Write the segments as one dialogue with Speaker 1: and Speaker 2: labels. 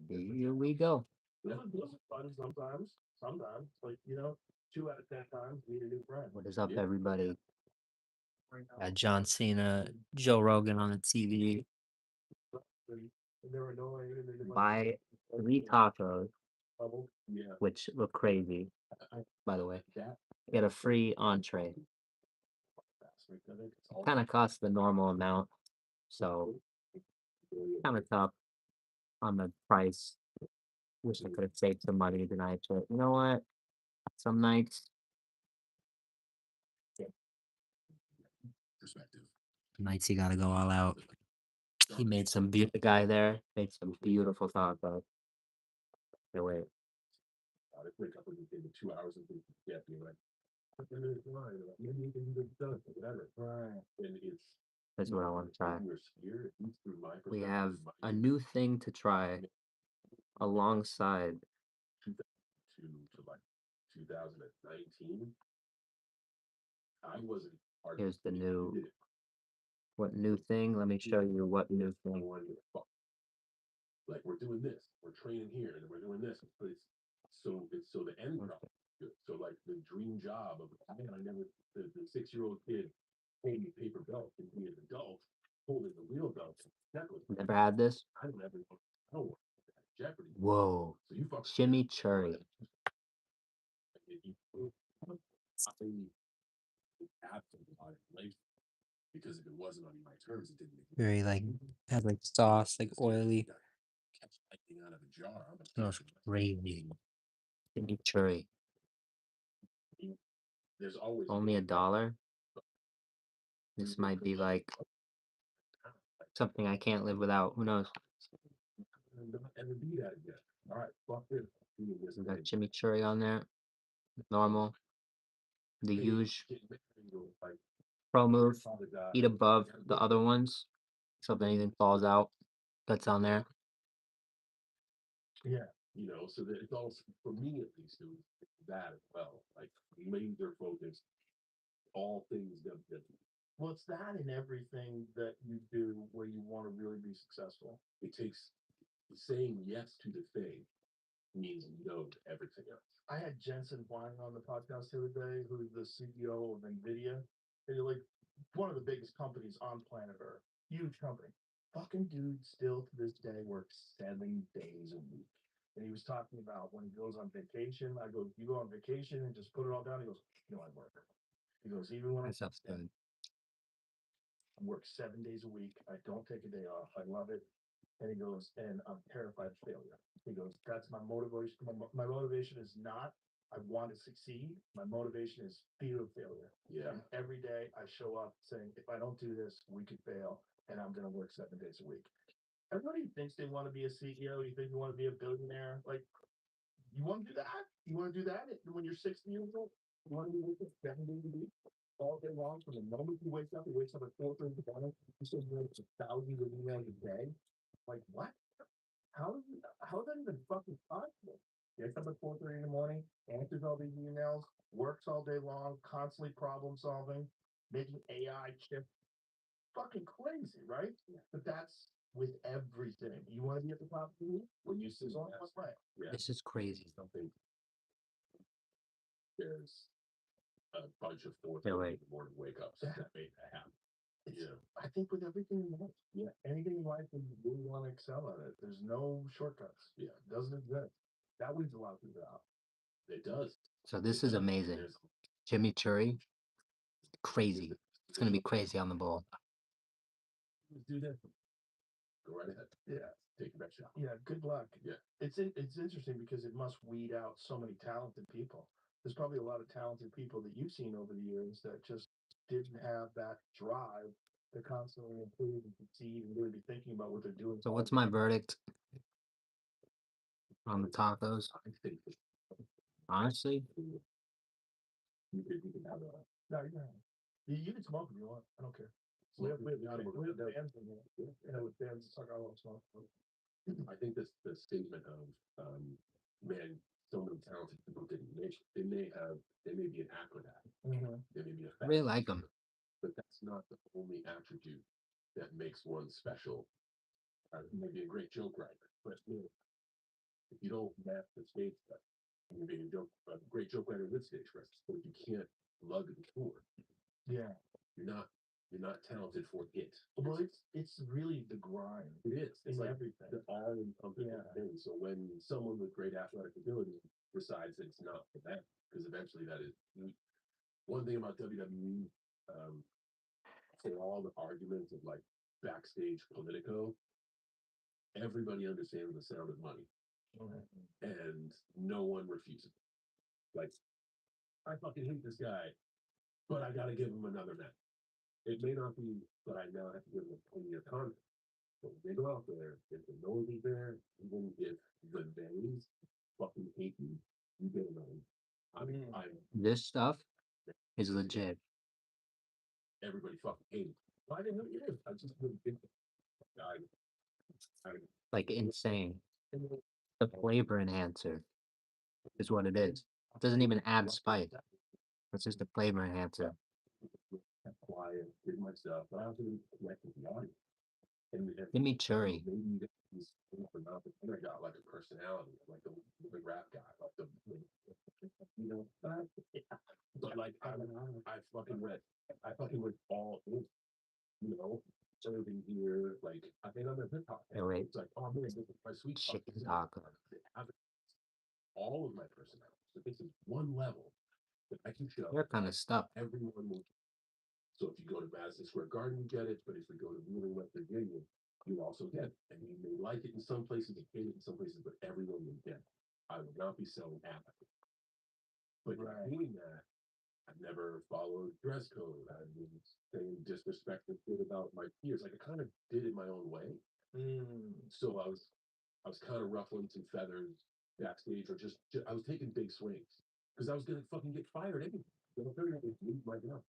Speaker 1: Here we go.
Speaker 2: Fun sometimes. Sometimes, like 2 out of 10 times, meet a new friend.
Speaker 1: What is up, everybody? Got John Cena, Joe Rogan on the TV.
Speaker 2: And they're annoying, and they're like
Speaker 1: Buy 3 tacos,
Speaker 2: trouble. Yeah,
Speaker 1: which look crazy,
Speaker 2: I
Speaker 1: by the way.
Speaker 2: that
Speaker 1: Get a free entree.
Speaker 2: aspect of it. It's all
Speaker 1: Kind of costs the normal amount, so kind of tough on the price. Wish I could have saved some money tonight, but you know what? Some nights,
Speaker 2: perspective.
Speaker 1: nights you gotta go all out. He made some the guy there made some beautiful tacos. Hey, wait,
Speaker 2: They wake up within 2 hours and yeah, you're like, maybe you can do this, whatever. Right. And it's
Speaker 1: that's what I want to try.
Speaker 2: you're here, at least through my
Speaker 1: We
Speaker 2: perspective,
Speaker 1: have a new thing to try alongside.
Speaker 2: to like 2019. I wasn't part of
Speaker 1: Here's the new,
Speaker 2: it.
Speaker 1: what new thing? Let me show you what new
Speaker 2: I
Speaker 1: thing.
Speaker 2: wanted to fuck. Like we're doing this, we're training here, and we're doing this. But it's so the end product is good. So like the dream job of man, I never the 6-year-old kid holding the paper belt and be an adult holding the real belt. That was
Speaker 1: Never had this?
Speaker 2: I don't ever know Jeopardy.
Speaker 1: Whoa,
Speaker 2: So you fuck
Speaker 1: chimichurri.
Speaker 2: I absolutely life because if it wasn't on my terms, it didn't make
Speaker 1: Very like has like sauce, like oily.
Speaker 2: catch lightning out of a jar.
Speaker 1: Smells crazy. Chimichurri.
Speaker 2: There's always
Speaker 1: Only $1. This might be like something I can't live without. Who knows?
Speaker 2: and the beat at again. All right, fuck this.
Speaker 1: We got chimichurri on there. Normal. The huge pro move. Eat above the other ones. So if anything falls out, that's on there.
Speaker 2: Yeah, so that it's also for me at least it was that as well. Like laser focused, all things that. Well, it's that in everything that you do where you want to really be successful. It takes saying yes to the thing means no to everything else. I had Jensen Huang on the podcast the other day, who's the CEO of NVIDIA. They're like one of the biggest companies on planet Earth. Huge company. Fucking dude still to this day works 7 days a week. And he was talking about when he goes on vacation. I go, you go on vacation and just put it all down. He goes, no, I work. He goes, even when
Speaker 1: That stuff's good.
Speaker 2: I work 7 days a week. I don't take a day off. I love it. And he goes, and I'm terrified of failure. He goes, that's my motivation. My motivation is not, I want to succeed. My motivation is fear of failure. Yeah. And every day I show up saying, if I don't do this, we could fail. And I'm going to work 7 days a week. Everybody thinks they want to be a CEO. You think you want to be a billionaire. Like, you want to do that? You want to do that when you're 60 years old? You want to be working 7 days a week? All day long from the moment he wakes up at 4:30 in the morning. He says he writes thousands of emails a day. Like what? How is that even fucking possible? Wakes up at 4:30 in the morning, answers all these emails, works all day long, constantly problem solving, making AI chips. Fucking crazy, right? Yeah. But that's with everything. You want to be at the top of the league? When you see on what's right. Yeah.
Speaker 1: This is crazy.
Speaker 2: Something there's a bunch of 4:30
Speaker 1: Yeah,
Speaker 2: in
Speaker 1: wait.
Speaker 2: the morning wake ups that made that happen. Yeah. I think with everything in life, yeah, anything in life when you really want to excel at it, there's no shortcuts. Yeah, it doesn't exist. That weeds a lot of people out. It does.
Speaker 1: So this is amazing. Chimichurri, crazy. It's gonna be crazy on the bowl.
Speaker 2: Let's do that. Go right ahead. Yeah. Take your best shot. Yeah. Good luck. Yeah. It's interesting because it must weed out so many talented people. There's probably a lot of talented people that you've seen over the years that just didn't have that drive to constantly improve and succeed and really be thinking about what they're doing.
Speaker 1: So what's my verdict on the tacos?
Speaker 2: I think
Speaker 1: Honestly,
Speaker 2: you can have a. No, you can have. You can smoke if you want. I don't care. We have fans in here. Yeah, with fans, talk all about smoke. I think this the statement of man, so many talented people didn't make it. They may be an acrobat. They may be a
Speaker 1: I really like them.
Speaker 2: but that's not the only attribute that makes one special. Maybe a great joke writer, but
Speaker 3: if you don't map the stage stuff, you're being a great joke writer with stage presence, but if you can't lug the tour,
Speaker 2: Yeah.
Speaker 3: you're not talented for it.
Speaker 2: Well, it's really the grind.
Speaker 3: It is. It's
Speaker 2: In
Speaker 3: like
Speaker 2: everything.
Speaker 3: the all-encompassing
Speaker 2: Yeah.
Speaker 3: thing. So when someone with great athletic ability decides that it's not for them, because eventually that is one thing about WWE, for all the arguments of like backstage Politico, everybody understands the sound of money, and no one refuses. Like, I fucking hate this guy, but I gotta give him another match. It may not be, but I now have to give him a 10-year contract. So when they go out there, if the nose is there, even if the days fucking hate you, you get another. I mean,
Speaker 1: This stuff is legit.
Speaker 3: everybody fucking hates. I didn't know you did. I just wouldn't think I
Speaker 1: Like insane. The flavor enhancer is what it is. It doesn't even add spice. It's just a flavor enhancer.
Speaker 3: kept quiet, did my stuff, but I also didn't connect with the audience. And
Speaker 1: Chimichurri.
Speaker 3: maybe you get these things for nothing. And I got like a personality, like the rap guy, like you know, but like I fucking went all in, you know, serving here, like I think I'm a hip hop.
Speaker 1: Wait.
Speaker 3: It's like, oh man, this is my sweet spot.
Speaker 1: Chicken taco.
Speaker 3: All of my personality. So this is one level that I can show.
Speaker 1: They're kind of stuck.
Speaker 3: Everyone will. So if you go to Madison Square Garden, you get it. But if you go to Wheeling, West Virginia, you also get it. And you may like it in some places, and hate it in some places, but everyone will get it. I will not be selling apathy. But doing that, I've never followed dress code. I've been saying disrespectful shit about my peers. Like I kind of did it my own way. So I was kind of ruffling some feathers backstage, or just I was taking big swings because I was gonna fucking get fired anyway. So I figured I'd leave my job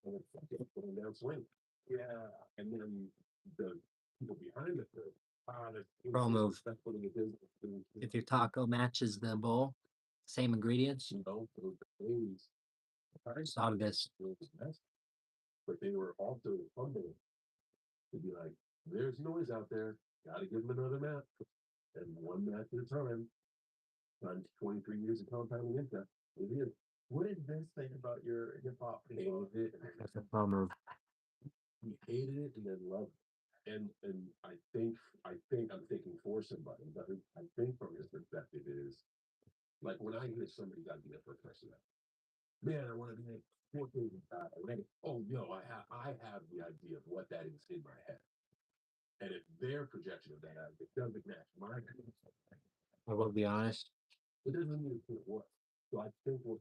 Speaker 3: and then fucking putting down swing.
Speaker 2: Yeah.
Speaker 3: And then the people behind it,
Speaker 1: Pro move.
Speaker 3: respectful of the business.
Speaker 1: If your taco matches the bowl, same ingredients,
Speaker 3: You know, those days,
Speaker 1: it's obvious.
Speaker 3: but they were also humble to be like, there's noise out there, gotta give them another match. And one match at a time, times 23 years of compounding interest. It is.
Speaker 2: What did Vince think about your hip hop?
Speaker 3: Hated it.
Speaker 1: That's a pro move.
Speaker 3: He hated it and then loved it. And I think I'm thinking for somebody, but I think from his perspective is like when I hear somebody got to be a first person, man, I want to be a 14 guy. Oh, yo, I have the idea of what that is in my head. And if their projection of that it doesn't match mine,
Speaker 1: I will be honest.
Speaker 3: it doesn't mean it work. So I think what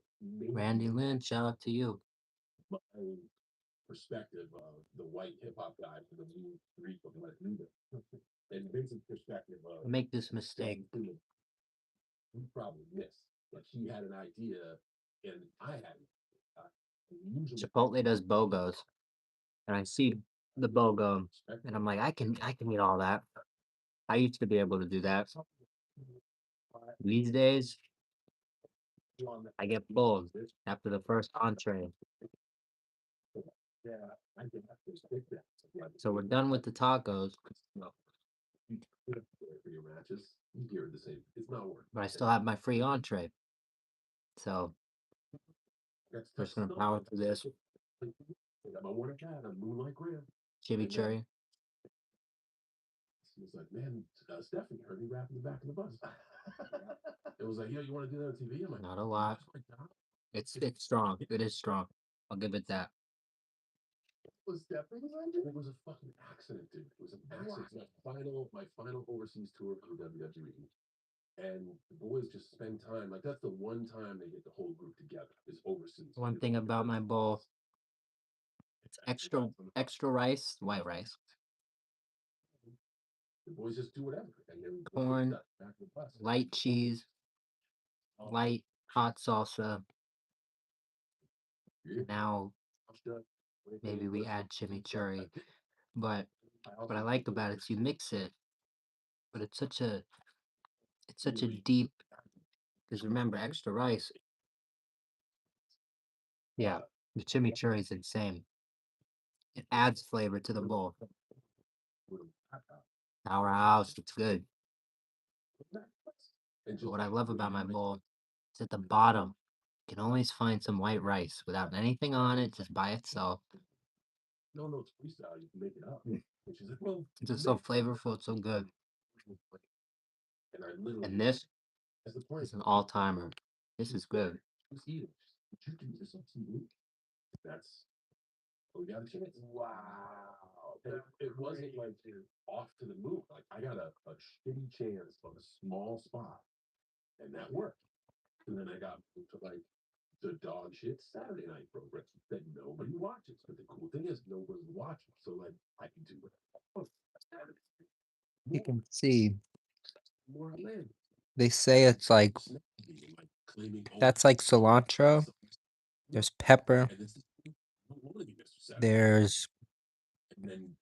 Speaker 1: Randy Lynch, shout out to you.
Speaker 3: my perspective of the white hip hop guy from the new Greek of Let Leader. And Vincent's perspective of
Speaker 1: I make this mistake.
Speaker 3: he probably missed. Like he had an idea and I hadn't. Usually
Speaker 1: Chipotle does BOGOs, and I see the BOGO, and I'm like, I can eat all that. I used to be able to do that. These days, I get full after the first entree.
Speaker 3: yeah, I can have to stick that.
Speaker 1: So we're done with the tacos,
Speaker 3: No. You put it there for your matches. You hear it the same. It's not working.
Speaker 1: but I still have my free entree. So we're just gonna power through this.
Speaker 3: I got my water cat, a Moonlight Graham.
Speaker 1: Chimichurri.
Speaker 3: He was like, man, Stephanie heard me rap in the back of the bus. It was like, yo, you want to do that on TV? I'm like,
Speaker 1: Not a lot. It's strong. It is strong. I'll give it that.
Speaker 3: Was Stephanie it was a fucking accident, dude. It was an accident. My final overseas tour for WWE. And the boys just spend time like that's the one time they get the whole group together is overseas.
Speaker 1: One thing about my bowl, it's extra rice, white rice,
Speaker 3: The boys just do whatever. And then
Speaker 1: corn, light cheese, light hot salsa. Now maybe we add chimichurri, but what I like about it is you mix it, but it's such a deep. Because remember, extra rice. Yeah, the chimichurri is insane. It adds flavor to the bowl. Powerhouse, it's good.
Speaker 3: And
Speaker 1: But
Speaker 3: just
Speaker 1: what I
Speaker 3: like
Speaker 1: love
Speaker 3: when
Speaker 1: about
Speaker 3: you
Speaker 1: my
Speaker 3: make-
Speaker 1: bowl is at the bottom, you can always find some white rice without anything on it, just by itself.
Speaker 3: no, it's freestyle. You can make it up.
Speaker 1: Mm.
Speaker 3: And she's like, well,
Speaker 1: It's just so flavorful, it's so good.
Speaker 3: and I literally,
Speaker 1: And this
Speaker 3: that's the point.
Speaker 1: is an all-timer. This is good.
Speaker 3: Just eat it. Would you do this on TV? That's, we got a chance.
Speaker 2: Wow.
Speaker 3: And it wasn't like off to the moon. Like I got a shitty chance of a small spot, and that worked. And then I got moved to like the dog shit Saturday night program that nobody watches. But the cool thing is nobody's watching, so like I can do it.
Speaker 1: You can see
Speaker 3: More I live.
Speaker 1: they say it's like
Speaker 3: Claiming,
Speaker 1: that's like cilantro. There's pepper.
Speaker 3: and this is, I don't wanna be Mr. Saturday.
Speaker 1: There's
Speaker 3: And then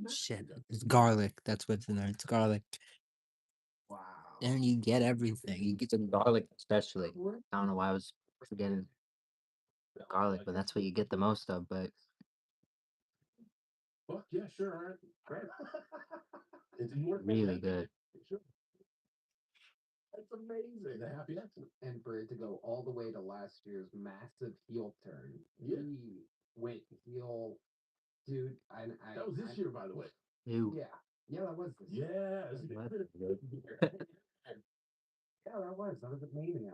Speaker 1: shit. It's garlic. That's what's in there. It's garlic.
Speaker 2: Wow.
Speaker 1: And you get everything. You get the garlic, especially. I don't know why I was forgetting garlic, but that's what you get the most of. But
Speaker 3: Fuck yeah, sure, all right, great. It's more
Speaker 1: really good.
Speaker 3: Sure. That's amazing. The happy accident.
Speaker 4: And for it to go all the way to last year's massive heel turn,
Speaker 3: Yeah.
Speaker 4: he went heel, dude.
Speaker 3: That was this year, by the way.
Speaker 1: Ew.
Speaker 4: Yeah, that was this year.
Speaker 3: Yeah. it was
Speaker 1: What?
Speaker 4: Yeah, that was Mania.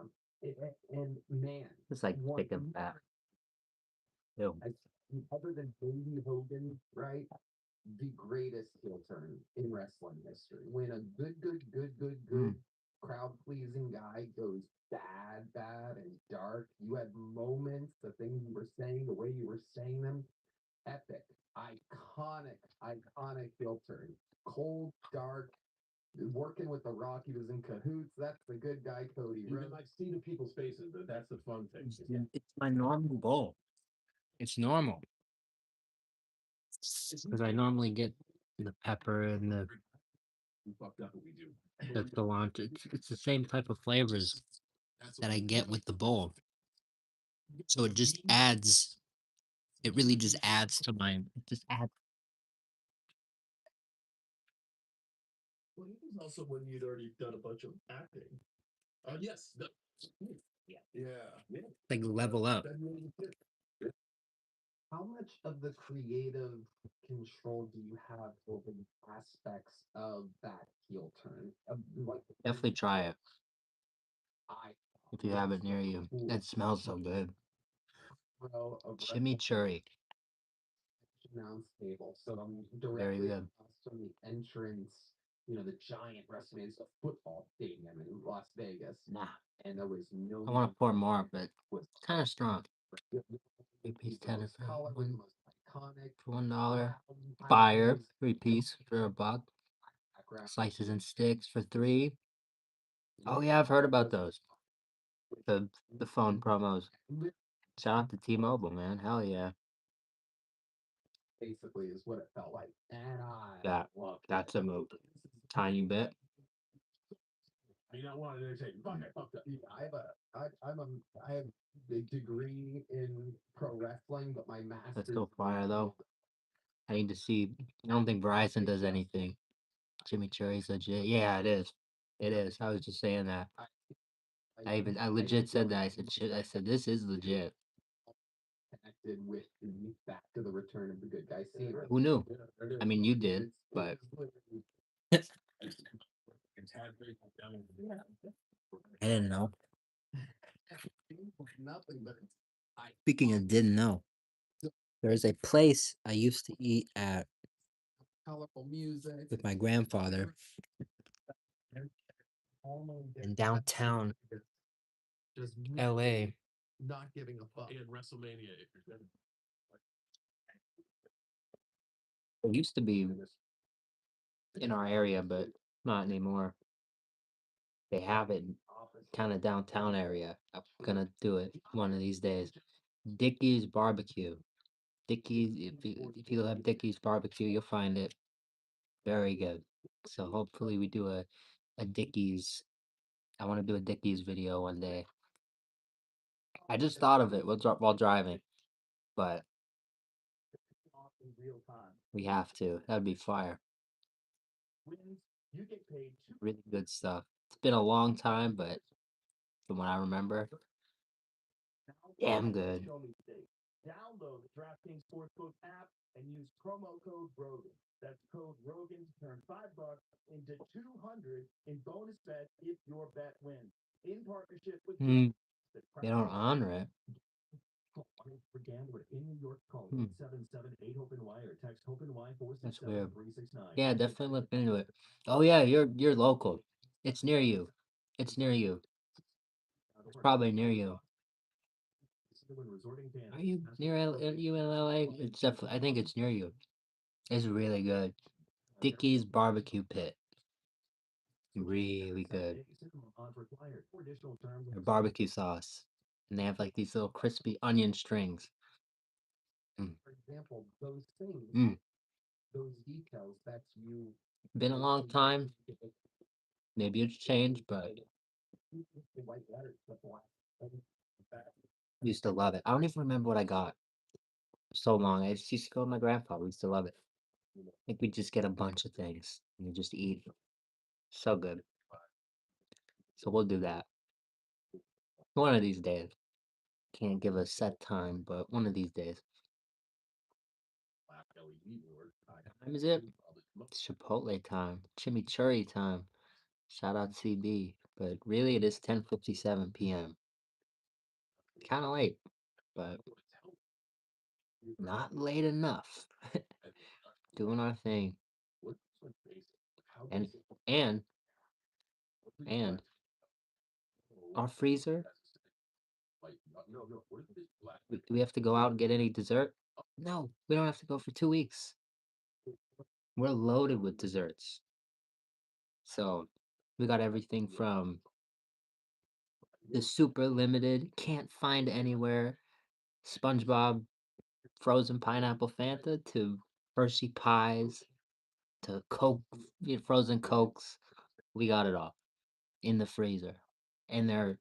Speaker 4: And man,
Speaker 1: It's like
Speaker 4: what-
Speaker 1: thick and fat. Ew.
Speaker 4: other than Baby Hogan, right? The greatest heel turn in wrestling history. When a good crowd pleasing guy goes bad and dark. You had moments, the things you were saying, the way you were saying them, epic, iconic heel turn. Cold, dark, working with the Rock, he was in cahoots. That's the good guy, Cody
Speaker 3: You can
Speaker 4: Rhodes.
Speaker 3: like see the people's faces, but that's the fun thing.
Speaker 1: It's my normal bowl. It's normal. Because I normally get the pepper and the
Speaker 3: We fucked up what we do.
Speaker 1: cilantro. It's the same type of flavors
Speaker 3: That's
Speaker 1: that I get with the bowl. So it just adds. It really just adds to my. It just adds.
Speaker 2: Well, he was also when you'd already done a bunch of acting.
Speaker 3: Yes.
Speaker 2: Yeah.
Speaker 1: Like level up.
Speaker 4: How much of the creative control do you have over the aspects of that heel turn? Like,
Speaker 1: Definitely try it
Speaker 4: I
Speaker 1: if you have it near you. It smells so good.
Speaker 4: throw a
Speaker 1: Chimichurri.
Speaker 4: announce table, so I'm
Speaker 1: Very
Speaker 4: directly
Speaker 1: good.
Speaker 4: across from the entrance. The giant WrestleMania, it's a football stadium in Las Vegas,
Speaker 1: Nah.
Speaker 4: and there was no.
Speaker 1: I want to pour more, but
Speaker 4: was
Speaker 1: kind of strong.
Speaker 4: the
Speaker 1: 3-piece
Speaker 4: most
Speaker 1: tender for
Speaker 4: color, the
Speaker 1: one
Speaker 4: most iconic.
Speaker 1: for $1.
Speaker 4: I
Speaker 1: Fire,
Speaker 4: was
Speaker 1: 3-piece for $1.
Speaker 4: background.
Speaker 1: Slices and sticks for $3. Oh yeah, I've heard about those. The phone promos. Shout out to T-Mobile, man. Hell yeah.
Speaker 4: Basically, is what it felt like, and
Speaker 1: That's a move. Tiny bit.
Speaker 3: I mean, I wanted to say, fuck, I fucked up.
Speaker 4: I have a degree in pro wrestling, but my master's.
Speaker 1: That's still fire though. I need to see. I don't think Verizon does anything. Chimichurri's legit. Yeah, it is. It is. I was just saying that. I legit said that. I said shit. I said this is legit.
Speaker 4: Connected with the back to the return of the good guy scene.
Speaker 1: Who knew? I mean, you did, but I didn't know.
Speaker 4: Nothing but
Speaker 1: Speaking of didn't know, there's a place I used to eat at
Speaker 4: colorful music.
Speaker 1: with my grandfather in downtown
Speaker 4: Just
Speaker 1: LA.
Speaker 4: not giving a fuck.
Speaker 3: And WrestleMania, if you're gonna.
Speaker 1: It used to be in our area, but not anymore. They have it kind of downtown area. I'm gonna do it one of these days. Dickie's Barbecue. Dickie's, if you have Dickie's Barbecue, you'll find it very good. So hopefully we do a Dickie's. I want to do a Dickie's video one day. I just thought of it while driving, but
Speaker 2: In real time.
Speaker 1: we have to. That'd be fire.
Speaker 2: Wins, you get paid
Speaker 1: Really good stuff. It's been a long time, but from what I remember, damn good.
Speaker 2: Show me state. Download the DraftKings Sportsbook app and use promo code Rogan. That's code Rogan to turn $5 into 200 in bonus bets if your bet wins. In partnership with
Speaker 1: Hmm.
Speaker 2: the
Speaker 1: They don't honor it.
Speaker 2: for gambler in New York, call
Speaker 1: Hmm.
Speaker 2: 877-8-HOPE-NY or text HOPE-NY
Speaker 1: That's weird.
Speaker 2: 467-369.
Speaker 1: Yeah, definitely look into it. Oh yeah, you're local. It's near you. It's near you. It's probably near you. Are you near you in LA? It's definitely. I think it's near you. It's really good. Dickie's Barbecue Pit. Really good. Their barbecue sauce, and they have like these little crispy onion strings.
Speaker 4: For example, those things,
Speaker 1: Mm.
Speaker 4: those details, that's you.
Speaker 1: Been a long time. Maybe it's changed, but
Speaker 4: The white letters, the black.
Speaker 1: used to love it. I don't even remember what I got. So long. I just used to go with my grandpa. We used to love it. I think we just get a bunch of things and we just eat. So good. So we'll do that one of these days. Can't give a set time, but one of these days.
Speaker 3: Black LED board.
Speaker 1: What time is it? It's Chipotle time. Chimichurri time. Shout out CB. But really, it is 10:57 p.m. Kind of late, but not late enough. Doing our thing. And and and our freezer. Do we have to go out and get any dessert? No, we don't have to go for 2 weeks. We're loaded with desserts. So we got everything from the super limited, can't find anywhere SpongeBob frozen pineapple Fanta to Hershey pies to Coke, frozen Cokes. We got it all in the freezer, and they're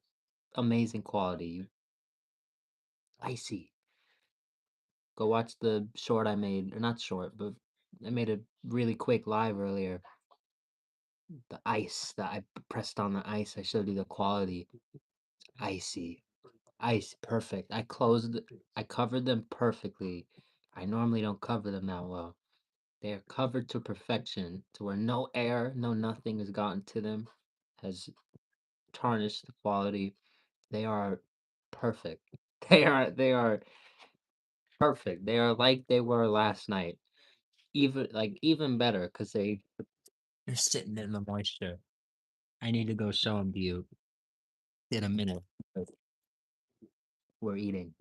Speaker 1: amazing quality. Icy. Go watch the short I made, or not short, but I made a really quick live earlier. The ice that I pressed on the ice, I showed you the quality. Icy. Ice, perfect. I covered them perfectly. I normally don't cover them that well. They are covered to perfection, to where no air, no nothing has gotten to them, has tarnished the quality. They are perfect. They are perfect. They are like they were last night. Even better because they're sitting in the moisture. I need to go show them to you in a minute. But we're eating,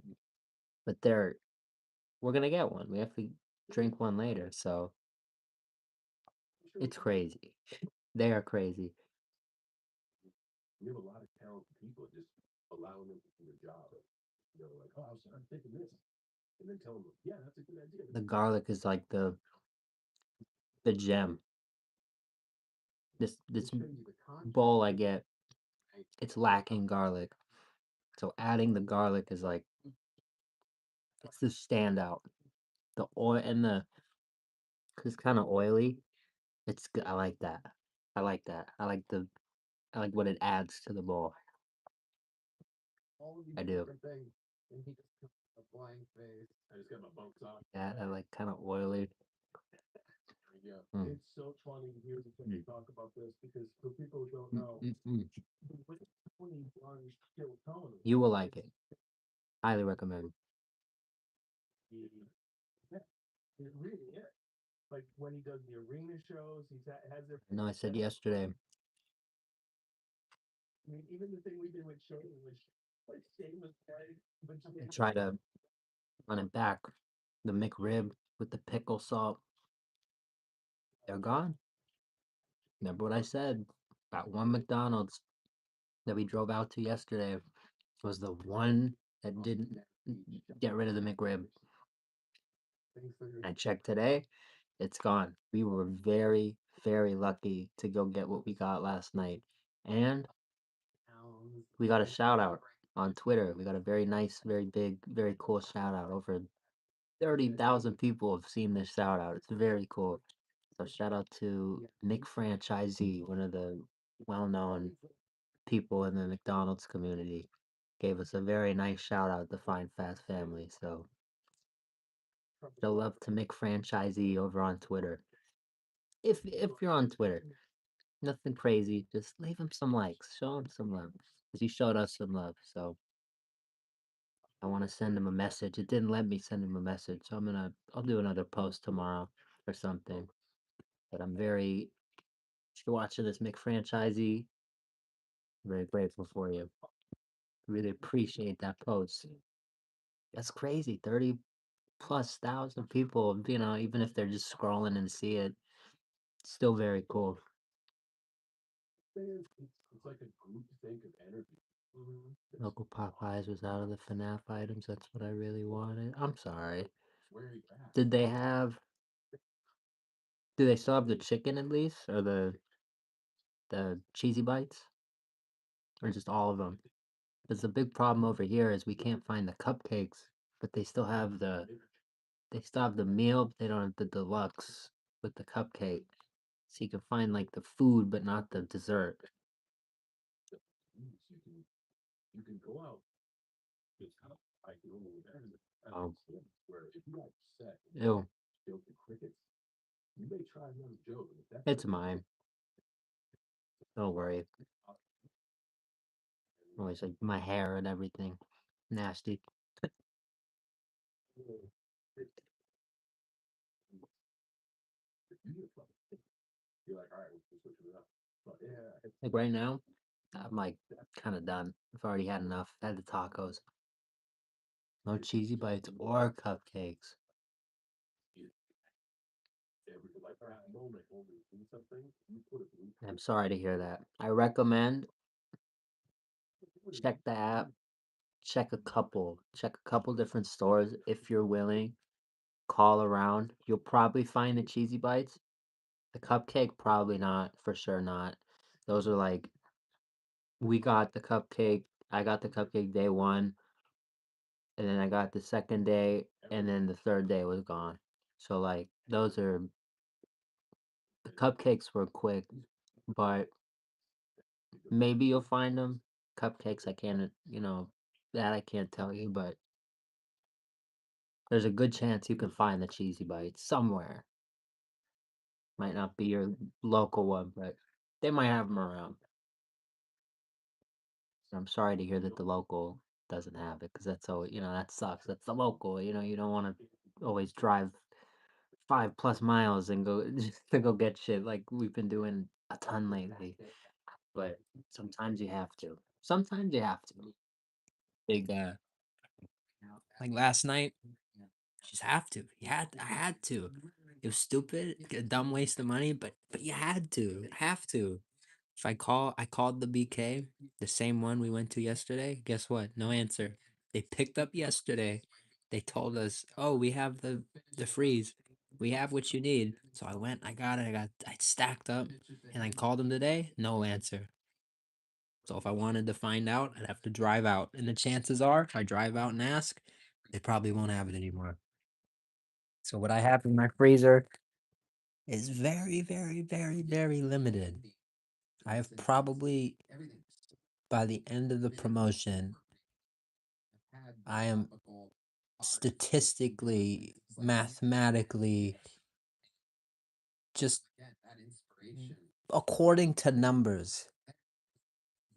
Speaker 1: but we're gonna get one. We have to drink one later, so it's crazy. They are crazy.
Speaker 3: We have a lot of talented people, just allowing them to do their job. Like, oh, I'm thinking this. And then tell them, yeah, that's a good idea.
Speaker 1: The garlic is like the gem. This bowl I get, it's lacking garlic. So adding the garlic is like it's the standout. The oil and cause it's kind of oily. It's good. I like that. I like that. I like what it adds to the bowl.
Speaker 4: All of these
Speaker 1: I do.
Speaker 4: different things, and he just puts a blank face.
Speaker 3: I just got my bunks off.
Speaker 1: Yeah, I like kind of oily.
Speaker 3: There you go.
Speaker 1: Mm.
Speaker 2: It's so funny to hear the
Speaker 1: Mm.
Speaker 2: talk about this because for people who don't
Speaker 1: Mm,
Speaker 2: know,
Speaker 1: mm, mm.
Speaker 2: when Tony runs Kill Tony,
Speaker 1: You will like it. Highly recommend.
Speaker 2: yeah, it really is. Like when he does the arena shows, has their.
Speaker 1: I know I said yesterday.
Speaker 2: I mean, even the thing we did with Shane was like Shane was playing, but
Speaker 1: I try to run it back. The McRib with the pickle salt. They're gone. Remember what I said? That one McDonald's that we drove out to yesterday was the one that didn't get rid of the McRib. I checked today, it's gone. We were very, very lucky to go get what we got last night. And we got a shout out on Twitter. We got a very nice, very big, very cool shout out. Over 30,000 people have seen this shout out. It's very cool. So shout out to Nick Franchisee, one of the well-known people in the McDonald's community gave us a very nice shout out to Find Fast Family. So show love to McFranchisee over on Twitter. If you're on Twitter, nothing crazy, just leave him some likes, show him some love, because he showed us some love. So I want to send him a message. It didn't let me send him a message, so I'll do another post tomorrow or something. But if you're watching this McFranchisee, I'm very grateful for you. Really appreciate that post. That's crazy. 30 plus thousand people, even if they're just scrolling and see it, still very cool.
Speaker 3: It's like a group think of energy.
Speaker 1: Local Popeyes was out of the FNAF items. That's what I really wanted. I'm sorry.
Speaker 3: Where are you at?
Speaker 1: Did they have? Do they still have the chicken at least, or the cheesy bites, or just all of them? Because the big problem over here is we can't find the cupcakes, but they still have the meal. But they don't have the deluxe with the cupcake. So you can find like the food, but not the dessert.
Speaker 3: You can go out. It's how I can only imagine
Speaker 1: Oh.
Speaker 3: where if you got upset and
Speaker 1: Ew,
Speaker 3: killed the crickets, you may try another joke. And if that's
Speaker 1: it's mine. Don't worry. Always like my hair and everything. Nasty.
Speaker 3: you're like, all right, we're switching it up. But yeah,
Speaker 1: Like right now, I'm like kind of done. I've already had enough. Had the tacos. No cheesy bites or cupcakes.
Speaker 3: every like that moment when we do something, you put it.
Speaker 1: I'm sorry to hear that. I recommend check the app. Check a couple different stores if you're willing. Call around. You'll probably find the cheesy bites. The cupcake, probably not. For sure not. Those are like we got the cupcake. I got the cupcake day one, and then I got the second day, and then the third day was gone. So like the cupcakes were quick, but maybe you'll find them. Cupcakes, I can't, that I can't tell you, but there's a good chance you can find the cheesy bites somewhere. Might not be your local one, but they might have them around. I'm sorry to hear that the local doesn't have it because that's always, that sucks. That's the local, you don't want to always drive 5+ miles and go just to go get shit like we've been doing a ton lately. But sometimes you have to. Sometimes you have to. Big like last night, just have to. I had to. It was stupid, a dumb waste of money, but you had to. Have to. If I called the BK, the same one we went to yesterday. Guess what? No answer. They picked up yesterday. They told us, "Oh, we have the freeze. We have what you need." So I went, I got it. I stacked up, and I called them today. No answer. So if I wanted to find out, I'd have to drive out. And the chances are, if I drive out and ask, they probably won't have it anymore. So what I have in my freezer is very, very, very, very limited. I have probably, by the end of the promotion, I am statistically, mathematically, just according to numbers,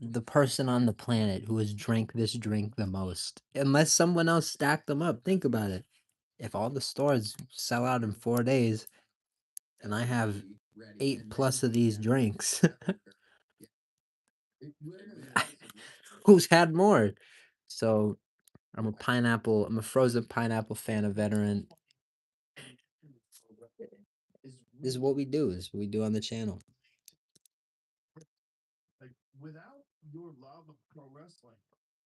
Speaker 1: the person on the planet who has drank this drink the most. Unless someone else stacked them up. Think about it. If all the stores sell out in 4 days and I have 8+ of these drinks, who's had more? So I'm a frozen pineapple fan, a veteran. This is what we do. This is what we do on the channel.
Speaker 2: Like without your love of pro wrestling,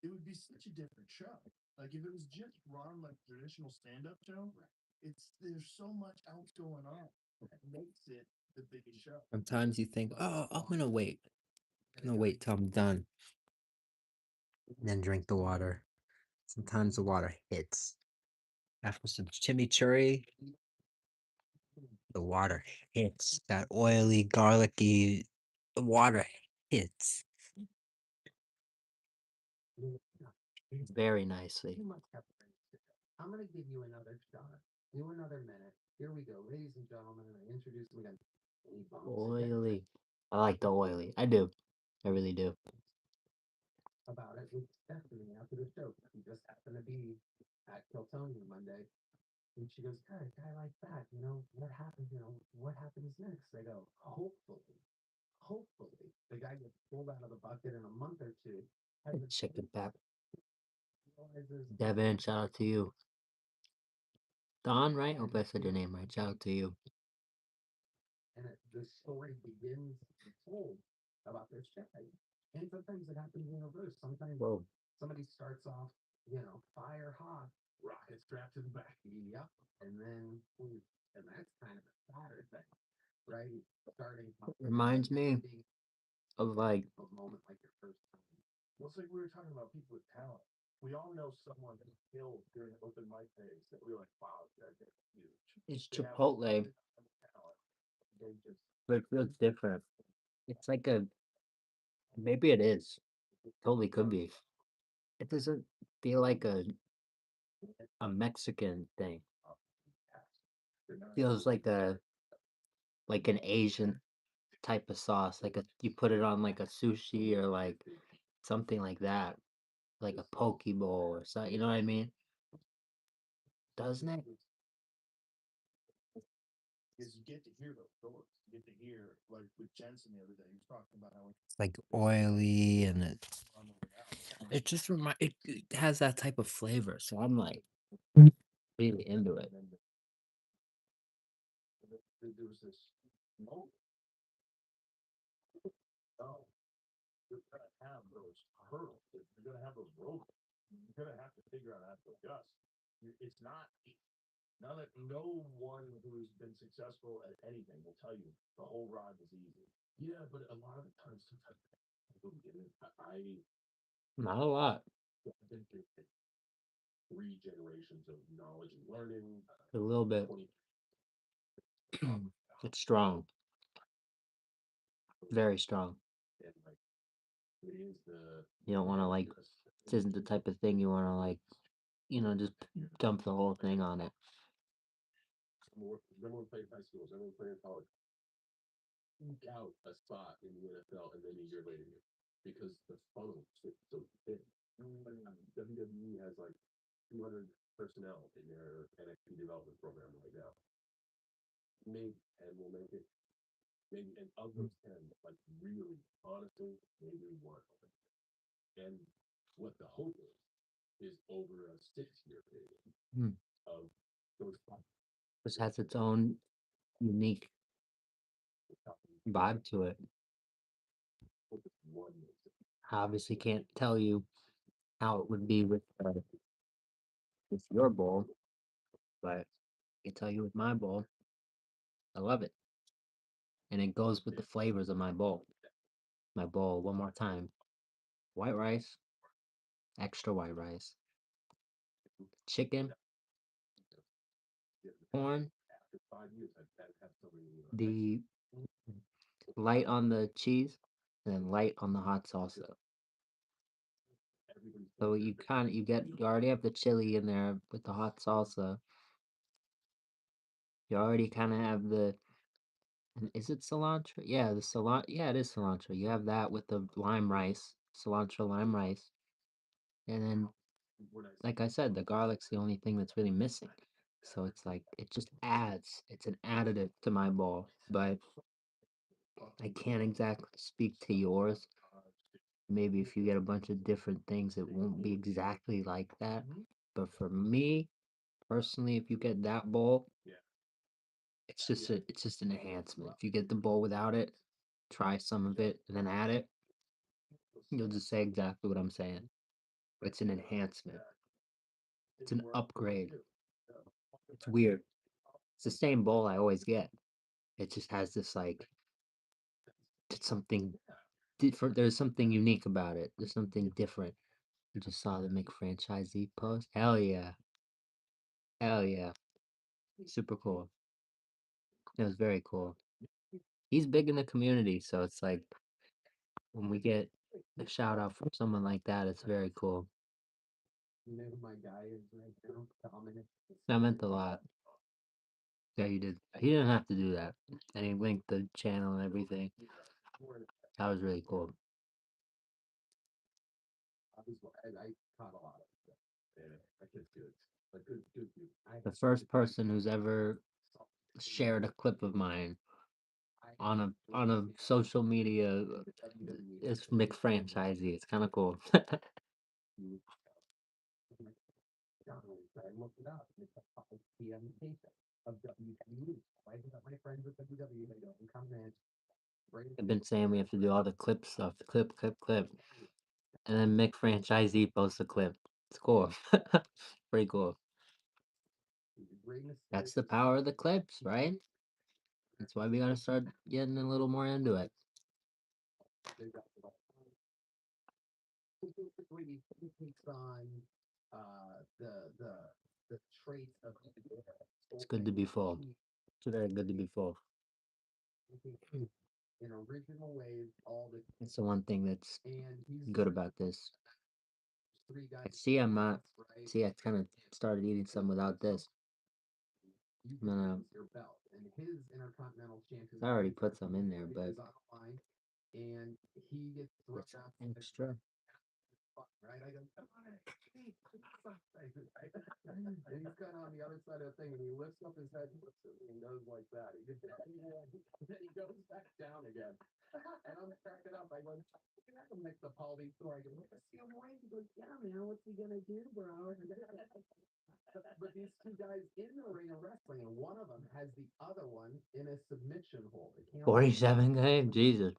Speaker 2: it would be such a different show. Like if it was just run like a traditional stand-up show, there's so much else going on that makes it the biggest show.
Speaker 1: Sometimes you think, oh, I'm gonna wait. I'm gonna wait till I'm done. And then drink the water. Sometimes the water hits. After some chimichurri, the water hits. That oily, garlicky, the water Hits very nicely.
Speaker 4: Too much pepperoni. I'm gonna give you another shot. Do another minute. Here we go, ladies and gentlemen. And I introduce him again.
Speaker 1: Oily. I like the oily. I do. I really do.
Speaker 4: About it with Stephanie after the show. He just happened to be at Kiltonia Monday. And she goes, "God, a guy like that, what happens, what happens next?" I go, hopefully, the guy gets pulled out of the bucket in a month or two. Has a
Speaker 1: Chicken pep.
Speaker 4: realizes
Speaker 1: Devin, shout out to you. Don, right? Hope I said your name right. Shout out to you.
Speaker 4: and the story begins to be told about their step. And sometimes it happens in reverse. Sometimes
Speaker 1: Whoa.
Speaker 4: somebody starts off, fire hot,
Speaker 3: Rocket strapped to the back.
Speaker 4: yep, and then and that's kind of a sadder thing, right? Starting
Speaker 1: Reminds me of like
Speaker 4: a moment like your first time.
Speaker 2: Well, it's like we were talking about people with talent. We all know someone who killed during open mic days that we were like, wow, they're huge.
Speaker 1: it's
Speaker 2: They have
Speaker 1: Chipotle,
Speaker 2: talent. They just
Speaker 1: but it feels different. It's like a maybe it is. Totally could be. It doesn't feel like a Mexican thing. Feels like an Asian type of sauce. Like you put it on like a sushi or like something like that. Like a poke bowl or something. You know what I mean? Doesn't it?
Speaker 2: is you get to hear those stories. You get to hear like with Jensen the other day, he was talking about how
Speaker 1: It's like oily and
Speaker 2: on the way out.
Speaker 1: it just it has that type of flavor. So I'm like really into it.
Speaker 2: And then there was this moment. Oh, you're gonna have those hurdles. You're gonna have those roads. You're gonna have to figure out how to adjust. It's not no one who's been successful at anything will tell you the whole ride was easy.
Speaker 3: Yeah, but a lot of the times, sometimes people get it.
Speaker 1: Not a lot.
Speaker 3: I think it's 3 generations of knowledge and learning.
Speaker 1: A little bit.
Speaker 3: 20
Speaker 1: It's strong. Very strong.
Speaker 3: and like it is the
Speaker 1: You don't want to like this isn't the type of thing you want to like, just dump the whole thing on it.
Speaker 3: everyone played high schools, everyone played in college. Eke out a spot in the NFL and then a year later because the funnel is so thin. WWE has like 200 personnel in their NXT development program right now. Maybe 10 will make it. Maybe, and of those 10, like really, honestly, maybe one. And what the hope is over a 6-year period
Speaker 1: Hmm.
Speaker 3: of those five.
Speaker 1: This has its own unique vibe to it.
Speaker 3: One
Speaker 1: Obviously, can't tell you how it would be with your bowl, but I can tell you with my bowl, I love it, and it goes with the flavors of my bowl. My bowl, one more time: white rice, extra white rice, chicken, corn,
Speaker 3: after 5 years, I've had so many.
Speaker 1: the light on the cheese, and then light on the hot salsa. So you already have the chili in there with the hot salsa. You already kind of have is it cilantro? Yeah, the cilantro. Yeah, it is cilantro. You have that with the lime rice, cilantro lime rice, and then, like I said, the garlic's the only thing that's really missing. So it's like it just adds. It's an additive to my bowl, but I can't exactly speak to yours. Maybe if you get a bunch of different things, it won't be exactly like that. But for me, personally, if you get that bowl, it's just an enhancement. If you get the bowl without it, try some of it and then add it, you'll just say exactly what I'm saying. It's an enhancement. It's an upgrade. It's weird. It's the same bowl I always get. It just has this like it's something different. There's something unique about it. There's something different. I just saw the McFranchisee post. Hell yeah. Hell yeah. Super cool. It was very cool. He's big in the community, so it's like when we get a shout out from someone like that, it's very cool.
Speaker 4: You know who my guy is right now? Dominic.
Speaker 1: That meant a lot. Yeah, you did. He didn't have to do that. And he linked the channel and everything. That was really cool.
Speaker 4: I caught a lot of it.
Speaker 3: Yeah, that kid's good. Like good dude.
Speaker 1: The first person who's ever shared a clip of mine on a social media is McFranchisee. It's kind of cool.
Speaker 4: I looked it up. It's a 5 p.m. tape of WWE. I hit up my friends at WWE. They go, come in.
Speaker 1: I've been saying we have to do all the clip stuff, clip. And then McFranchisee posts a clip. It's cool. Pretty cool. That's the power of the clips, right? That's why we gotta start getting a little more into it.
Speaker 4: Basically, he takes on the traits of
Speaker 1: It's good to be full. It's very good to be full.
Speaker 4: in original ways, all the
Speaker 1: It's the one thing that's
Speaker 4: and he's
Speaker 1: good about this.
Speaker 4: three
Speaker 1: I
Speaker 4: guys.
Speaker 1: see I'm not.
Speaker 4: Right?
Speaker 1: See, I kind of started eating some without this.
Speaker 4: You
Speaker 1: No,
Speaker 4: can
Speaker 1: no.
Speaker 4: use your belt, and his intercontinental champion.
Speaker 1: I already put some in there, but
Speaker 4: is on the line, and he gets thrown
Speaker 1: it's
Speaker 4: out.
Speaker 1: extra.
Speaker 4: Right? I go, come on, hey, and he's kind of on the other side of the thing, and he lifts up his head, lifts it, and goes like that. Then he goes back down again. And I'm cracking up. I go, you're not gonna make the Paulie story. I go, let's see him right. He goes, yeah, man, what's he gonna do, bro? But these two guys in the ring are wrestling, and one of them has the other one in a submission hold.
Speaker 1: 47 game, Jesus.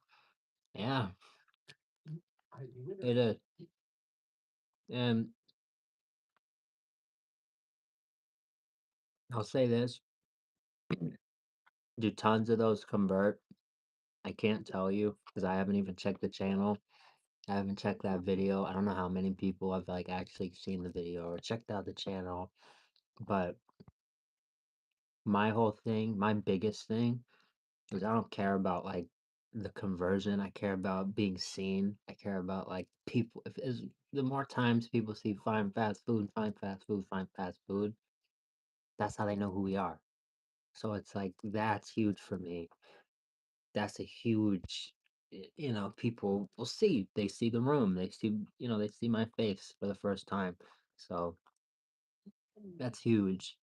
Speaker 1: Yeah,
Speaker 4: I
Speaker 1: it is. And I'll say this: do tons of those convert? I can't tell you because I haven't even checked the channel. I haven't checked that video. I don't know how many people have like actually seen the video or checked out the channel. But my whole thing, my biggest thing is I don't care about like the conversion. I care about being seen. I care about like people. If is the more times people see find fast food, find fast food, find fast food, that's how they know who we are. So it's like that's huge for me. That's a huge, people will see. They see the room. They see, they see my face for the first time. So that's huge.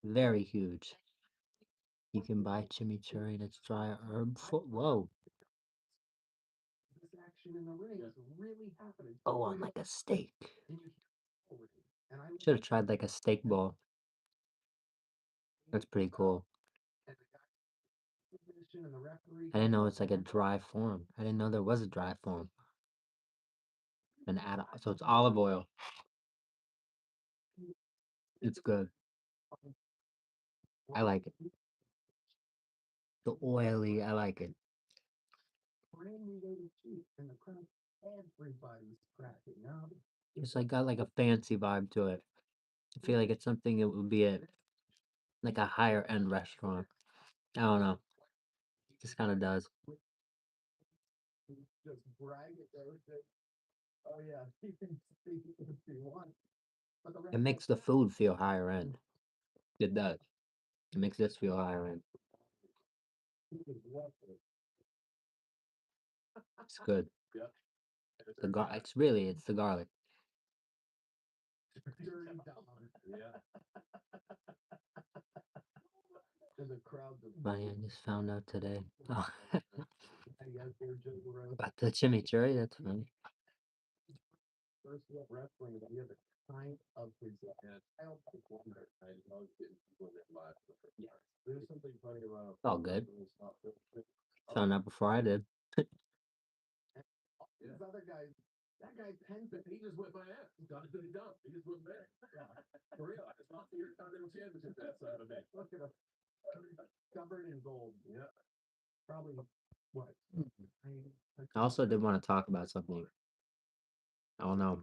Speaker 1: Very huge. You can buy chimichurri that's dry herb. Whoa.
Speaker 4: this action in the ring is really happening.
Speaker 1: Oh, on like a steak.
Speaker 4: And you hear and I
Speaker 1: Should have tried like a steak bowl. That's pretty cool.
Speaker 4: and the guy and the referee.
Speaker 1: I didn't know it's like a dry form. I didn't know there was a dry form. And add so it's olive oil. It's good. I like it. The oily, I like it.
Speaker 4: Brand new way to cheat, and the crowd, everybody's cracking up.
Speaker 1: It's like got like a fancy vibe to it. I feel like it's something that would be at like a higher end restaurant. I don't know. Just kind of does.
Speaker 4: Just brag it goes that, oh yeah, he can speak if he wants. But the
Speaker 1: It makes the food feel higher end. It does. It makes this feel higher end. It's good.
Speaker 3: Yeah.
Speaker 1: It's the garlic.
Speaker 4: dirty Dom.
Speaker 3: Yeah.
Speaker 4: And the crowd,
Speaker 1: Funny, I just found out today. Oh,
Speaker 4: yes, they're just
Speaker 1: about the chimichurri, that's funny.
Speaker 4: first wrestling, the other kind of his
Speaker 3: I love getting people in their lives for the first time. There's something funny about
Speaker 1: It's all good.
Speaker 3: these
Speaker 1: Found out before I did.
Speaker 4: other guys, that guy Pence,
Speaker 3: He just went by ass. He got it to the dump. He just went there. For real. I just lost your continental championship that side of it.
Speaker 4: look at him, covered in gold.
Speaker 3: Yeah.
Speaker 4: Probably what?
Speaker 1: I also did want to talk about something. I don't know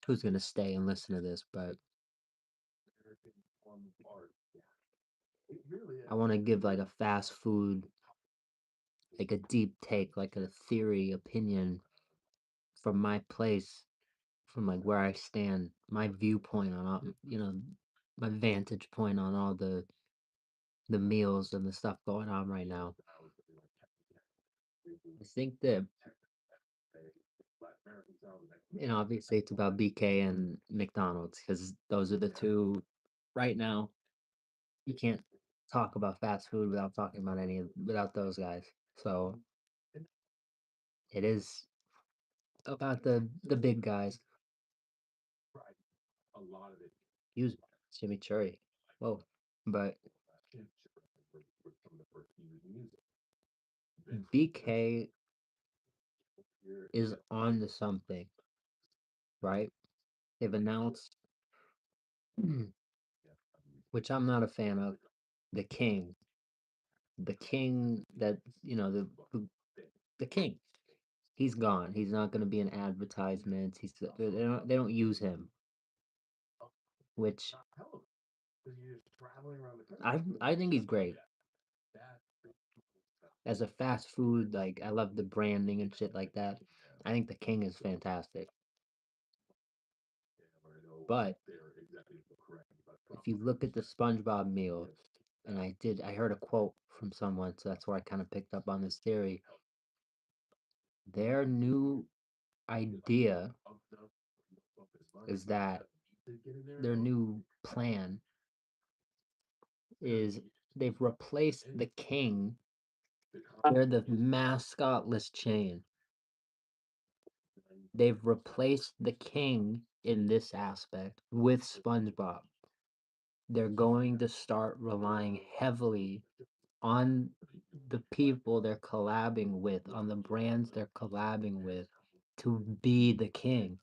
Speaker 1: who's going to stay and listen to this, but
Speaker 4: It really is.
Speaker 1: I want to give like a fast food like a deep take, like a theory, opinion from my place, from like where I stand, my viewpoint on all, my vantage point on all the meals and the stuff going on right now. I think that, obviously it's about BK and McDonald's because those are the two right now. You can't talk about fast food without talking about without those guys. So it is about the big guys.
Speaker 3: A lot of it
Speaker 1: Use chimichurri. Whoa, but
Speaker 3: were some of the first to use music.
Speaker 1: BK is on to something, right? They've announced, which I'm not a fan of, the King. The King that, the King. He's gone. He's not going to be in advertisements. They don't use him, which
Speaker 2: Because you're just traveling around the
Speaker 1: I
Speaker 2: country.
Speaker 1: I think he's great. As a fast food, like I love the branding and shit like that. I think the King is fantastic. But if you look at the SpongeBob meal, and I heard a quote from someone, so that's where I kind of picked up on this theory. Their new idea is that their new plan is they've replaced the King. They're the mascotless chain. They've replaced the King in this aspect with SpongeBob. They're going to start relying heavily on the people they're collabing with, on the brands they're collabing with, to be the King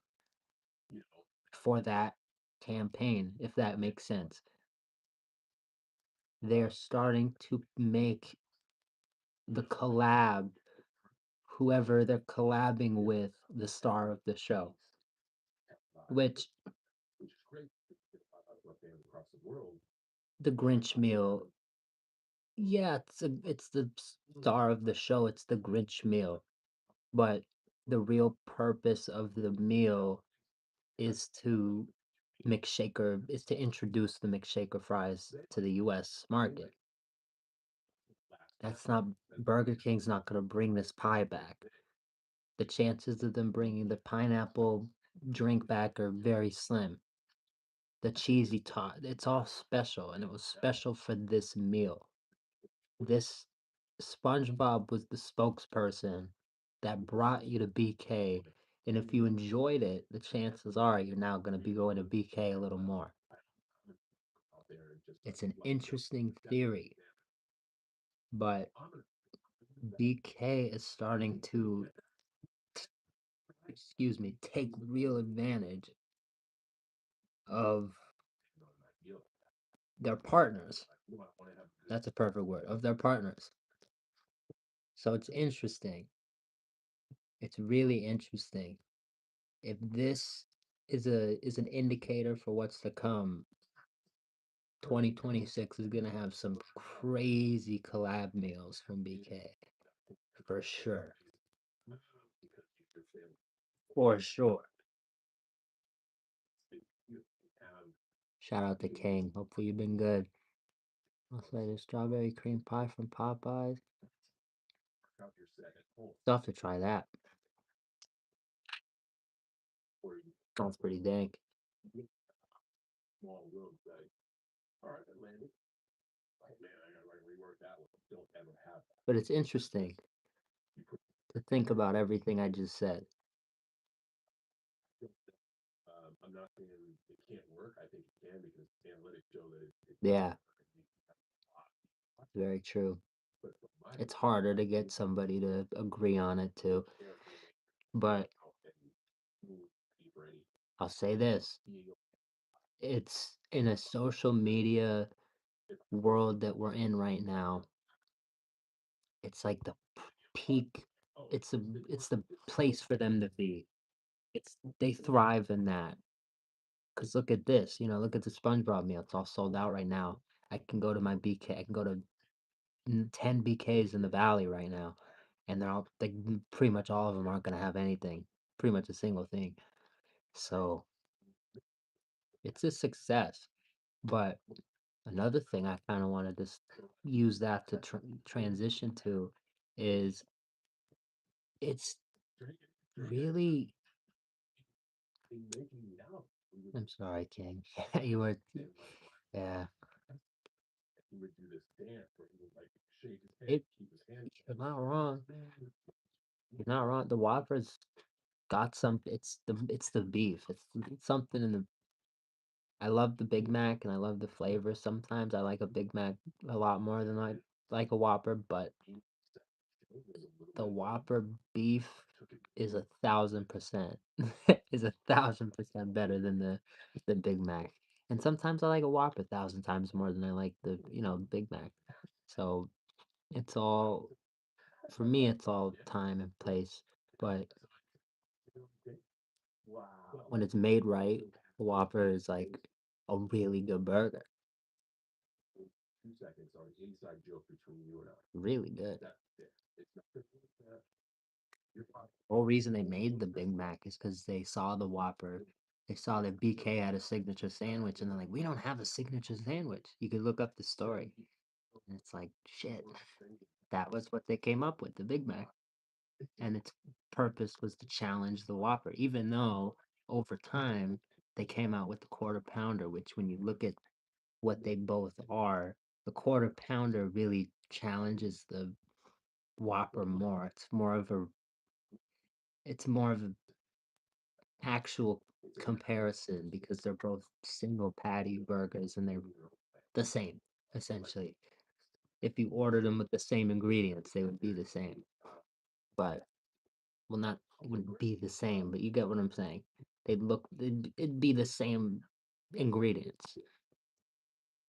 Speaker 1: for that campaign, if that makes sense. They're starting to make the collab, whoever they're collabing with, the star of the show. Which the Grinch meal, yeah, it's the star of the show. It's the Grinch meal, but the real purpose of the meal is to is to introduce the McShaker fries to the U.S. market. That's not Burger King's not gonna bring this pie back. The chances of them bringing the pineapple drink back are very slim. The cheesy tot, it's all special, and it was special for this meal. This SpongeBob was the spokesperson that brought you to BK, and if you enjoyed it, the chances are you're now going to be going to BK a little more. It's an interesting theory, but BK is starting to, take real advantage of their partners. That's a perfect word, of their partners. So it's interesting. It's really interesting. If this is an indicator for what's to come, 2026 is gonna have some crazy collab meals from BK. For sure. For sure. Shout out to King. Hopefully you've been good. I'll say the strawberry cream pie from Popeyes. Still have to try that. Sounds pretty dank. But it's interesting to think about everything I just said.
Speaker 3: I'm not saying it can't work. I think it can because analytics show that
Speaker 1: Yeah, very true. It's harder to get somebody to agree on it too. But I'll say this. It's in a social media world that we're in right now. It's like the peak. It's the place for them to be. They thrive in that. Cause look at this, look at the SpongeBob meal. It's all sold out right now. I can go to my BK. I can go to 10 BKs in the valley right now. and they're all like pretty much all of them aren't gonna have anything, pretty much a single thing. So it's a success. But another thing I kind of wanted to use that to transition to is it's really. I'm sorry, King. You were, yeah.
Speaker 3: He would do this dance where he would like shake his head,
Speaker 1: It,
Speaker 3: keep his hand.
Speaker 1: you're not wrong. You're not wrong. The Whoppers got some. It's the beef. It's something in the. I love the Big Mac and I love the flavor. Sometimes I like a Big Mac a lot more than I like a Whopper, but the Whopper beef is 1,000% is 1,000% better than the Big Mac. And sometimes I like a Whopper 1,000 times more than I like the Big Mac. So it's all for me. It's all time and place. But when it's made right, a Whopper is like a really good burger.
Speaker 3: 2 seconds on inside joke between you and I.
Speaker 1: Really good.
Speaker 3: That's it. It's not you're fine.
Speaker 1: The whole reason they made the Big Mac is because they saw the Whopper. They saw that BK had a signature sandwich, and they're like, "We don't have a signature sandwich." You could look up the story, and it's like, shit. That was what they came up with, the Big Mac, and its purpose was to challenge the Whopper. Even though over time they came out with the Quarter Pounder, which when you look at what they both are, the Quarter Pounder really challenges the Whopper more. It's more of a actual comparison because they're both single patty burgers and they're the same essentially. If you ordered them with the same ingredients, they would be the same. But well, not wouldn't be the same, but you get what I'm saying. It'd be the same ingredients.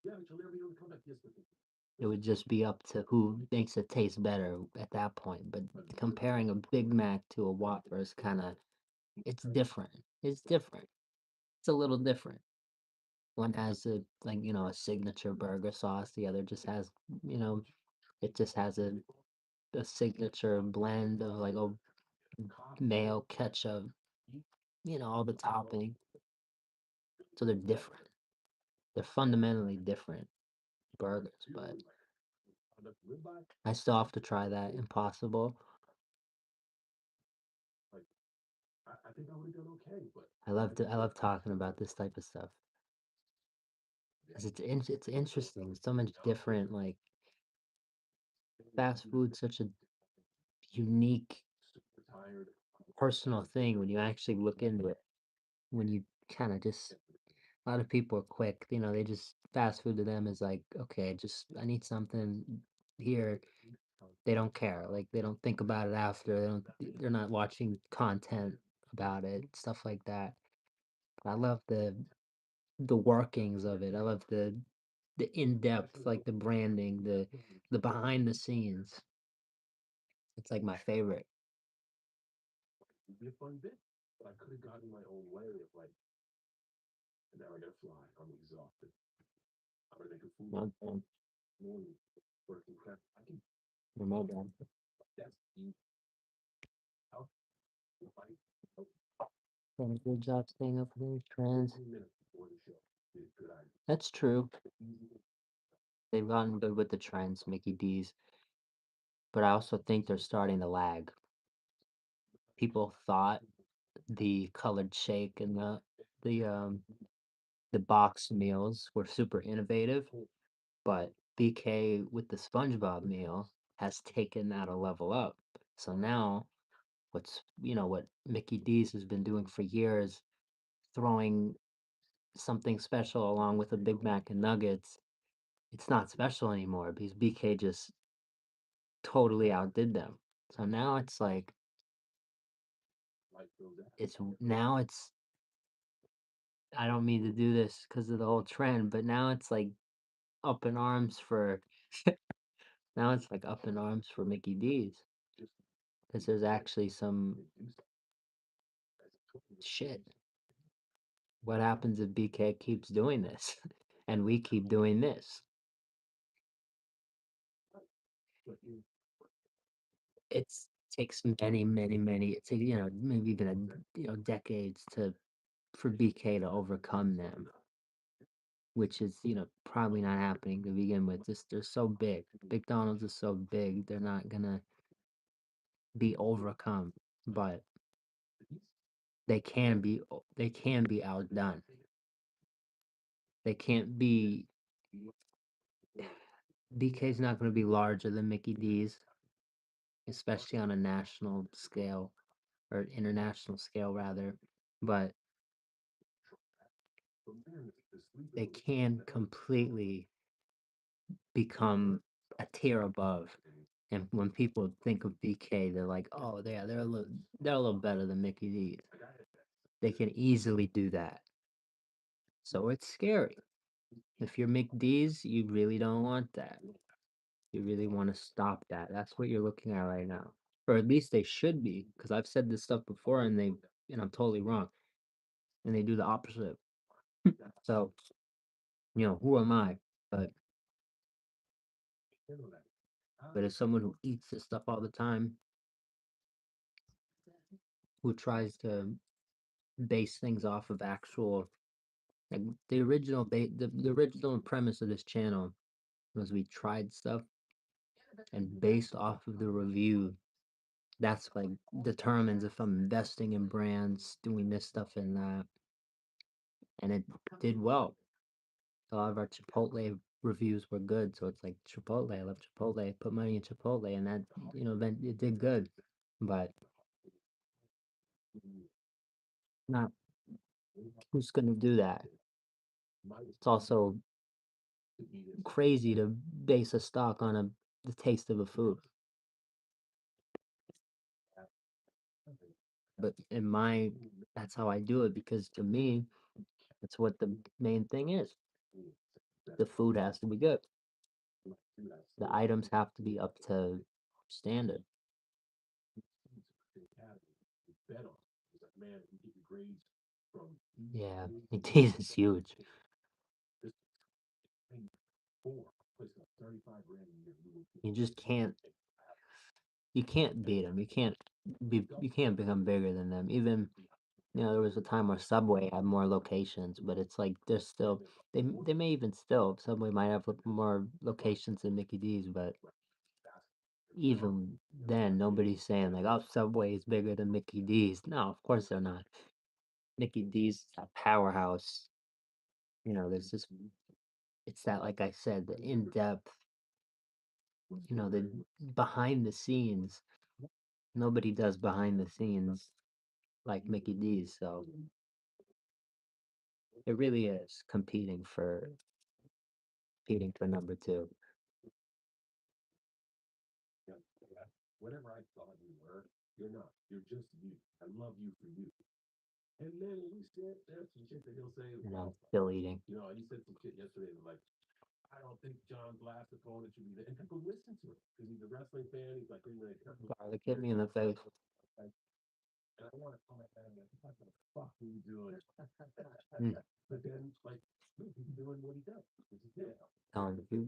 Speaker 3: Yeah, but you'll never be able to come back. Yes, but
Speaker 1: It would just be up to who makes it taste better at that point. But comparing a Big Mac to a Whopper is kind of it's different. It's different. It's a little different. One has a signature burger sauce. The other just has you know it just has a signature blend of like a mayo ketchup, all the topping. So they're different. They're fundamentally different burgers, but I still have to try that Impossible.
Speaker 3: I think I would have done okay, but
Speaker 1: I love talking about this type of stuff. 'Cause it's interesting. So much different. Like fast food, such a unique,
Speaker 3: super tired.
Speaker 1: personal thing when you actually look into it. When you kind of just a lot of people are quick. They just fast food to them is like, okay, just I need something here. They don't care. Like they don't think about it after. They're not watching content about it, stuff like that. I love the workings of it. I love the in-depth, like the branding, the behind the scenes. It's like my favorite.
Speaker 3: It'd be a fun bit, but I could have gotten my own way of like, and now I gotta fly. I'm exhausted. I'm gonna make a food
Speaker 1: Well done.
Speaker 3: morning working crap. I can.
Speaker 1: You're well done.
Speaker 3: That's easy. How? If I
Speaker 1: Done a good job staying up with those trends.
Speaker 3: 15 minutes before the show, is a good idea.
Speaker 1: That's true.
Speaker 3: Easy.
Speaker 1: They've gotten good with the trends, Mickey D's. But I also think they're starting to lag. People thought the colored shake and the box meals were super innovative, but BK with the SpongeBob meal has taken that a level up. So now what Mickey D's has been doing for years, throwing something special along with a Big Mac and nuggets, it's not special anymore because BK just totally outdid them. So now it's like
Speaker 3: Like those apps.
Speaker 1: it's I don't mean to do this because of the whole trend, but now it's like up in arms for now it's like up in arms for Mickey D's because there's actually some shit. What happens if BK keeps doing this and we keep doing this? It's takes many, it's, maybe even decades for BK to overcome them, which is, probably not happening to begin with. Just they're so big. McDonald's is so big, they're not gonna be overcome, but they can be outdone. They can't be BK's not gonna be larger than Mickey D's, especially on a national scale or international scale rather, but they can completely become a tier above. And when people think of BK, they're like, "Oh, they're a little better than Mickey D's." They can easily do that. So it's scary. If you're McD's, you really don't want that. You really want to stop that. That's what you're looking at right now. Or at least they should be, because I've said this stuff before and I'm totally wrong. And they do the opposite. So, who am I? But as someone who eats this stuff all the time, who tries to base things off of actual, like the original premise of this channel was we tried stuff and based off of the review, that's like determines if I'm investing in brands, doing this stuff and that, and it did well. A lot of our Chipotle reviews were good, so it's like Chipotle, I love Chipotle, put money in Chipotle, and that then it did good, but not who's gonna do that? It's also crazy to base a stock on the taste of a food. But that's how I do it because to me, that's what the main thing is. The food has to be good. The items have to be up to standard. Yeah, it is huge. You just you can't beat them. You can't become bigger than them. Even there was a time where Subway had more locations, but it's like they're still they may even still Subway might have more locations than Mickey D's, but even then nobody's saying like, oh, Subway is bigger than Mickey D's. No, of course they're not. Mickey D's is a powerhouse. There's just it's that like I said, the in depth, the behind the scenes. Nobody does behind the scenes like Mickey D's, so it really is competing for number two.
Speaker 3: Whatever I thought you were, you're not. You're just you. I love you for you. And then we said there's some shit that he'll say.
Speaker 1: Still eating.
Speaker 3: He said some shit yesterday like, I don't think John Black's opponent should be there. And people listen to it because he's a wrestling fan. He's like,
Speaker 1: Garlic hit me in the face.
Speaker 3: and I want to comment at him like, what the fuck are you doing?
Speaker 1: Mm.
Speaker 3: But then, like, he's doing what he does.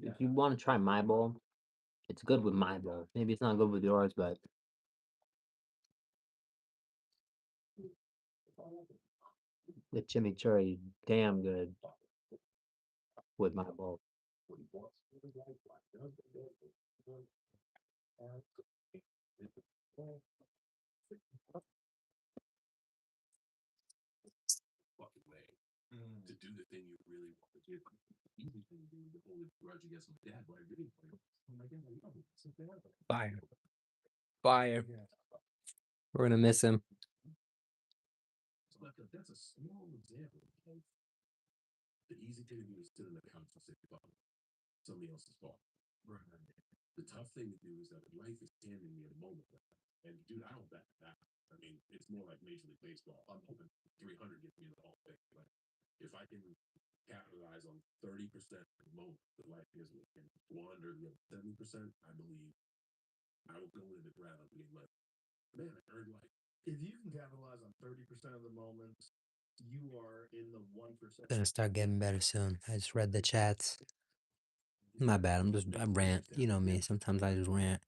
Speaker 1: If you want to try my bowl, it's good with my bowl. Maybe it's not good with yours, but the chimichurri damn good with my bowl.
Speaker 3: Fucking way to do the thing you really want to do. Easy thing to do to hold a grudge against my dad, but I really like, oh my god, I love him. Something else.
Speaker 1: Fire. Fire. We're gonna miss him.
Speaker 3: So that's a small example. The easy thing to do is sit on the couch and say, fuck, somebody else's fault. Right. The tough thing to do is that life is handing me a moment. And dude, I don't bet that. I mean, it's more like Major League Baseball. I'm hoping 300 gets me in the Hall of Fame. But if I can capitalize on 30% of the moment that life gives me and squander the other 70%, I believe I will go into the ground being like, man, I earned life.
Speaker 2: If you can capitalize on 30% of the moments, you are in the 1%.
Speaker 1: Gonna start getting better soon. I just read the chats. My bad. I rant. You know me. Sometimes I just rant.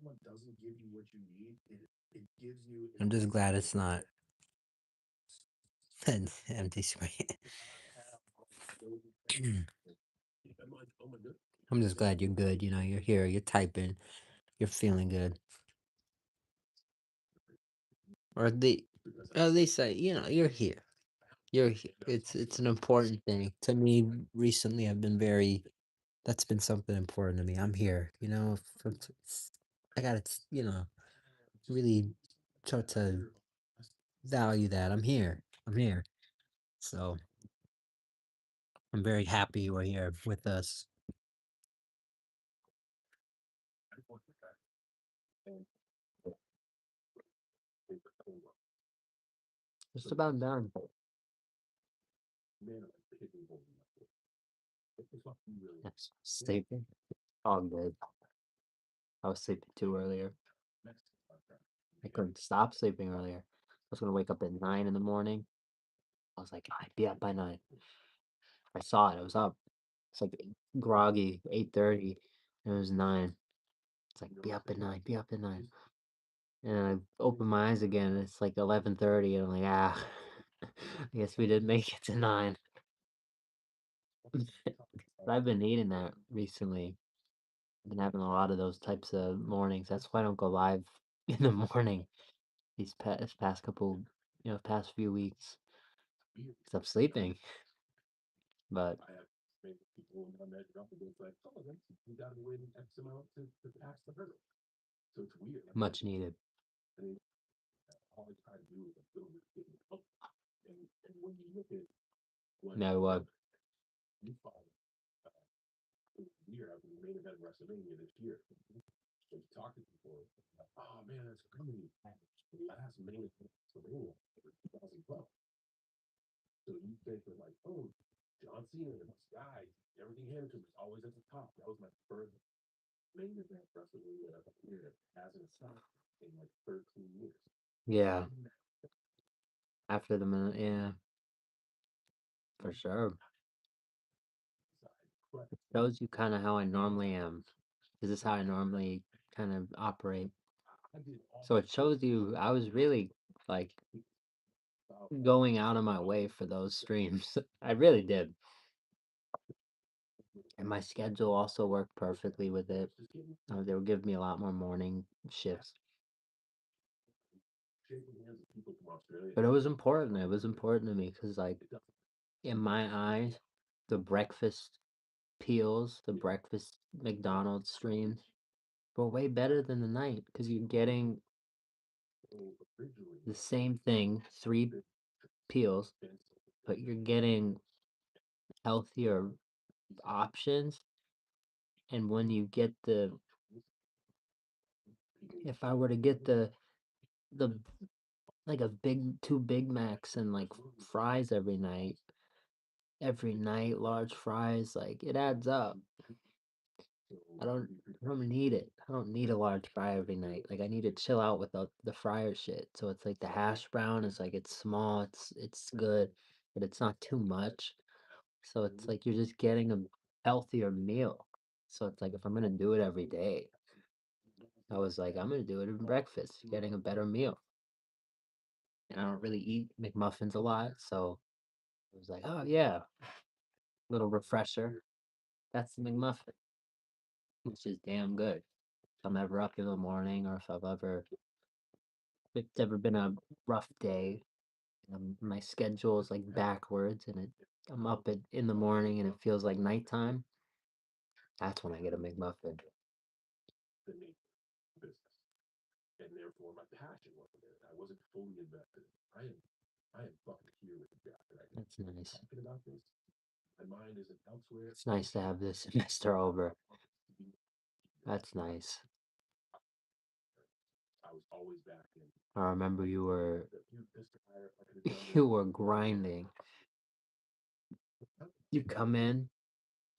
Speaker 2: someone doesn't give you what you need, it gives you.
Speaker 5: I'm just glad it's not an empty screen. I'm just glad you're good. You know, you're here, you're typing, you're feeling good. Or at least you know, you're here. You're here. It's an important thing to me. Recently, I've been very. That's been something important to me. I'm here. You know, I gotta you know really start to value that. I'm here. I'm here. So I'm very happy you are here with us.
Speaker 1: Just about done. Yes, sleeping. All good. I was sleeping too earlier. I couldn't stop sleeping earlier. I was gonna wake up at 9 in the morning. I was like, I'd be up by 9. I saw it. I was up. It's like groggy, 8:30. And it was 9. It's like, be up at 9. Be up at 9. And I open my eyes again. And it's like 11:30, and I'm like, ah, I guess we didn't make it to 9. I've been eating that recently. I've been having a lot of those types of mornings. That's why I don't go live in the morning this past couple, past few weeks. 'Cause I'm sleeping. But
Speaker 3: People measure up against like, oh, that's you got to win X amount to pass the hurdle. So it's weird.
Speaker 1: much needed.
Speaker 3: I mean, all I try to do is like build this thing up. And when you look at what
Speaker 1: No, what?
Speaker 3: you follow, it's weird. I mean, main event WrestleMania this year. So you talk to people, like, oh man, that's crazy. Last main event WrestleMania for 2012. So you think of like, oh, John Cena, this guy, everything handed to him was always at the top. That was my first main event WrestleMania that I've here hasn't stopped in like 13 years.
Speaker 1: Yeah. After the minute, yeah, for sure.
Speaker 3: But
Speaker 1: Shows you kind of how I normally am. This is how I normally kind of operate.
Speaker 3: I did all
Speaker 1: So it shows you I was really like going out of my way for those streams. I really did. And my schedule also worked perfectly with it. They would give me a lot more morning shifts.
Speaker 3: shaking hands with people from Australia.
Speaker 1: But it was important. It was important to me because, like, in my eyes, the breakfast peels, the breakfast McDonald's streams were way better than the night because you're getting the same thing, 3 peels, but you're getting healthier options. And when you get if I were to get the like a big 2 Big Macs and like fries every night, large fries, like it adds up. I don't need it. I don't need a large fry every night. Like I need to chill out without the fryer shit. So it's like the hash brown is like it's small, it's good, but it's not too much. So it's like you're just getting a healthier meal. So it's like if I'm gonna do it every day, I was like, I'm gonna do it in breakfast, getting a better meal. And I don't really eat McMuffins a lot, so I was like, oh yeah, little refresher. That's the McMuffin, which is damn good. If I'm ever up in the morning or if it's ever been a rough day, my schedule is like backwards and I'm up in the morning and it feels like nighttime. That's when I get a McMuffin.
Speaker 3: The nature of business. And therefore my passion wasn't there. I wasn't fully invested. I am fucking here with the guy right now.
Speaker 1: That's nice.
Speaker 3: Talking about this. My mind isn't elsewhere.
Speaker 1: It's nice to have this semester over. That's nice.
Speaker 3: I was always back in.
Speaker 1: I remember you were
Speaker 3: This guy, I could have done this.
Speaker 1: you were grinding. You come in,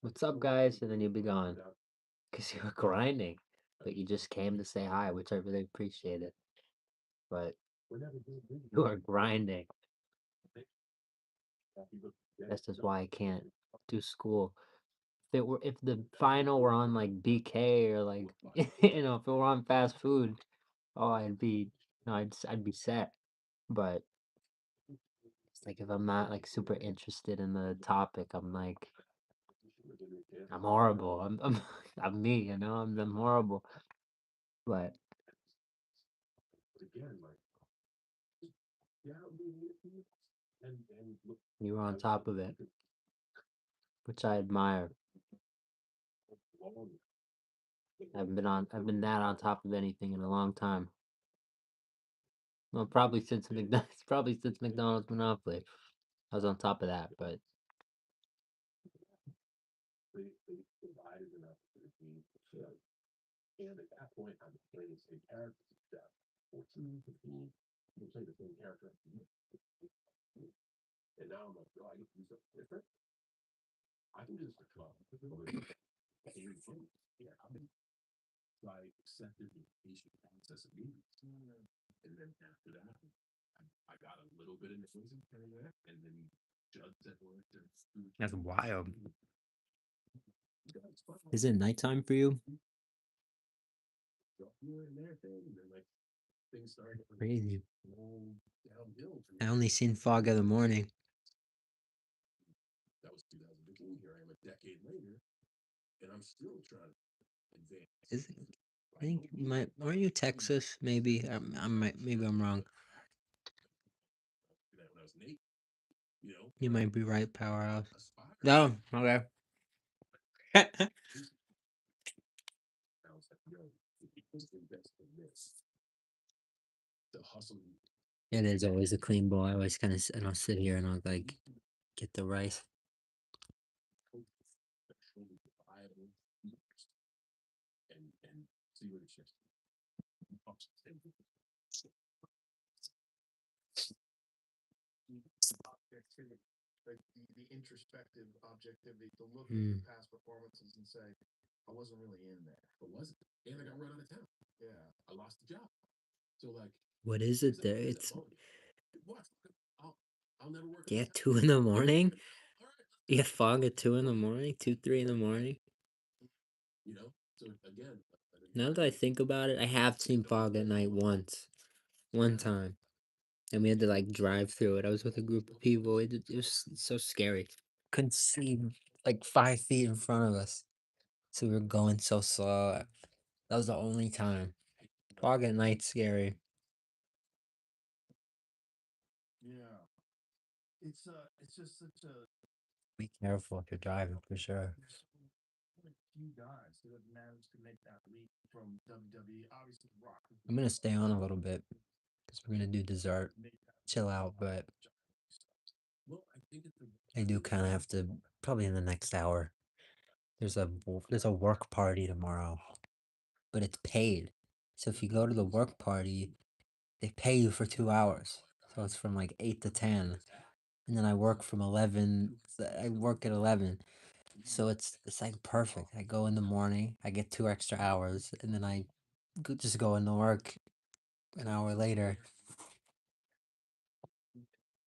Speaker 1: what's up, guys, and then you'd be gone because you were grinding. But you just came to say hi, which I really appreciated. But you are grinding. That's just why I can't do school if the final were on like BK or like you know, if it were on fast food, oh, I'd be no, I'd be set. But it's like if I'm not like super interested in the topic, I'm like I'm horrible. I'm I'm me, you know. I'm horrible. But
Speaker 3: Again, like, yeah, and look,
Speaker 1: you were on top of it, which I admire.
Speaker 3: long.
Speaker 1: I've been that on top of anything in a long time. Well, probably since McDonald's, probably since McDonald's Monopoly. I was on top of that, but
Speaker 3: They provided enough for the team to show. And at that point, I'm playing the same character. Stuff. 14, 15, you play the same character. And now I'm like, oh, I get to do something different. I can do this for 12. Yeah, so I accepted the patient process of meetings. And then after that, I got a little bit of noise and that, and then Judd said, well, there's food.
Speaker 5: That's wild.
Speaker 3: It's fun.
Speaker 5: Is it nighttime for you?
Speaker 3: So here and there thing, and then like things started to
Speaker 5: Crazy.
Speaker 3: roll downhill.
Speaker 5: I only seen fog in the morning.
Speaker 3: That was 2015. Here I am a decade later, and I'm still trying to advance.
Speaker 5: Is it? I think you might. Aren't you Texas? Maybe. I might. Maybe I'm wrong.
Speaker 3: That when I was an 8, you know,
Speaker 5: You might be right, Powerhouse.
Speaker 3: aspire.
Speaker 5: No. Okay.
Speaker 3: I was like, yo, if you invest in this, the hustle.
Speaker 5: It is always a clean bowl. I always kind of. And I'll sit here and I'll like get the rice.
Speaker 3: And see what it shifts.
Speaker 2: Objectivity, like the introspective objectivity to look at your past performances and say, I wasn't really in there.
Speaker 3: But wasn't. And I got run out of town.
Speaker 2: Yeah.
Speaker 3: I lost the job. So like,
Speaker 5: What is it there? It's
Speaker 3: what? I'll never work.
Speaker 5: yeah, 2 in the morning.
Speaker 3: All right.
Speaker 5: You get fog at 2 in the morning, 2, 3 in the morning.
Speaker 3: You know. So again.
Speaker 5: Now that I think about it, I have seen fog at night once, one time, and we had to like drive through it. I was with a group of people. It was so scary. Couldn't see like 5 feet in front of us, so we were going so slow. That was the only time. Fog at night scary.
Speaker 2: Yeah. It's just such a
Speaker 5: Be careful if you're driving for sure.
Speaker 2: few guys that have managed to make that leap from WWE, obviously Rock.
Speaker 5: I'm gonna stay on a little bit because we're gonna do dessert, chill out, but
Speaker 3: Well, I think it's
Speaker 5: I do kind of have to probably in the next hour. There's a work party tomorrow, but it's paid. So if you go to the work party, they pay you for 2 hours. So it's from like 8 to 10, and then I work from 11. I work at 11, so it's like perfect. I go in the morning, I get 2 extra hours, and then I just go into work an hour later.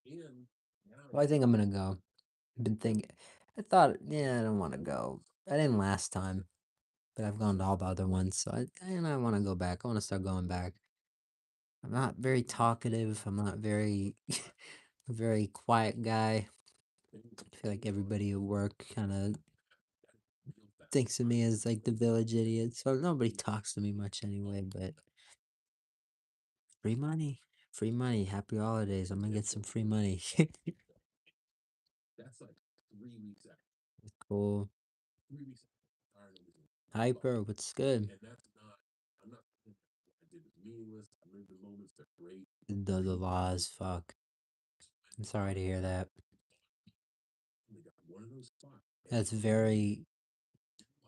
Speaker 3: in now.
Speaker 5: Well, I think I'm gonna go. I've been thinking. I thought, yeah, I don't want to go. I didn't last time, but I've gone to all the other ones, so I want to go back. I want to start going back. I'm not very talkative. I'm not very a very quiet guy. I feel like everybody at work kind of thinks of me as like the village idiot, so nobody talks to me much anyway. But free money, free money. Happy holidays. I'm gonna get some free money.
Speaker 3: That's like 3 weeks after.
Speaker 5: Cool.
Speaker 3: 3 weeks after.
Speaker 5: Hyper, what's good?
Speaker 3: And that's not. I'm not. I did it meaningless. I lived the moments. They're great.
Speaker 5: The laws, fuck. I'm sorry to hear that.
Speaker 3: They got one of those spots.
Speaker 5: That's very.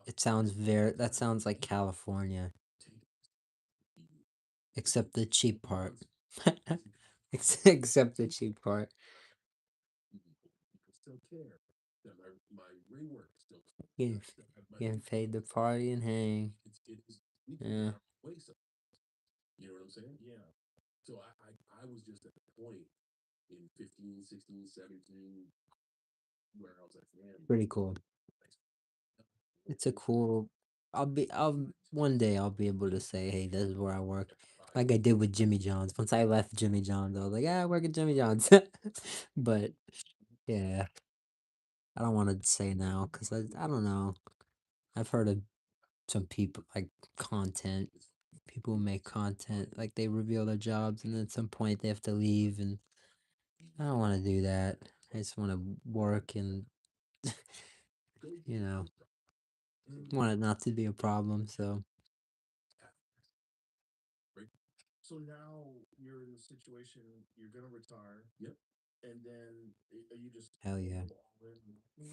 Speaker 5: It sounds very. That sounds like California, except the cheap part. Except the cheap part.
Speaker 3: People still care. That my ring work still.
Speaker 5: Getting, getting paid to party and hang.
Speaker 3: It is.
Speaker 5: Yeah.
Speaker 3: Way so. You know what I'm saying? Yeah. So I was just at the point in 15, 16, 17 where I was like, man,
Speaker 5: Pretty cool. It's a cool. I'll one day I'll be able to say, hey, this is where I work, like I did with Jimmy John's. Once I left Jimmy John's, I was like, yeah, I work at Jimmy John's. But yeah, I don't want to say now because I don't know. I've heard of some people like content. People who make content like they reveal their jobs and then at some point they have to leave, and I don't want to do that. I just want to work and you know want it not to be a problem. So
Speaker 2: So now you're in the situation, you're gonna retire.
Speaker 3: Yep.
Speaker 2: And then are you just
Speaker 5: hell yeah.
Speaker 2: all in?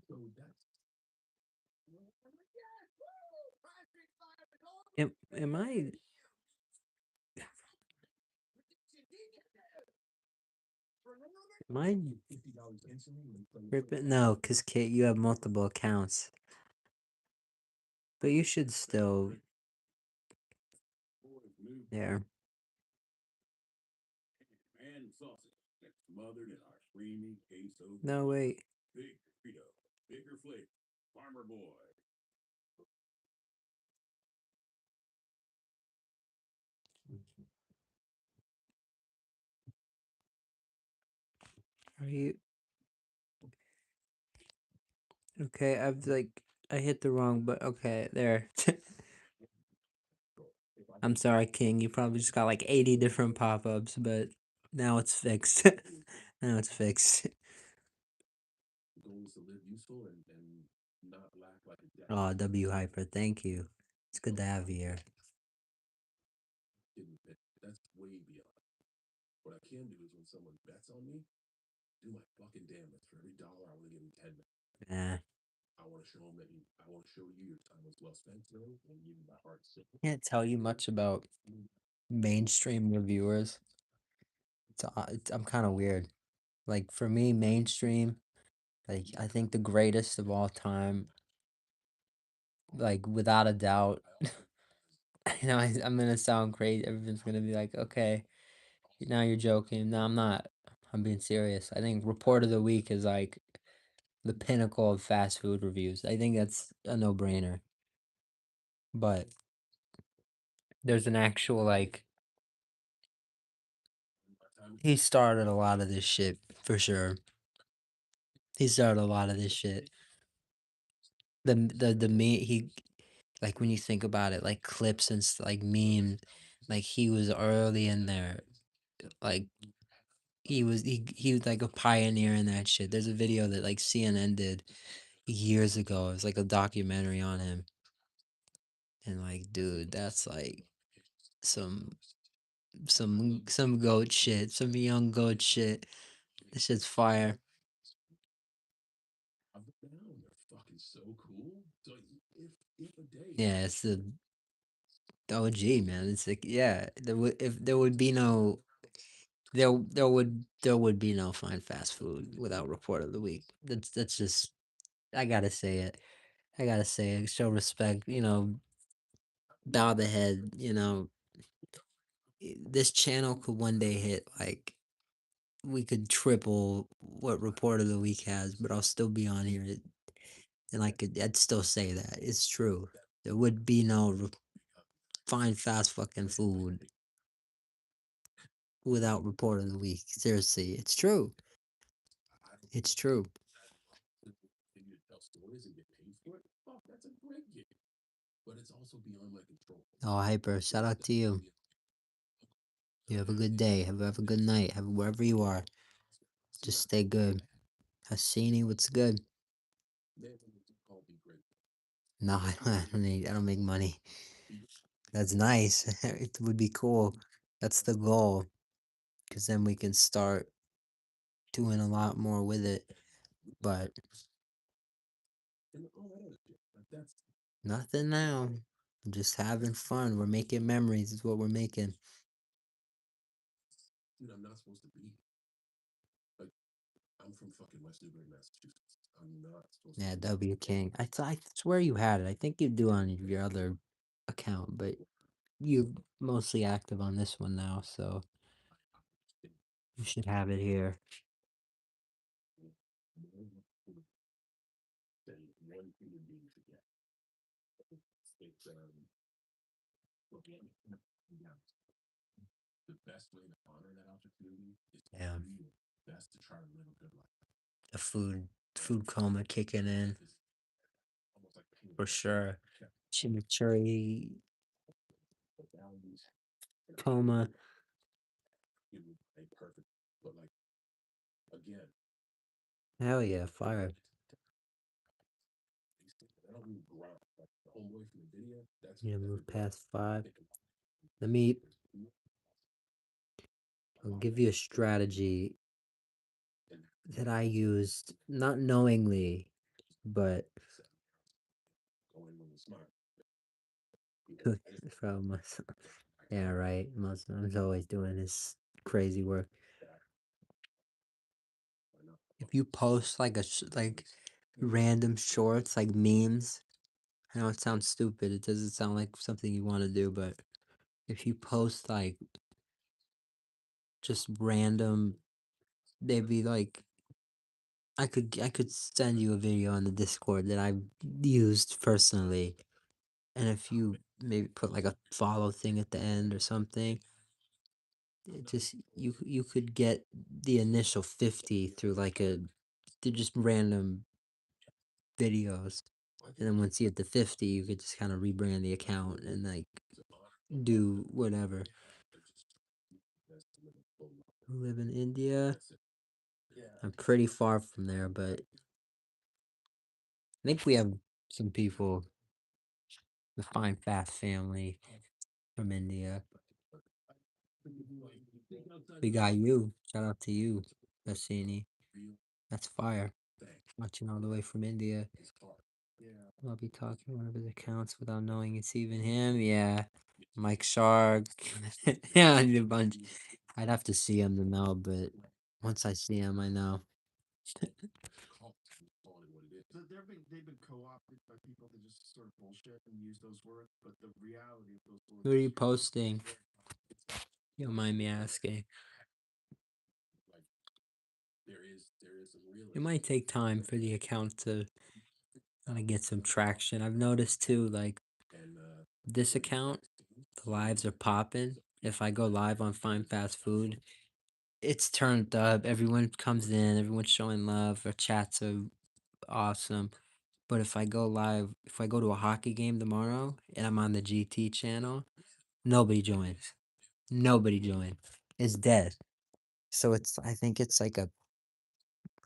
Speaker 3: So that's
Speaker 5: Am I? Am I
Speaker 2: $50 instantly.
Speaker 5: tripping? No, because Kate, you have multiple accounts, but you should still there.
Speaker 3: and sausage that's smothered in our creamy queso.
Speaker 5: No wait.
Speaker 3: Big Frito, bigger flavor, Farmer Boy.
Speaker 5: Are you okay? I hit the wrong, but okay, there. I'm sorry, King. You probably just got like 80 different pop-ups, but now it's fixed. Now it's fixed.
Speaker 3: The goal is to live useful and not lack like a debt.
Speaker 5: Oh, W Hyper, thank you. It's good to have you here.
Speaker 3: That's way beyond. What I can do is when someone bets on me, do my fucking damnedest. For every dollar, I want to give him 10 minutes.
Speaker 5: Yeah.
Speaker 3: I want to show him that I want to show you your time was well spent today and give you my heart.
Speaker 5: Can't tell you much about mainstream reviewers. I'm kind of weird. Like for me, mainstream, like I think the greatest of all time, like without a doubt. I'm gonna sound crazy. Everyone's gonna be like, okay, now you're joking. No, I'm not. I'm being serious. I think Report of the Week is like the pinnacle of fast food reviews. I think that's a no-brainer. But there's an actual like he started a lot of this shit for sure. He started a lot of this shit. The me he like when you think about it, like clips and like memes, like he was early in there. Like he was like a pioneer in that shit. There's a video that like CNN did years ago. It was like a documentary on him. And like, dude, that's like some some goat shit, some young goat shit. This shit's fire.
Speaker 3: They're fucking so cool. So if a day.
Speaker 5: Yeah, it's the OG, man. It's like yeah, there would if there would be no there would be no fine fast food without Report of the Week. That's just I gotta say it. I gotta say it. Show respect. Bow the head. This channel could one day hit like we could triple what Report of the Week has, but I'll still be on here, and I'd still say that it's true. There would be no fine fast fucking food without Report of the Week. Seriously, it's true. It's true.
Speaker 3: Continue to tell stories and get paid for it. Fuck, that's a great gig. But it's also beyond my control.
Speaker 5: Oh, Hyper, shout out to you. You have a good day. Have a good night. Have wherever you are. Just stay good. Hassini, what's good? No, I don't make money. That's nice. It would be cool. That's the goal. Because then we can start doing a lot more with it. But nothing now. Just having fun. We're making memories, is what we're making.
Speaker 3: Dude, I'm not supposed to be. Like, I'm from fucking West Newbury, Massachusetts. I'm not supposed
Speaker 5: Yeah,
Speaker 3: to be.
Speaker 5: W King. I swear you had it. I think you do on your other account, but you're mostly active on this one now, so you should have it here.
Speaker 3: Than one human being should get. It's yeah, the best way to honor that opportunity is to
Speaker 5: Yeah,
Speaker 3: do your best to try to live a good life.
Speaker 5: the food coma kicking in
Speaker 3: It's almost like pain.
Speaker 5: for sure. Chimichurri coma.
Speaker 3: You ain't perfect, but like again,
Speaker 5: Hell yeah, fire.
Speaker 3: I don't mean grind. Like the homeboy from the video, that's
Speaker 5: Yeah,
Speaker 3: every
Speaker 5: move
Speaker 3: day.
Speaker 5: past 5.
Speaker 3: Think about
Speaker 5: Let me
Speaker 3: it.
Speaker 5: I'll give you a strategy that I used not knowingly, but
Speaker 3: Going when you're smart.
Speaker 5: from yeah, right. Muslims always doing this crazy work. If you post like like random shorts, like memes, I know it sounds stupid. It doesn't sound like something you want to do, but if you post like just random, they'd be like, I could send you a video on the Discord that I used personally, and if you maybe put like a follow thing at the end or something, it just you could get the initial 50 through like they're just random videos, and then once you get to 50, you could just kind of rebrand the account and like do whatever. Who live in India? I'm pretty far from there, but I think we have some people, the Fine Fast family from India. We got you. Shout out to you, Bassini. That's fire. Watching all the way from India. I'll be talking one of his accounts without knowing it's even him. Yeah. Mike Shark. Yeah, I need a bunch. I'd have to see him to know, but once I see him, I know.
Speaker 2: They've been co-opted by people that just sort of bullshit and use those words, but the reality of those words.
Speaker 5: Who are you posting? You don't mind me asking.
Speaker 3: Like there is some real.
Speaker 5: It might take time for the account to kind of get some traction. I've noticed too, like
Speaker 3: And
Speaker 5: this account, the lives are popping. If I go live on Fine Fast Food, it's turned up. Everyone comes in, everyone's showing love. Our chats are awesome. But if I go live, if I go to a hockey game tomorrow and I'm on the GT channel, nobody joins. Nobody joins. It's dead. So I think it's like I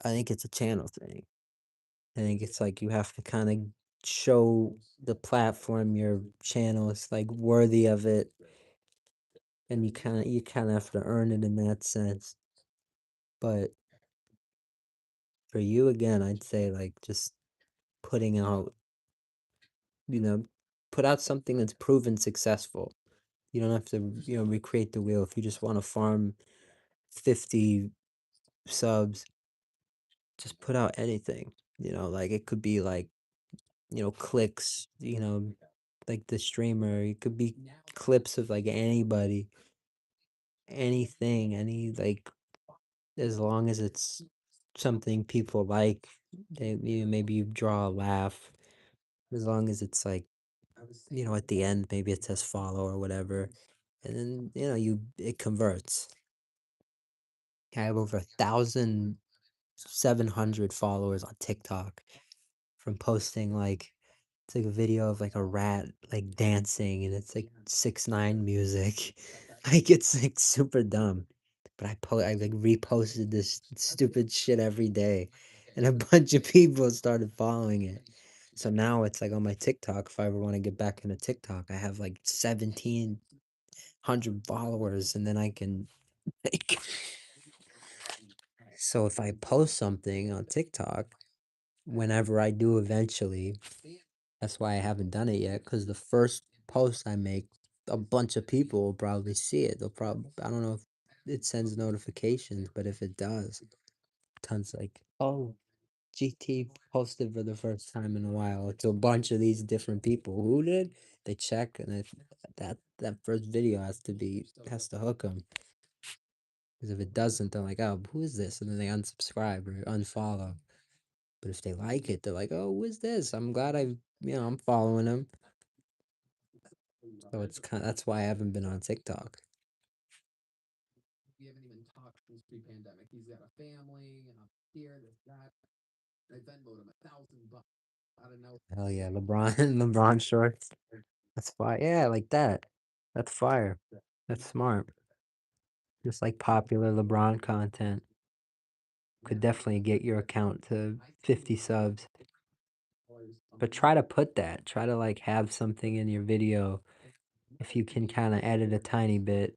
Speaker 5: think it's a channel thing. I think it's like you have to kind of show the platform your channel is like worthy of it, and you kind of have to earn it in that sense. But for you again, I'd say like just putting out, you know, put out something that's proven successful. You don't have to, recreate the wheel. If you just want to farm 50 subs, just put out anything. Like it could be like, clicks, like the streamer. It could be clips of like anybody, anything, any like as long as it's something people like, maybe you draw a laugh. As long as it's like, at the end, maybe it says follow or whatever, and then it converts. I have over 1,700 followers on TikTok from posting like it's like a video of like a rat like dancing, and it's like 6ix9ine music. Like it's like super dumb. But I like reposted this stupid shit every day, and a bunch of people started following it. So now it's like on my TikTok. If I ever want to get back into TikTok, I have like 1,700 followers, and then I can like. So if I post something on TikTok, whenever I do eventually, that's why I haven't done it yet, because the first post I make, a bunch of people will probably see it. They'll probably, I don't know if it sends notifications, but if it does, tons like, oh, GT posted for the first time in a while. It's a bunch of these different people. Who did? They check, and if that first video has to hook them. Because if it doesn't, they're like, oh, who is this? And then they unsubscribe or unfollow. But if they like it, they're like, oh, who is this? I'm glad I'm following him. So it's kind. That's why I haven't been on TikTok.
Speaker 4: We haven't even talked since pre-pandemic. He's got a family, and I'm here, this, that. I Venmoed him $1,000 out of nowhere.
Speaker 5: Hell yeah, LeBron, LeBron shorts. That's fire. Yeah, like that. That's fire. That's smart. Just like popular LeBron content could definitely get your account to 50 subs. But try to put that. Try to like have something in your video if you can kind of edit a tiny bit.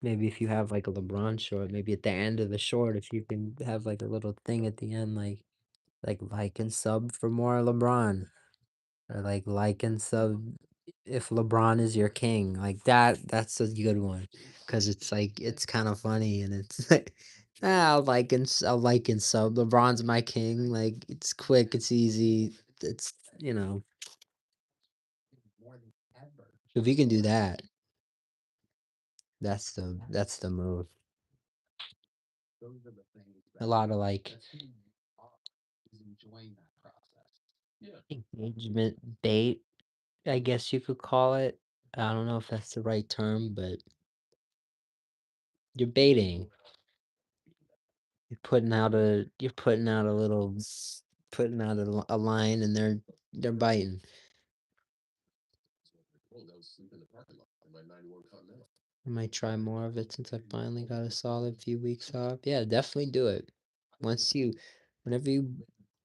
Speaker 5: Maybe if you have like a LeBron short, maybe at the end of the short, if you can have like a little thing at the end, like and sub for more LeBron, or like and sub if LeBron is your king, like that. That's a good one because it's like it's kind of funny and it's like I'll like and sub. LeBron's my king. Like it's quick, it's easy. It's you know
Speaker 4: More than ever.
Speaker 5: if you can do that, that's the move.
Speaker 4: Those are the things
Speaker 5: A
Speaker 4: that
Speaker 5: lot of like
Speaker 4: that's who you are. Is enjoying that process.
Speaker 5: engagement bait, I guess you could call it. I don't know if that's the right term, but you're baiting. You're putting out a little putting out a line and they're biting. I might try more of it since I finally got a solid few weeks off. Yeah, definitely do it. Whenever you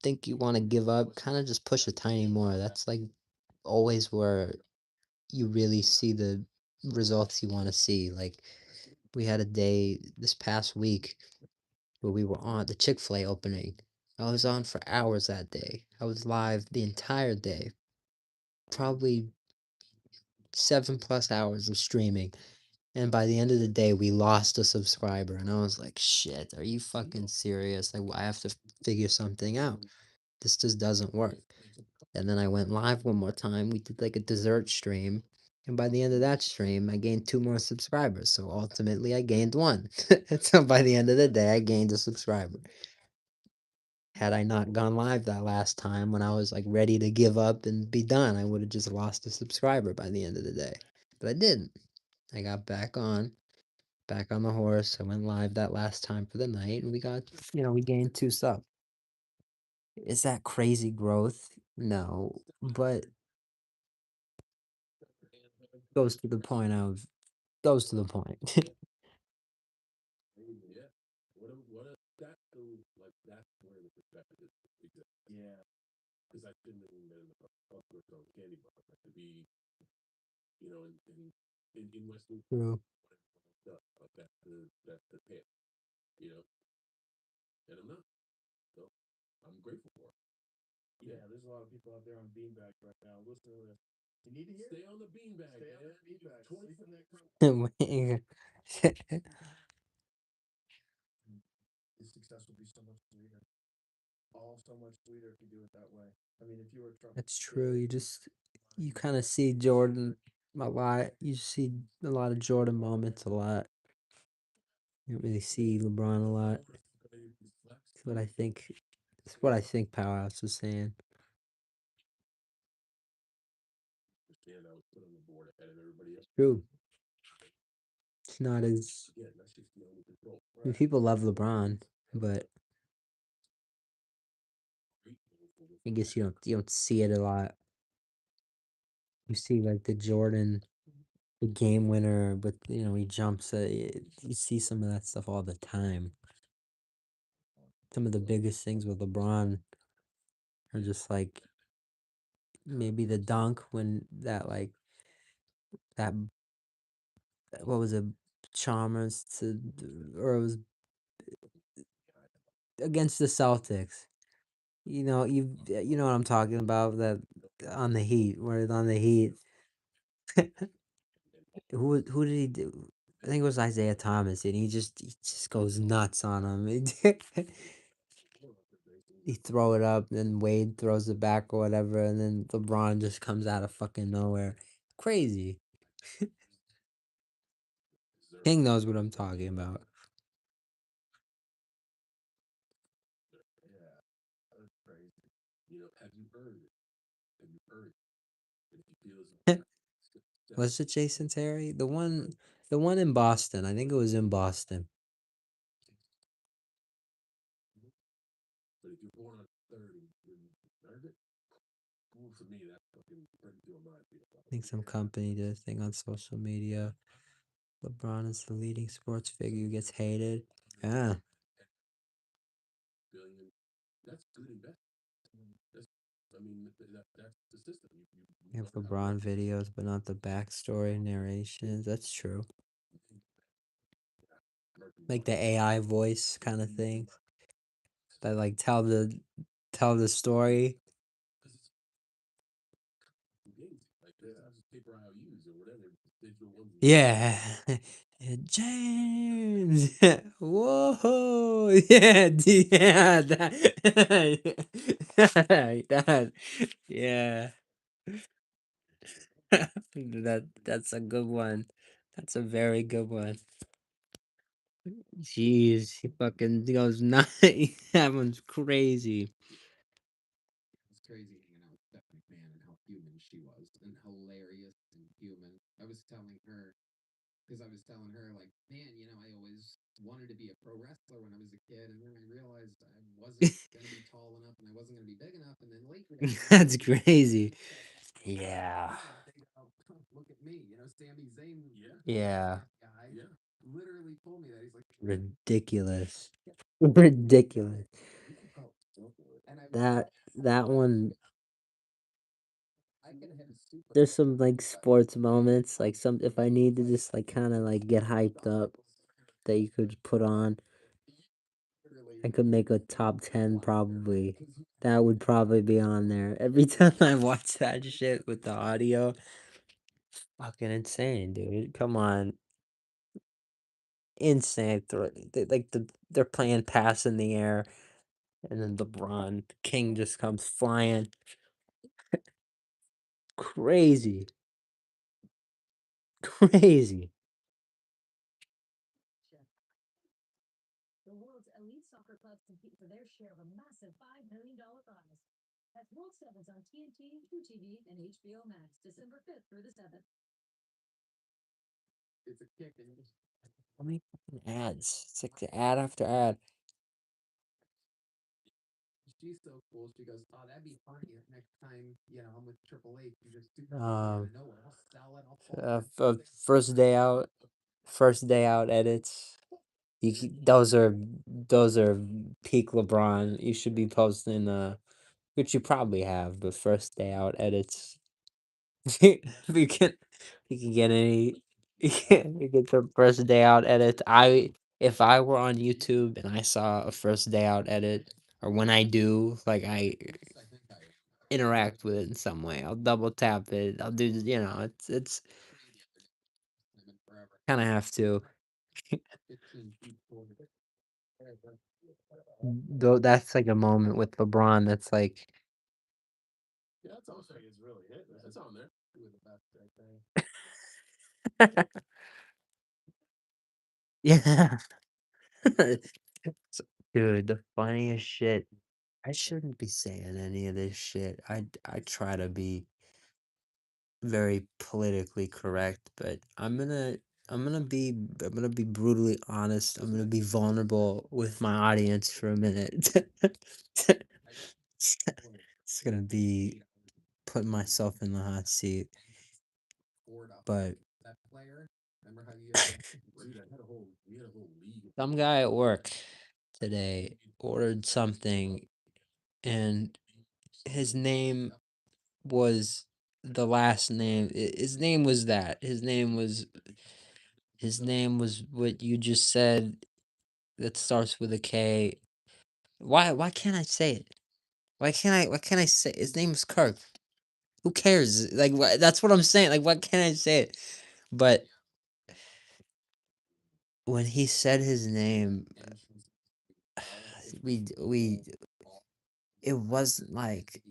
Speaker 5: think you want to give up, kind of just push a tiny more. That's like always where you really see the results you want to see. Like we had a day this past week where we were on the Chick-fil-A opening. I was on for hours that day. I was live the entire day, probably 7+ hours of streaming. And by the end of the day, we lost a subscriber. And I was like, shit, are you fucking serious? Like, I have to figure something out. This just doesn't work. And then I went live one more time. We did like a dessert stream. And by the end of that stream, I gained 2 more subscribers. So ultimately, I gained one. So by the end of the day, I gained a subscriber. Had I not gone live that last time when I was like ready to give up and be done, I would have just lost a subscriber by the end of the day. But I didn't. I got back on the horse. I went live that last time for the night and we gained 2 subs. Is that crazy growth? No, but goes to the point of goes to the point.
Speaker 3: Yeah. What a that thing like that's where the perspective exists.
Speaker 2: Yeah.
Speaker 3: Because I shouldn't have even been in the public on candy bar. Like to be, in Western
Speaker 5: True.
Speaker 3: stuff. Like that's the pit, you know. And I'm not. So I'm grateful for it.
Speaker 2: Yeah, there's a lot of people out there on beanbags right now. Listen to this. You need to hear?
Speaker 3: Stay on the beanbag,
Speaker 2: Stay on
Speaker 3: man.
Speaker 2: that beanbag. Sleep in that crowd. The success will be so much sweeter. All so much sweeter if you do it that way. I mean, if you were a Trump,
Speaker 5: That's true. You kind of see Jordan a lot. You see a lot of Jordan moments a lot. You don't really see LeBron a lot. That's what I think. That's what I think Powerhouse was saying.
Speaker 3: Understand I was put on the board ahead of everybody else.
Speaker 5: True. It's not as
Speaker 3: Again, that's just the only control.
Speaker 5: I mean, people love LeBron, but I guess you don't see it a lot. You see like the game winner, but he jumps. You see some of that stuff all the time. Some of the biggest things with LeBron are just like maybe the dunk when that what was it, Chalmers or it was against the Celtics. You know what I'm talking about, that on the Heat, where it's on the Heat. Who did he do? I think it was Isaiah Thomas, and he just goes nuts on him. He throw it up, then Wade throws it back or whatever, and then LeBron just comes out of fucking nowhere. Crazy. King knows what I'm talking about.
Speaker 2: yeah, that's crazy.
Speaker 3: Have you earned it? Have you earned it? And if you feel as though
Speaker 5: Was it Jason Terry? The one in Boston. I think it was in Boston.
Speaker 3: But if you're born on third and earned it, well, for me, that's fucking pretty to my feet.
Speaker 5: I think some company did a thing on social media. LeBron is the leading sports figure who gets hated. Yeah.
Speaker 3: Billion. That's good investment. That's, I mean, that's the system.
Speaker 5: You have LeBron videos, but not the backstory narrations. That's true. Like the AI voice kind of thing that like tell the story.
Speaker 3: Like just paper IOUs or whatever digital ones.
Speaker 5: Yeah. James. Whoa. Yeah. Yeah. That. Yeah. That's a good one. That's a very good one. Jeez, he fucking goes nuts. That one's crazy.
Speaker 4: It's crazy hanging out with Stephanie Fan and how human she was and hilarious and human. I was telling her because I was telling her like, man, I always wanted to be a pro wrestler when I was a kid, and then I realized I wasn't gonna be tall enough and I wasn't gonna be big enough, and then later
Speaker 5: That's crazy. Yeah.
Speaker 4: look at me, Sami Zayn,
Speaker 5: Yeah.
Speaker 4: guy, literally told me that he's like
Speaker 5: Ridiculous. Ridiculous.
Speaker 4: and I
Speaker 5: That one,
Speaker 4: I can hit a super.
Speaker 5: there's some like sports moments, like some if I need to just like kind of like get hyped up that you could put on. I could make a top 10 probably. That would probably be on there. Every time I watch that shit with the audio, fucking insane, dude. Come on. Insane. They're playing pass in the air, and then LeBron King just comes flying. Crazy. Crazy.
Speaker 6: The world's elite soccer clubs compete for their share of a massive $5 million prize. That's World Sevens on TNT, TV, and HBO Max, December 5th through the 7th.
Speaker 4: It's a kick and
Speaker 5: How many fucking ads? It's like the ad after ad.
Speaker 4: she's so cool. She goes, "Oh, that'd be funny if next time, I'm with Triple H, you just do out of nowhere. I'll sell it. I'll fall for it."
Speaker 5: First day out edits. Those are peak LeBron. You should be posting which you probably have, but first day out edits. If you can get any you get the first day out edit. If I were on YouTube and I saw a first day out edit, or when I do, like I
Speaker 4: I think I
Speaker 5: interact with it in some way. I'll double tap it. I'll do it's
Speaker 4: I'm in forever.
Speaker 5: kind of have to.
Speaker 4: 15 feet forward.
Speaker 5: Though that's like a moment with LeBron that's like
Speaker 3: Yeah, that's also it's really hit. That's on there.
Speaker 4: Two of the best right there.
Speaker 5: yeah. So, dude, the funniest shit. I shouldn't be saying any of this shit. I try to be very politically correct, but I'm gonna be brutally honest. I'm gonna be vulnerable with my audience for a minute. It's gonna be putting myself in the hot seat,
Speaker 4: Board up
Speaker 5: but
Speaker 4: that player. Remember how you
Speaker 3: Dude, we had a whole league.
Speaker 5: some guy at work today ordered something and his name was the last name. His name was that. His name was what you just said that starts with a K. Why can't I say it? Why can't I say his name is Kirk? Who cares? Like that's what I'm saying. Like why can't I say it? But when he said his name, we it wasn't like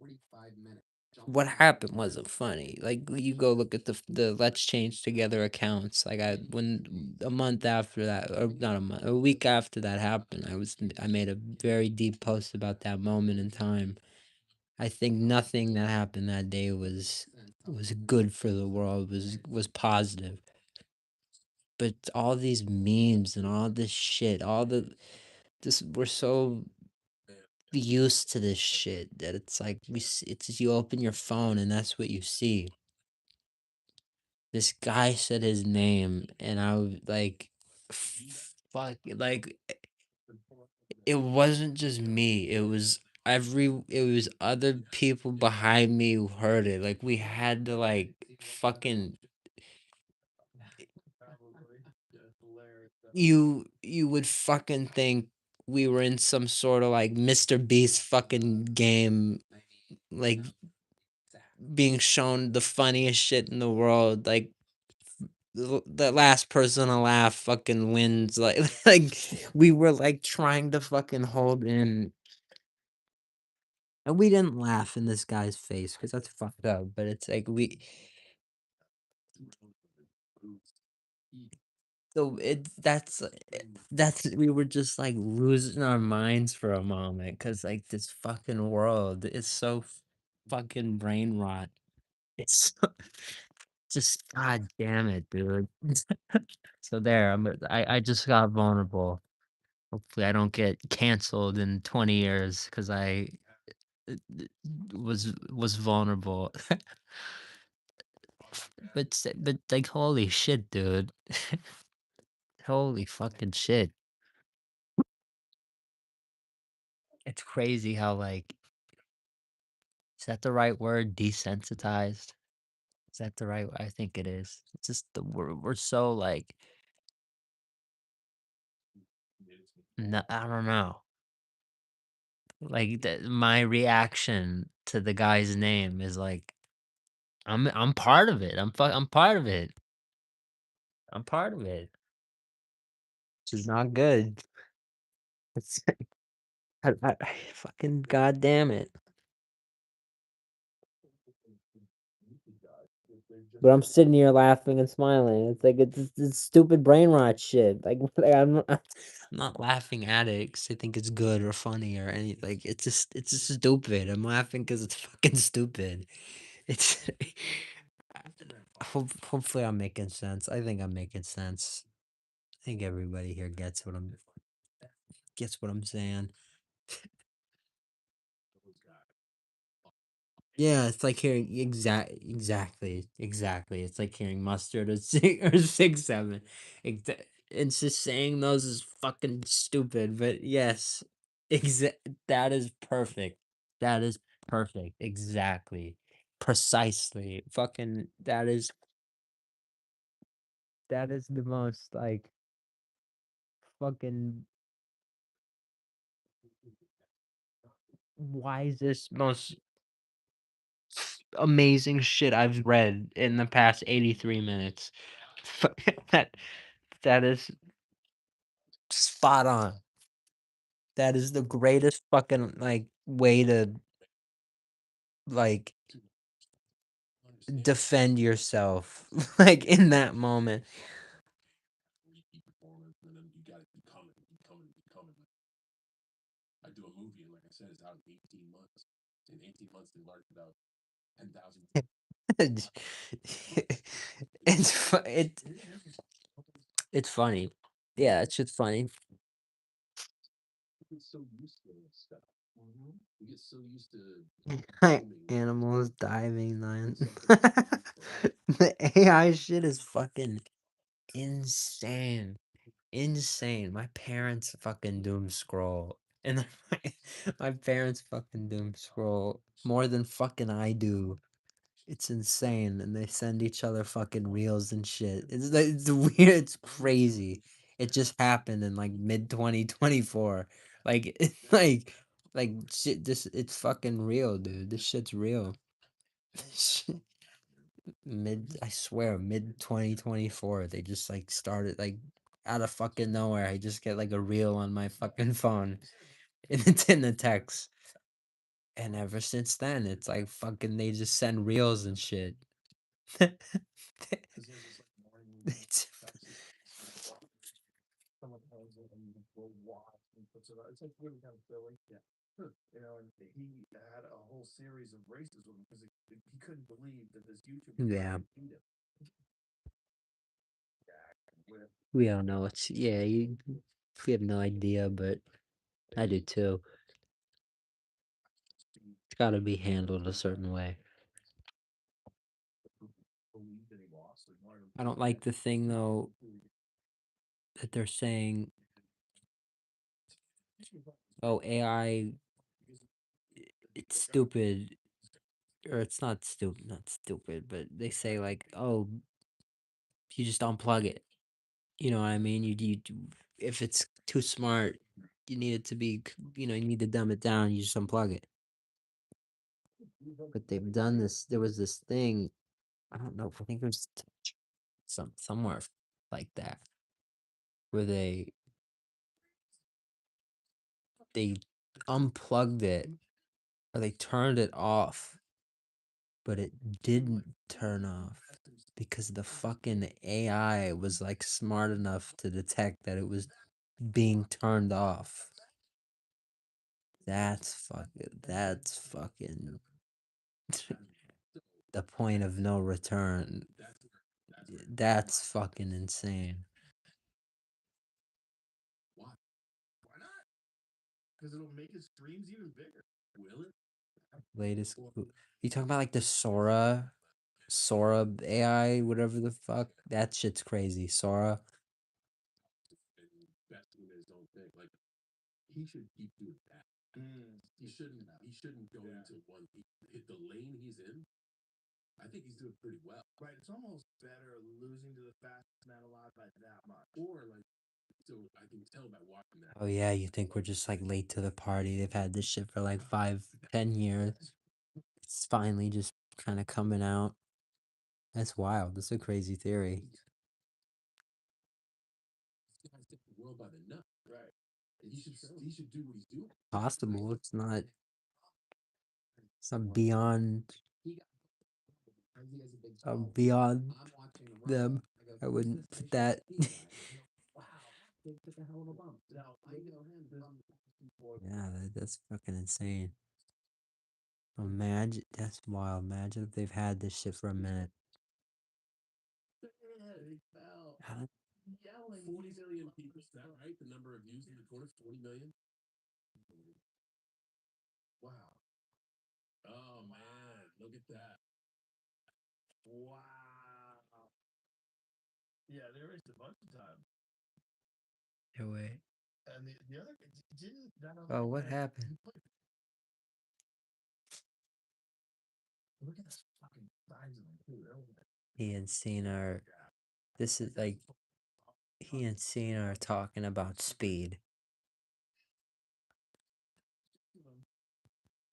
Speaker 4: 45 minutes.
Speaker 5: what happened wasn't funny. Like you go look at the Let's Change Together accounts. Like when a month after that, or not a month, a week after that happened, I made a very deep post about that moment in time. I think nothing that happened that day was was good for the world, was positive. But all these memes and all this shit, all the this we're so used to this shit that it's like it's you open your phone and that's what you see. This guy said his name and I was like, fuck, like it wasn't just me. It was other people behind me who heard it. Like we had to like fucking you would fucking think we were in some sort of like Mr. Beast fucking game, like being shown the funniest shit in the world. Like the last person to laugh fucking wins. Like like we were like trying to fucking hold in, and we didn't laugh in this guy's face because that's fucked up. But it's like so it that's we were just like losing our minds for a moment because like this fucking world is so fucking brain rot. It's just god damn it, dude. So there, I just got vulnerable. Hopefully, I don't get canceled in 20 years because I uh, was vulnerable. But like holy shit, dude. Holy fucking shit. It's crazy how like is that the right word? Desensitized? Is that the right I think it is. It's just we're so like no, I don't know. Like my reaction to the guy's name is like I'm part of it. I'm part of it. I'm part of it. Which is not good. It's fucking goddamn it. But I'm sitting here laughing and smiling. It's like it's stupid brain rot shit. Like, I'm not laughing at it 'cause I think it's good or funny or any like it's just stupid. I'm laughing because it's fucking stupid. It's hopefully I'm making sense. I think I'm making sense. I think everybody here gets what I'm saying. Yeah, it's like hearing exactly. It's like hearing mustard or six or 6 7. It's just saying those is fucking stupid, but yes, that is perfect. That is perfect. Exactly. Precisely. Fucking that is the most like fucking wisest, most amazing shit I've read in the past 83 minutes. that that is spot on. That is the greatest fucking like way to like defend yourself like in that moment.
Speaker 3: And then you gotta keep coming, keep coming, keep coming. I do a movie, and like I said, it's out in 18 months. In 18 months, they learned about 10,000.
Speaker 5: It's funny. Yeah, it's just funny.
Speaker 3: We get so used to this stuff. We get so used to filming
Speaker 5: Animals diving line.
Speaker 3: something.
Speaker 5: The AI shit is fucking insane. Insane. My parents fucking doom scroll. And my parents fucking doom scroll more than fucking I do. It's insane. And they send each other fucking reels and shit. It's weird. It's crazy. It just happened in like mid 2024. Like, like shit. It's fucking real, dude. This shit's real. I swear, mid 2024, they just like started like out of fucking nowhere. I just get like a reel on my fucking phone and it's in the text. And ever since then, it's like fucking they just send reels and shit. It's
Speaker 2: Someone owns it and will watch and puts it on. It's like really kind of silly. Yeah. You know, and he had a whole series of races with him because he couldn't believe that this YouTuber
Speaker 5: Yeah.
Speaker 2: beat him. With
Speaker 5: We don't know. We have no idea, but I do too. It's got to be handled a certain way.
Speaker 2: believed that he lost. So he wanted
Speaker 5: I don't like the thing though that they're saying, oh, AI, it's stupid, or it's not stupid, but they say like, oh, you just unplug it. You know what I mean? If it's too smart, you need it to be, you need to dumb it down. You just unplug it. But they've done this. There was this thing. I don't know. I think it was somewhere like that where they unplugged it or they turned it off, but it didn't turn off because the fucking AI was like smart enough to detect that it was being turned off. That's fucking the point of no return. That's fucking insane.
Speaker 2: why? Why not? Because it'll make his streams even bigger. Will it?
Speaker 5: Latest. You talking about like the Sora AI, whatever the fuck? That shit's crazy. Sora.
Speaker 3: Investing in his own thing. Like he should keep doing that. He shouldn't. He shouldn't go into one. Hit the lane he's in. I think he's doing pretty well.
Speaker 2: Right. It's almost better losing to the fastest man alive by that much.
Speaker 3: Or like, so I can tell by watching that.
Speaker 5: Oh yeah, you think we're just like late to the party? They've had this shit for like 5, 10 years. It's finally just kind of coming out. That's wild. That's a crazy theory.
Speaker 3: This guy's taking the world by the nut. Right. And he should do what he's doing.
Speaker 5: Possible. It's not. It's not beyond. Beyond them. I wouldn't put that. Yeah, that's fucking insane. Imagine that's wild. Imagine if they've had this shit for a minute. How-
Speaker 3: 40 million people. Is that right? The number of views in the corner, 40 million. Wow. Oh man, look at that.
Speaker 2: Wow. Yeah, they raced a bunch of times.
Speaker 5: No way.
Speaker 2: And the other didn't that
Speaker 5: Oh, what happened?
Speaker 2: Look at this fucking size of them too.
Speaker 5: He and Cena are. This is like he and Cena are talking about speed.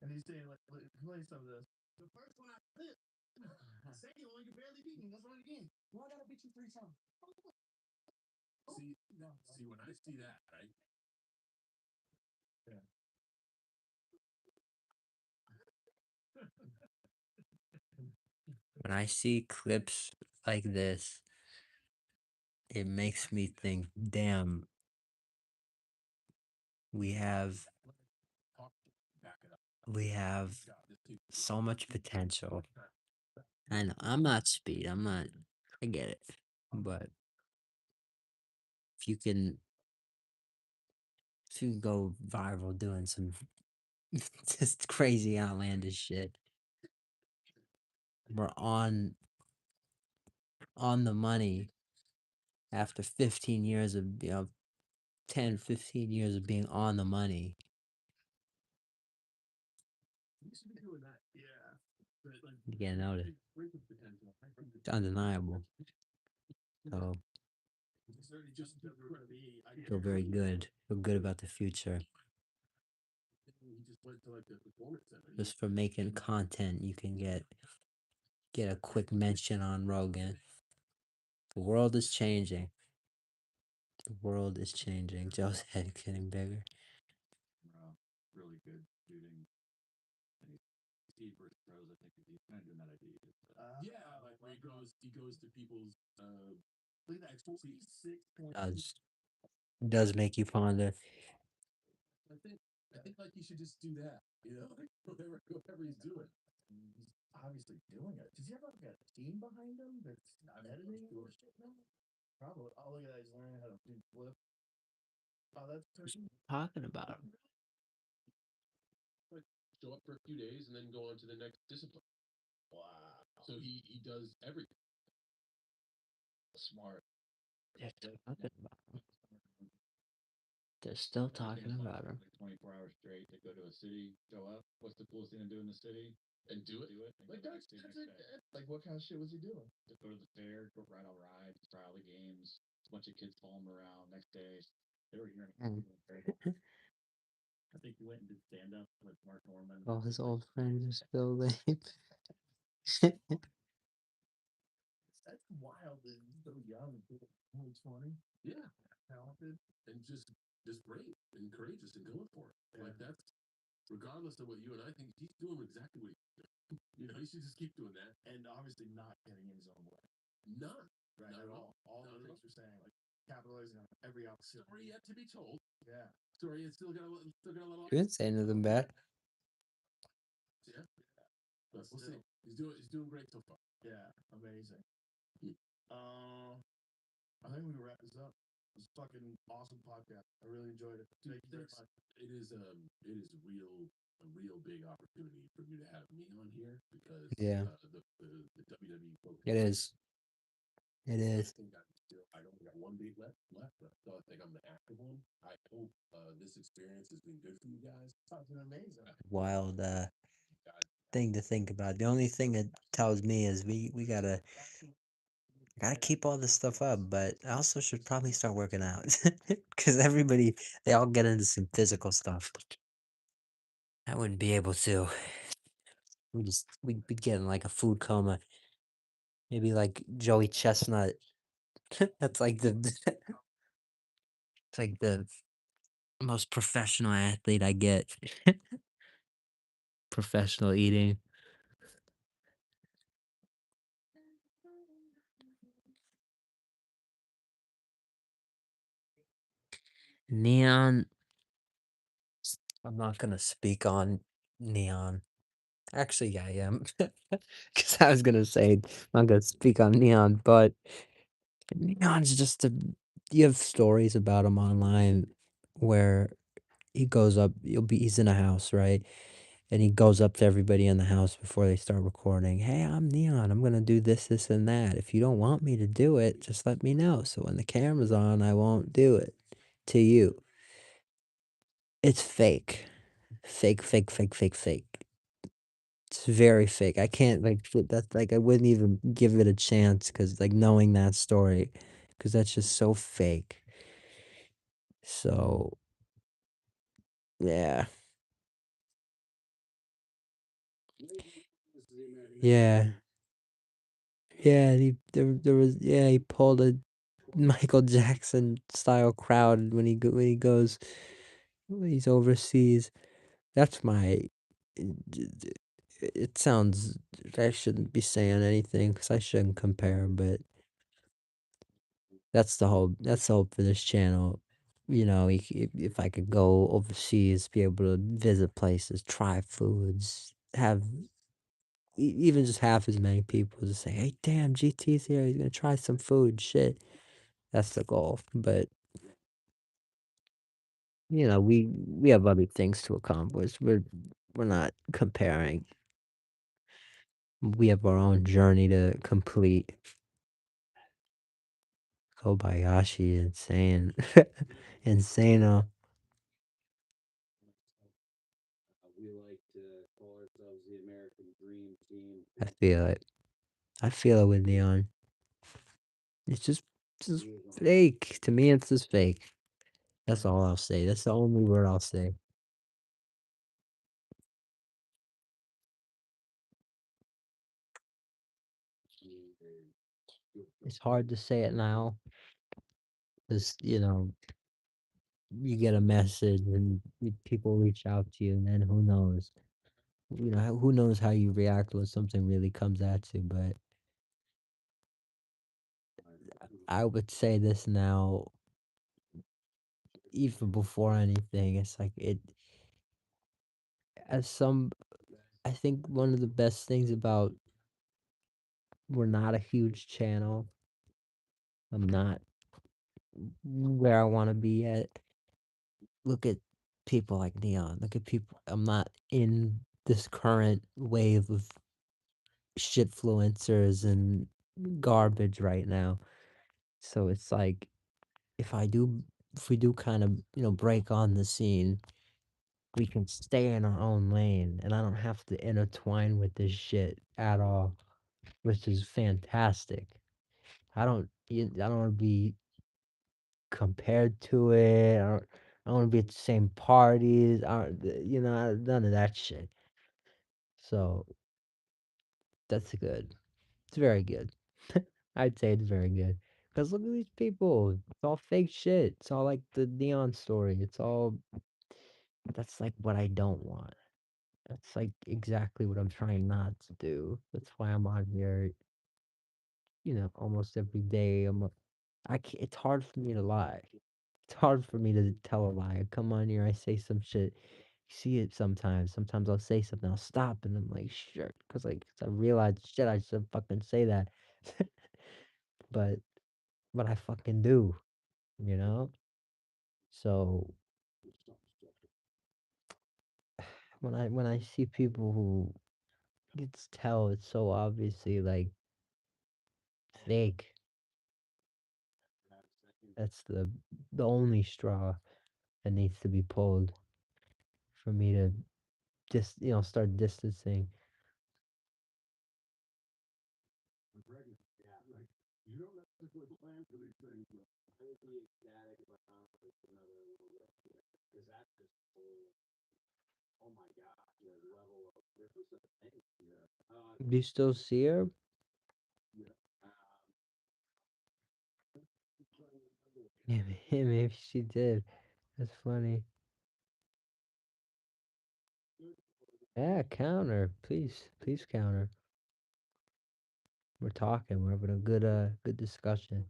Speaker 2: And he's saying like, play some of this. The first one I did. Second one you barely beat me. That's one again. Well, I gotta beat you 3 times.
Speaker 3: See when I see that, right?
Speaker 2: Yeah.
Speaker 5: When I see clips like this, it makes me think, damn, we have we have so much potential. And I'm not speed. I get it. But if you can go viral doing some just crazy outlandish shit, we're on the money after 15 years of 10, 15 years of being on the money.
Speaker 2: You should be doing that. Yeah. But like,
Speaker 5: You get noticed. It's undeniable. So
Speaker 2: just gonna be.
Speaker 5: feel very good. Feel good about the future.
Speaker 3: He just went to like the performance center.
Speaker 5: Just for making content, you can get a quick mention on Rogan. The world is changing. The world is changing. Joe's head getting bigger.
Speaker 2: Really good shooting. Steve versus pros, I think he's kind of doing that idea.
Speaker 3: Yeah, like where he goes to people's
Speaker 2: Look at that 46 point.
Speaker 5: Does make you ponder.
Speaker 3: I think I think like he should just do that, like whatever he's doing.
Speaker 2: He's obviously doing it. Does he have like a team behind him that's editing or shit now? Probably. Oh, look at that. He's learning how to do flip. Oh, that's pretty.
Speaker 5: Talking about him.
Speaker 3: Like show up for a few days and then go on to the next discipline.
Speaker 2: Wow.
Speaker 3: So he does everything.
Speaker 2: Smart.
Speaker 5: They're talking about him. They're still talking about him.
Speaker 2: Like 24 hours straight. They go to a city, show up. What's the coolest thing to do in the city?
Speaker 3: And do it.
Speaker 2: Like that's like what kind of shit was he doing? To go to the fair, go ride all rides, try all the games. A bunch of kids following him around. Next day, they were hearing. I think he went and did stand up with Mark Norman.
Speaker 5: All his old friends are still lame.
Speaker 2: That's wild that he's so young and only 20.
Speaker 3: Yeah.
Speaker 2: Talented.
Speaker 3: And just brave and courageous and going for it. Like that's regardless of what you and I think, he's doing exactly what he's doing. He should just keep doing that.
Speaker 2: And obviously not getting in his own way.
Speaker 3: None.
Speaker 2: Right.
Speaker 3: Not
Speaker 2: At
Speaker 3: at
Speaker 2: all. All
Speaker 3: Not
Speaker 2: the
Speaker 3: at
Speaker 2: things you're saying, like capitalizing on every opportunity.
Speaker 3: Story yet to be told.
Speaker 2: Yeah.
Speaker 3: Story yet still got a little.
Speaker 5: You didn't say anything bad.
Speaker 3: Yeah. But we'll see. He's doing great so far.
Speaker 2: Yeah. Amazing.
Speaker 3: Hmm.
Speaker 2: I think we can wrap this up. It was a fucking awesome podcast. I really enjoyed it.
Speaker 3: Dude,
Speaker 2: Thank you very much.
Speaker 3: it is a real big opportunity for you to have me on here because
Speaker 5: Yeah.
Speaker 3: the WWE folks.
Speaker 5: It is. It is.
Speaker 3: I only got one date left. So I think I'm the active one. I hope this experience has been good for you guys.
Speaker 2: Sounds amazing.
Speaker 5: Wild thing to think about. The only thing it tells me is we gotta keep all this stuff up, but I also should probably start working out because they all get into some physical stuff. I wouldn't be able to. We'd be getting like a food coma. Maybe like Joey Chestnut. That's like it's like the most professional athlete I get. Professional eating. Neon. I'm not gonna speak on Neon. Actually, yeah, I am. Because I was gonna say I'm not gonna speak on Neon, but Neon's just a. You have stories about him online where he goes up. He's in a house, right? And he goes up to everybody in the house before they start recording. Hey, I'm Neon. I'm gonna do this, this, and that. If you don't want me to do it, just let me know. So when the camera's on, I won't do it to you. It's fake. Fake, fake, fake, fake, fake. It's very fake. I can't that's like I wouldn't even give it a chance because like knowing that story, because that's just so fake. So yeah, yeah, yeah. There was he pulled a Michael Jackson style crowd when he goes when he's overseas. That's my. It sounds. I shouldn't be saying anything because I shouldn't compare, but that's the hope for this channel. If I could go overseas, be able to visit places, try foods, have even just half as many people to say, "Hey, damn, GT's here. He's gonna try some food." Shit, that's the goal. But we have other things to accomplish. We're not comparing. We have our own journey to complete. Kobayashi, insane, insano.
Speaker 3: We like to call ourselves the American Dream Team.
Speaker 5: I feel it. I feel it with Neon. It's just fake. To me, it's just fake. That's all I'll say. That's the only word I'll say. It's hard to say it now because you get a message and people reach out to you, and then who knows? Who knows how you react when something really comes at you. But I would say this now, even before anything. It's like as some I think one of the best things about we're not a huge channel. I'm not where I want to be at. Look at people like Neon. Look at people. I'm not in this current wave of shitfluencers and garbage right now. So it's like if I do, if we do kind of break on the scene, we can stay in our own lane, and I don't have to intertwine with this shit at all, which is fantastic. I don't want to be compared to it. I don't want to be at the same parties. None of that shit. So that's good. It's very good. I'd say it's very good. Because look at these people. It's all fake shit. It's all like the Neon story. It's all. That's like what I don't want. That's like exactly what I'm trying not to do. That's why I'm on here, almost every day. It's hard for me to lie. It's hard for me to tell a lie. I come on here, I say some shit. You see it sometimes. Sometimes I'll say something, I'll stop, and I'm like, sure, because like 'cause I realize, shit, I should fucking say that, but I fucking do, you know. So when I see people who gets tell it's so obviously like fake, that's the only straw that needs to be pulled for me to just start distancing. Do you still see her? Yeah, maybe she did. That's funny. Yeah, counter. Please counter. We're talking. We're having a good discussion.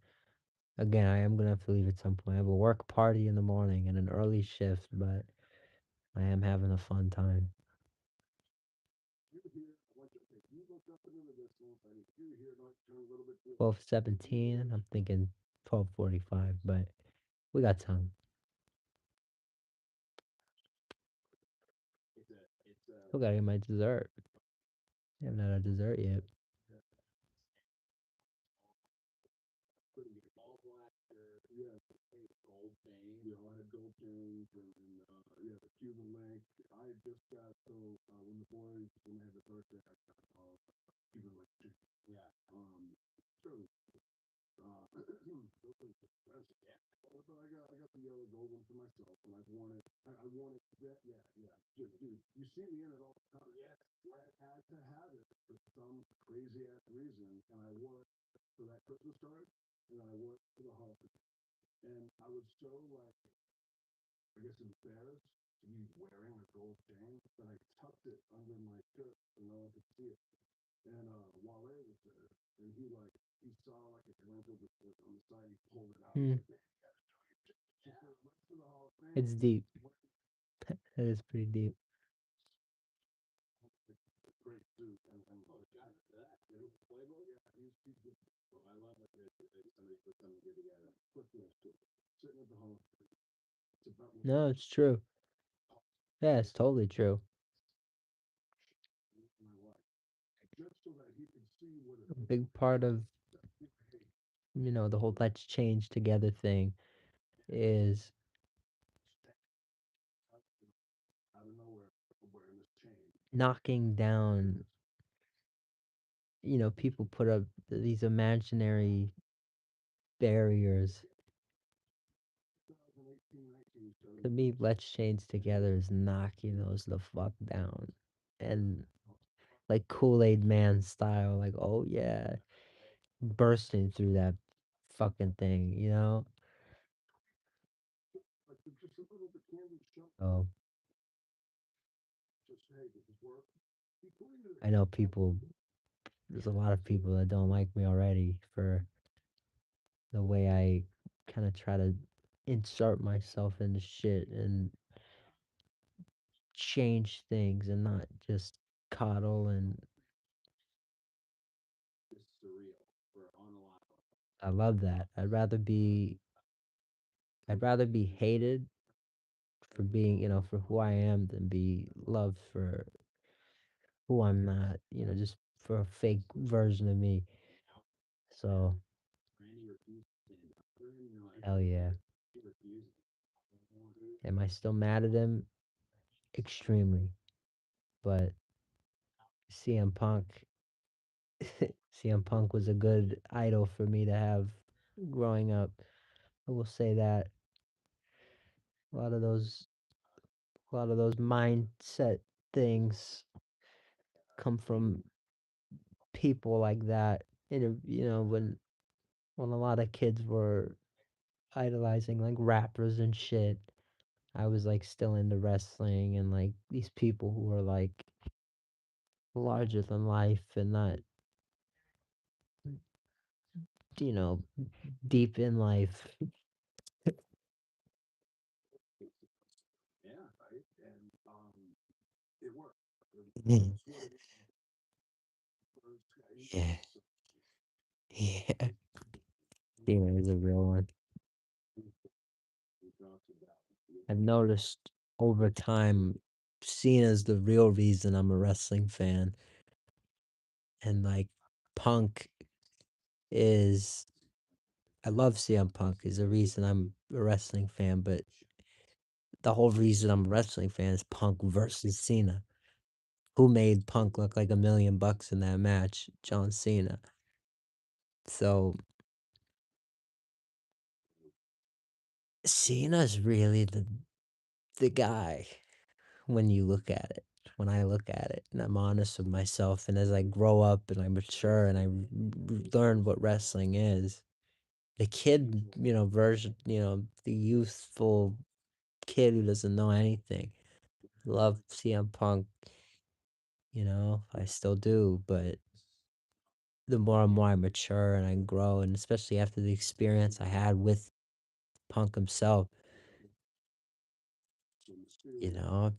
Speaker 5: Again, I am gonna have to leave at some point. I have a work party in the morning and an early shift, but I am having a fun time. 12:17. I'm thinking 12:45, but we got time. Still gotta get my dessert. I haven't had a dessert yet. Hmm. It's deep. That is pretty deep. No, it's true. Yeah, it's totally true. A big part of, the whole let's change together thing is knocking down, people put up these imaginary barriers. To me, let's change together is knocking those the fuck down. And like Kool-Aid Man style, like, oh yeah, bursting through that fucking thing, you know? Oh, I know there's a lot of people that don't like me already for the way I kind of try to insert myself into shit and change things and not just coddle and
Speaker 3: It's surreal for on a lot.
Speaker 5: I love that. I'd rather be hated for being, for who I am than be loved for who I'm not, just for a fake version of me. So,
Speaker 3: Randy refused to stand up for him. You know,
Speaker 5: hell yeah.
Speaker 3: he refused.
Speaker 5: Am I still mad at him? Extremely. But CM Punk CM Punk was a good idol for me to have growing up. I will say that a lot of those mindset things come from people like that. When a lot of kids were idolizing like rappers and shit, I was like still into wrestling and like these people who were like larger than life and not, you know, deep in life.
Speaker 3: Yeah, right. And it worked.
Speaker 5: Yeah.
Speaker 3: That's what it was.
Speaker 5: Yeah. Cena is a real one.
Speaker 3: We talked about.
Speaker 5: I've noticed over time Cena's the real reason I'm a wrestling fan. And like Punk is I love CM Punk is the reason I'm a wrestling fan, but the whole reason I'm a wrestling fan is Punk versus Cena. Who made Punk look like $1 million in that match? John Cena. So Cena's really the guy when you look at it. When I look at it, and I'm honest with myself, and as I grow up and I mature and I learn what wrestling is, the kid, version, the youthful kid who doesn't know anything, love CM Punk, I still do, but the more and more I mature and I grow, and especially after the experience I had with Punk himself,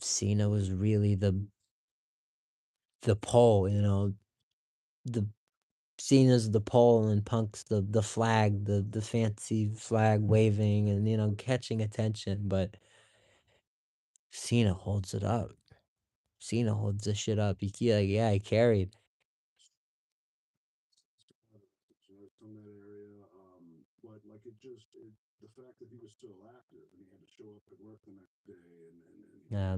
Speaker 5: Cena was really the pole, the Cena's the pole and Punk's the flag, the fancy flag waving and catching attention, but Cena holds it up. Cena holds this shit up. Yeah, he carried.
Speaker 3: From that area, but like the fact that he was still active and he had to show up at work the next day,
Speaker 5: Yeah,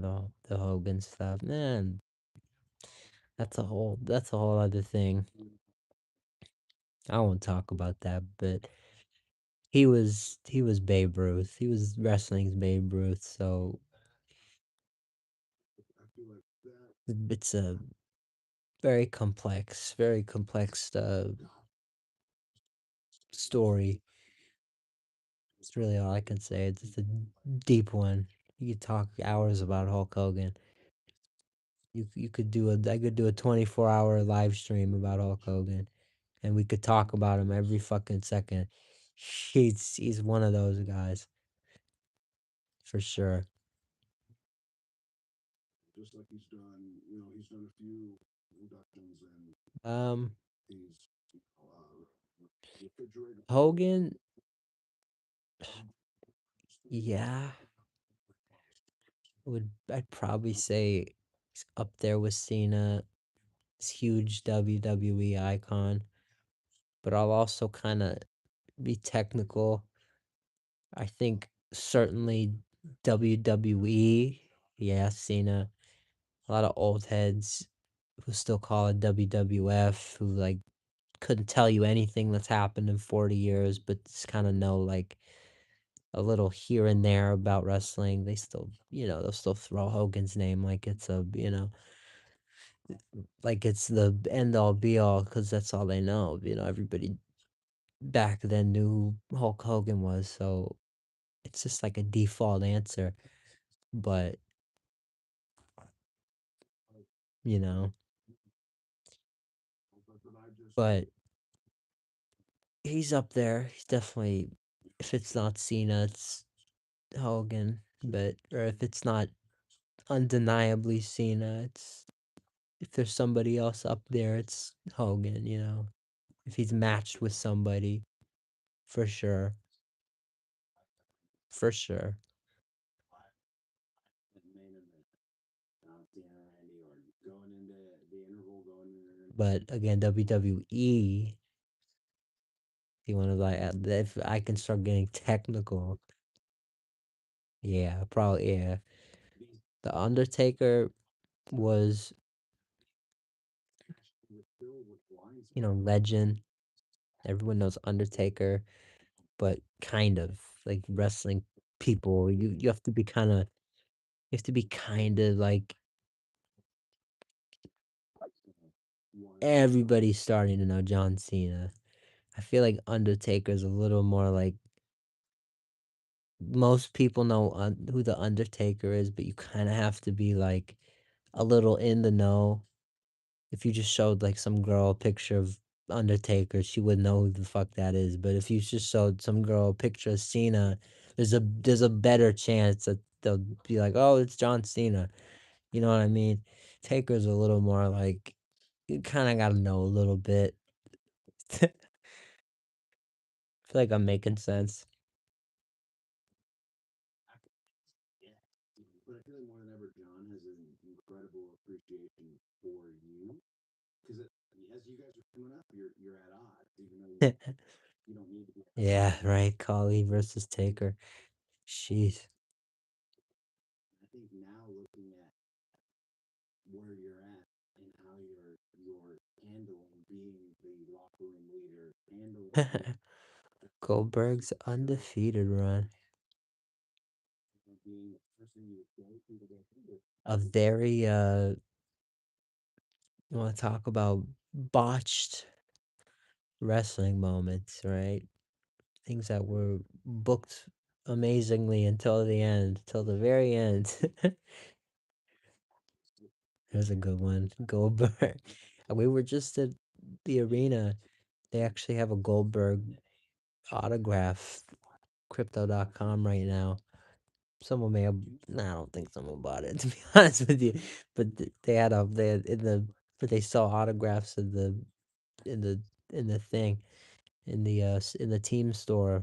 Speaker 5: the Hogan stuff, man. That's a whole other thing. I won't talk about that, but he was Babe Ruth. He was wrestling's Babe Ruth. So
Speaker 3: I feel like that
Speaker 5: it's a very complex story. It's really all I can say. It's a deep one. You could talk hours about Hulk Hogan. You could I could do a 24-hour live stream about Hulk Hogan, and we could talk about him every fucking second. He's one of those guys for sure.
Speaker 3: just like he's done a few inductions and
Speaker 5: Um,
Speaker 3: he's refrigerator.
Speaker 5: Hogan, yeah, I'd probably say he's up there with Cena. He's huge WWE icon, but I'll also kind of be technical. I think certainly WWE, yeah, Cena. A lot of old heads who still call it WWF, who like couldn't tell you anything that's happened in 40 years, but just kind of know like a little here and there about wrestling. They still, they'll still throw Hogan's name like it's like it's the end all be all because that's all they know. Everybody back then knew who Hulk Hogan was, so it's just like a default answer. But, you know,
Speaker 3: But I just
Speaker 5: but he's up there. He's definitely, if it's not Cena, it's Hogan. But, or if it's not undeniably Cena. It's if there's somebody else up there, it's Hogan, you know. If he's matched with somebody, for sure. For sure. But again, WWE, if you want to like, if I can start getting technical, yeah, probably, yeah. The Undertaker was, legend. Everyone knows Undertaker, but kind of like wrestling people, you have to be like everybody's starting to know John Cena. I feel like Undertaker's a little more like most people know who the Undertaker is, but you kind of have to be like a little in the know. If you just showed like some girl a picture of Undertaker, she would know who the fuck that is. But if you just showed some girl a picture of Cena, there's a better chance that they'll be like, "Oh, it's John Cena." You know what I mean? Taker's a little more like you kind of got to know a little bit. I feel like I'm making sense.
Speaker 3: But I feel like more than ever, John has an incredible appreciation for you because as you guys are coming up, you're at odds, even though you don't need to be.
Speaker 5: Yeah, right. Kali versus Taker. Jeez.
Speaker 3: I think now looking at where you're at and how you're handling being the locker room leader, handling
Speaker 5: Goldberg's undefeated run.
Speaker 3: being the person you would go to get through.
Speaker 5: A very you want to talk about botched wrestling moments, right? Things that were booked amazingly until the end, till the very end. There's a good one. Goldberg. We were just at the arena. They actually have a Goldberg autograph, crypto.com right now. Someone may have, nah, I don't think someone bought it, to be honest with you. But they had in the, but they saw autographs in the, in the thing, in the team store.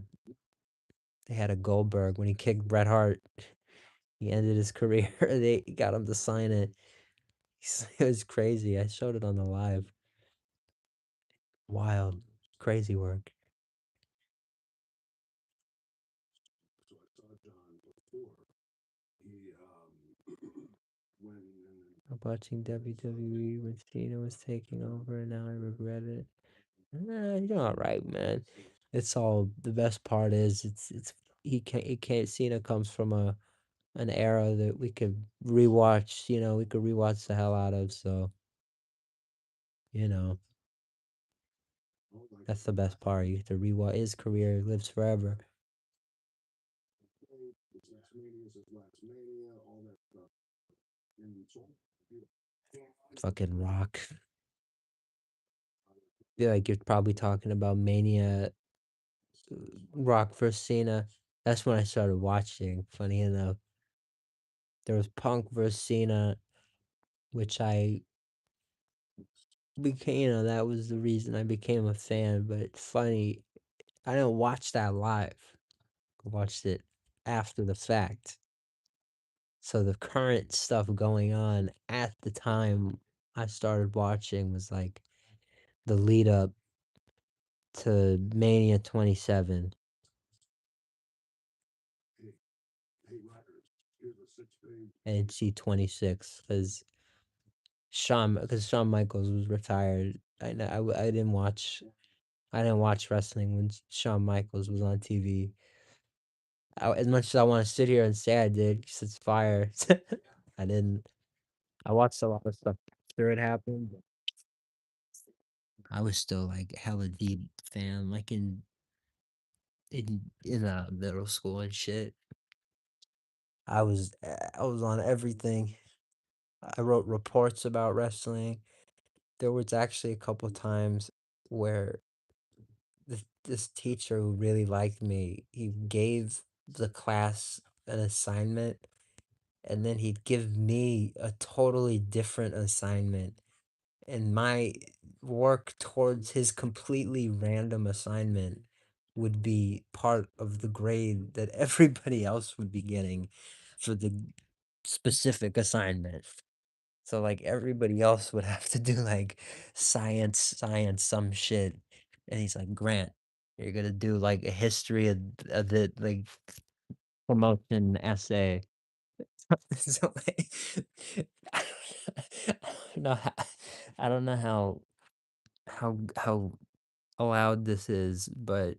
Speaker 5: They had a Goldberg when he kicked Bret Hart. He ended his career. They got him to sign it. It was crazy. I showed it on the live. Wild, crazy work.
Speaker 3: So I saw John before. He when
Speaker 5: I'm watching WWE when Cena was taking over, and now I regret it. Nah, you're all right, man. It's all the best part is he can't Cena comes from an era that we could rewatch. We could rewatch the hell out of. So you know that's the best part. You get to rewatch his career lives forever.
Speaker 3: all that stuff. And so
Speaker 5: Fucking Rock. Feel like you're probably talking about Mania, Rock versus Cena. That's when I started watching. Funny enough, there was Punk versus Cena, which I became. That was the reason I became a fan. But it's funny, I didn't watch that live. I watched it after the fact. So the current stuff going on at the time I started watching was like the lead up to Mania 27.
Speaker 3: hey Rockers, here's a 6-page.
Speaker 5: And C 26 because Shawn Michaels was retired. I didn't watch wrestling when Shawn Michaels was on TV. As much as I want to sit here and say I did, 'cause it's fire. I didn't. I watched a lot of stuff after it happened. But I was still like hella deep fan, like in middle school and shit. I was on everything. I wrote reports about wrestling. There was actually a couple times where this teacher who really liked me, he gave the class an assignment and then he'd give me a totally different assignment, and my work towards his completely random assignment would be part of the grade that everybody else would be getting for the specific assignment. So like everybody else would have to do like science, some shit. And he's like, Grant, you're gonna do like a history of the like promotion essay. So like, I don't know how, I don't know how allowed this is, but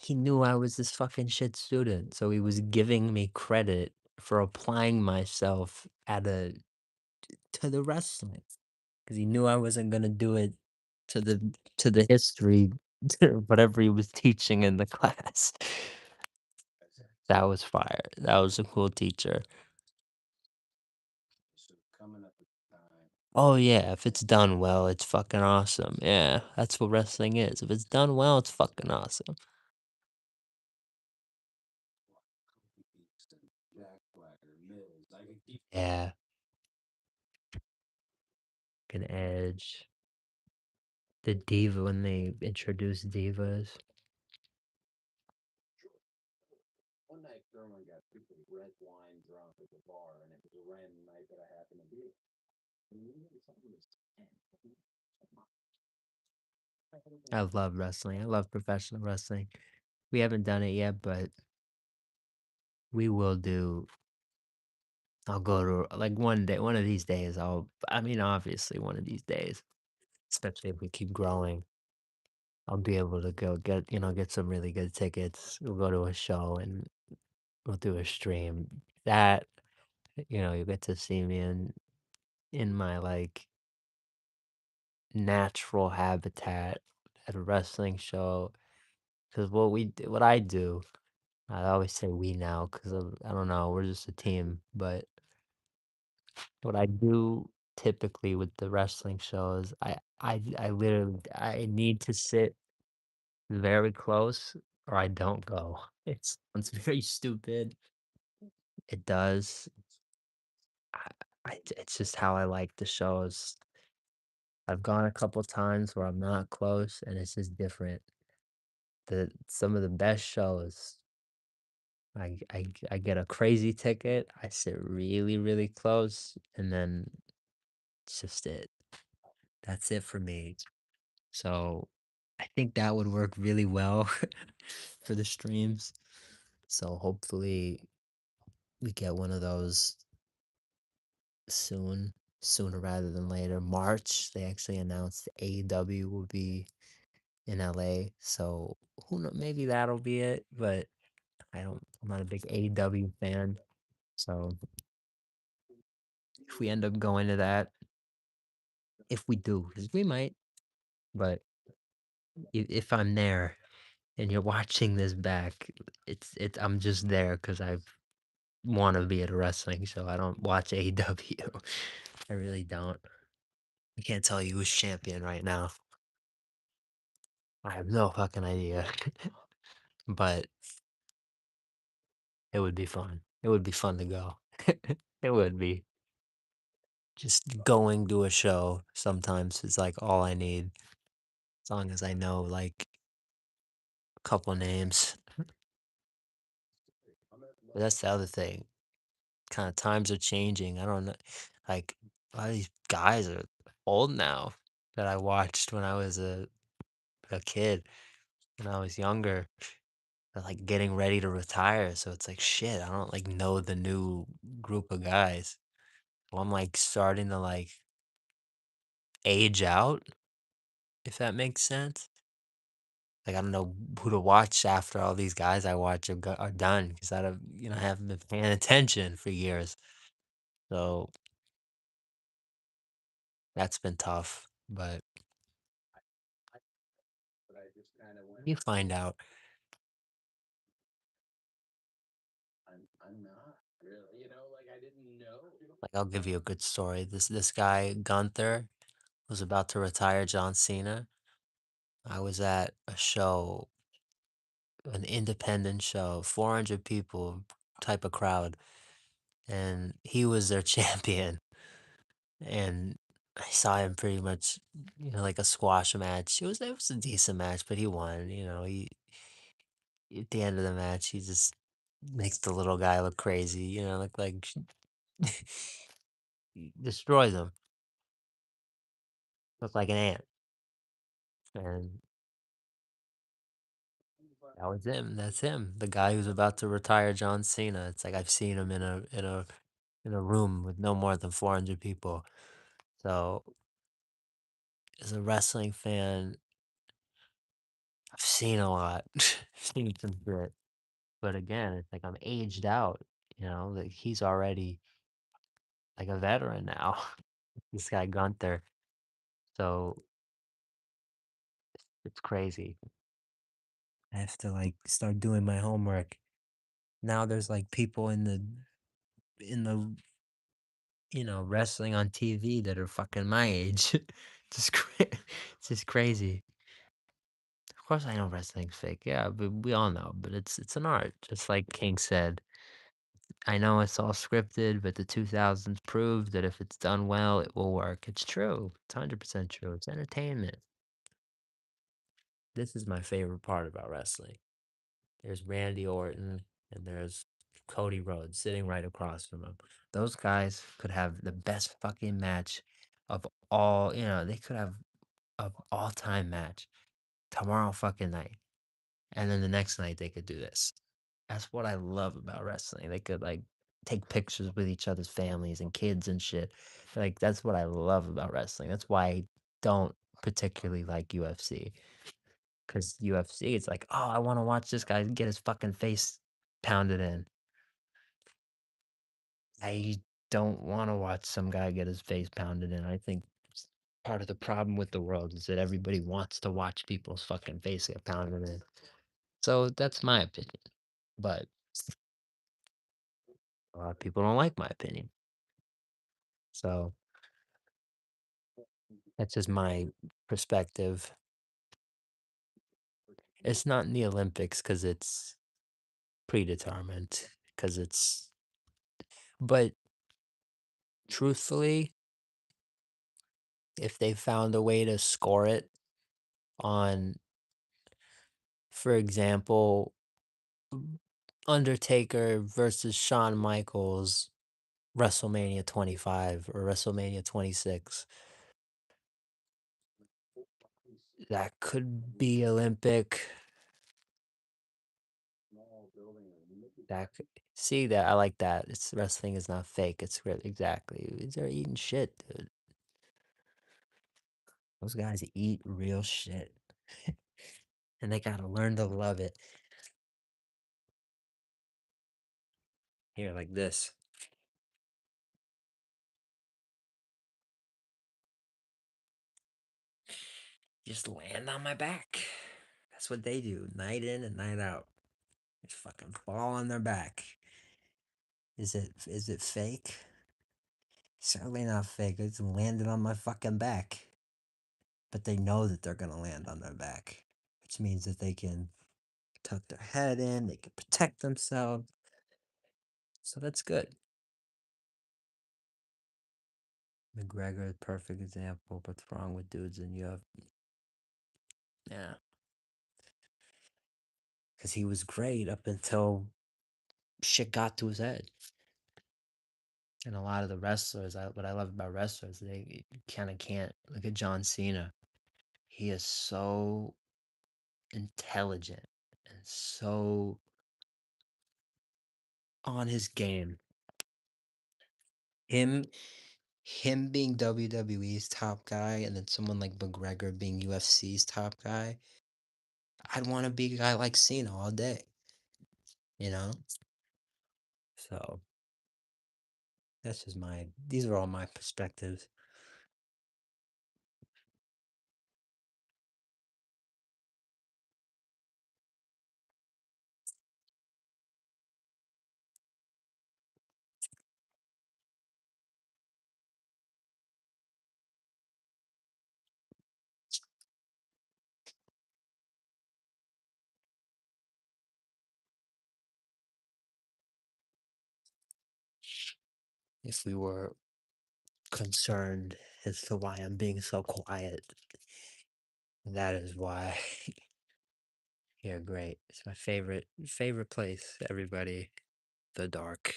Speaker 5: he knew I was this fucking shit student, so he was giving me credit for applying myself to the wrestling, because he knew I wasn't gonna do it to the history, whatever he was teaching in the class. That was fire. That was a cool teacher. Oh yeah, if it's done well, it's fucking awesome. Yeah, that's what wrestling is. If it's done well, it's fucking awesome. Yeah, an edge. The diva when they introduced divas.
Speaker 4: One night, Thurman got super red wine drunk at the bar, and it was a random night that I happened to be. And you know, something was
Speaker 5: I love wrestling. I love professional wrestling. We haven't done it yet, but we will do. I'll go to like one day, one of these days. I mean, obviously, one of these days, especially if we keep growing, I'll be able to go get some really good tickets. We'll go to a show and we'll do a stream. That, you get to see me in my like natural habitat at a wrestling show. Because what I do, I always say we now because I don't know, we're just a team. But what I do typically with the wrestling shows, I literally I need to sit very close or I don't go. It's very stupid. It does. I, it's just how I like the shows. I've gone a couple times where I'm not close and it's just different. Some of the best shows, I get a crazy ticket, I sit really, really close, and then it's just it. That's it for me. So I think that would work really well for the streams. So hopefully we get one of those soon, sooner rather than later. March, they actually announced AEW will be in LA. So who know, maybe that'll be it, but I'm not a big AEW fan. So if we end up going to that, if we do, because we might, but if I'm there and you're watching this back, I'm just there because I want to be at a wrestling show. I don't watch AEW. I really don't. I can't tell you who's champion right now. I have no fucking idea. But it would be fun. It would be fun to go. It would be. Just going to a show sometimes is like all I need. As long as I know like a couple names. But that's the other thing. Kind of times are changing. I don't know. Like a lot of these guys are old now that I watched when I was a kid, when I was younger. They're like getting ready to retire. So it's like shit. I don't like know the new group of guys. Well, I'm like starting to like age out, if that makes sense. Like I don't know who to watch after all these guys I watch are done because I haven't been paying attention for years. So that's been tough. But you find out.
Speaker 4: I'm not really, like I didn't know.
Speaker 5: Like I'll give you a good story. This guy Gunther was about to retire John Cena. I was at a show, an independent show, 400 people type of crowd. and he was their champion. And I saw him pretty much, like a squash match. It was a decent match, but he won. He at the end of the match, he just makes the little guy look crazy. Look like he destroys him. Look like an ant, and that was him. That's him. The guy who's about to retire John Cena. It's like I've seen him in a room with no more than 400 people. So as a wrestling fan, I've seen a lot. Seen some shit. But again, it's like I'm aged out. Like he's already like a veteran now. This guy Gunther. So it's crazy. I have to like start doing my homework. Now there's like people in the wrestling on TV that are fucking my age. It's just crazy. Of course I know wrestling's fake. Yeah, but we all know. But it's an art, just like King said. I know it's all scripted, but the 2000s proved that if it's done well, it will work. It's true. It's 100% true. It's entertainment. This is my favorite part about wrestling. There's Randy Orton and there's Cody Rhodes sitting right across from him. Those guys could have the best fucking match of all, they could have an all-time match tomorrow fucking night. And then the next night they could do this. That's what I love about wrestling. They could like take pictures with each other's families and kids and shit. Like that's what I love about wrestling. That's why I don't particularly like UFC. Cause UFC, it's like, oh, I want to watch this guy get his fucking face pounded in. I don't want to watch some guy get his face pounded in. I think part of the problem with the world is that everybody wants to watch people's fucking face get pounded in. So that's my opinion. But a lot of people don't like my opinion. So that's just my perspective. It's not in the Olympics because it's predetermined. Because but truthfully, if they found a way to score it on, for example, Undertaker versus Shawn Michaels, WrestleMania 25 or WrestleMania 26, that could be Olympic. See that I like that. It's wrestling is not fake. It's real. Exactly. They're eating shit, dude. Those guys eat real shit, and they gotta learn to love it. Here, like this. Just land on my back. That's what they do, night in and night out. Just fucking fall on their back. Is it fake? Certainly not fake. It's landed on my fucking back. But they know that they're gonna land on their back, which means that they can tuck their head in, they can protect themselves. So that's good. McGregor, perfect example. What's wrong with dudes in UFC? Yeah. Because he was great up until shit got to his head. And a lot of the wrestlers, what I love about wrestlers, they kind of can't. Look at John Cena. He is so intelligent and so on his game. Him being WWE's top guy and then someone like McGregor being UFC's top guy, I'd want to be a guy like Cena all day, you know? So these are all my perspectives. if we were concerned as to why I'm being so quiet. That is why. You're great. It's my favorite place, everybody. The dark.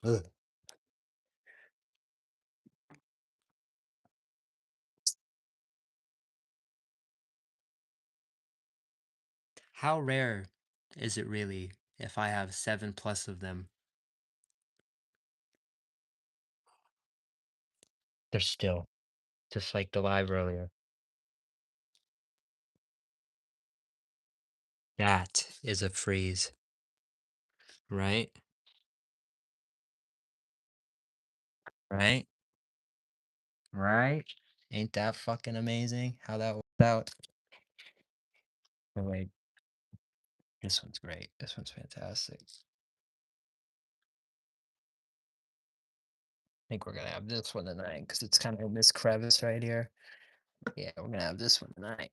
Speaker 5: Ugh. How rare is it really if I have 7 plus of them? They're still just like the live earlier. That is a freeze, right? Right? Right? Ain't that fucking amazing how that worked out? Oh, wait, this one's great. This one's fantastic. I think we're gonna have this one tonight because it's kind of this crevice right here. Yeah, we're gonna have this one tonight.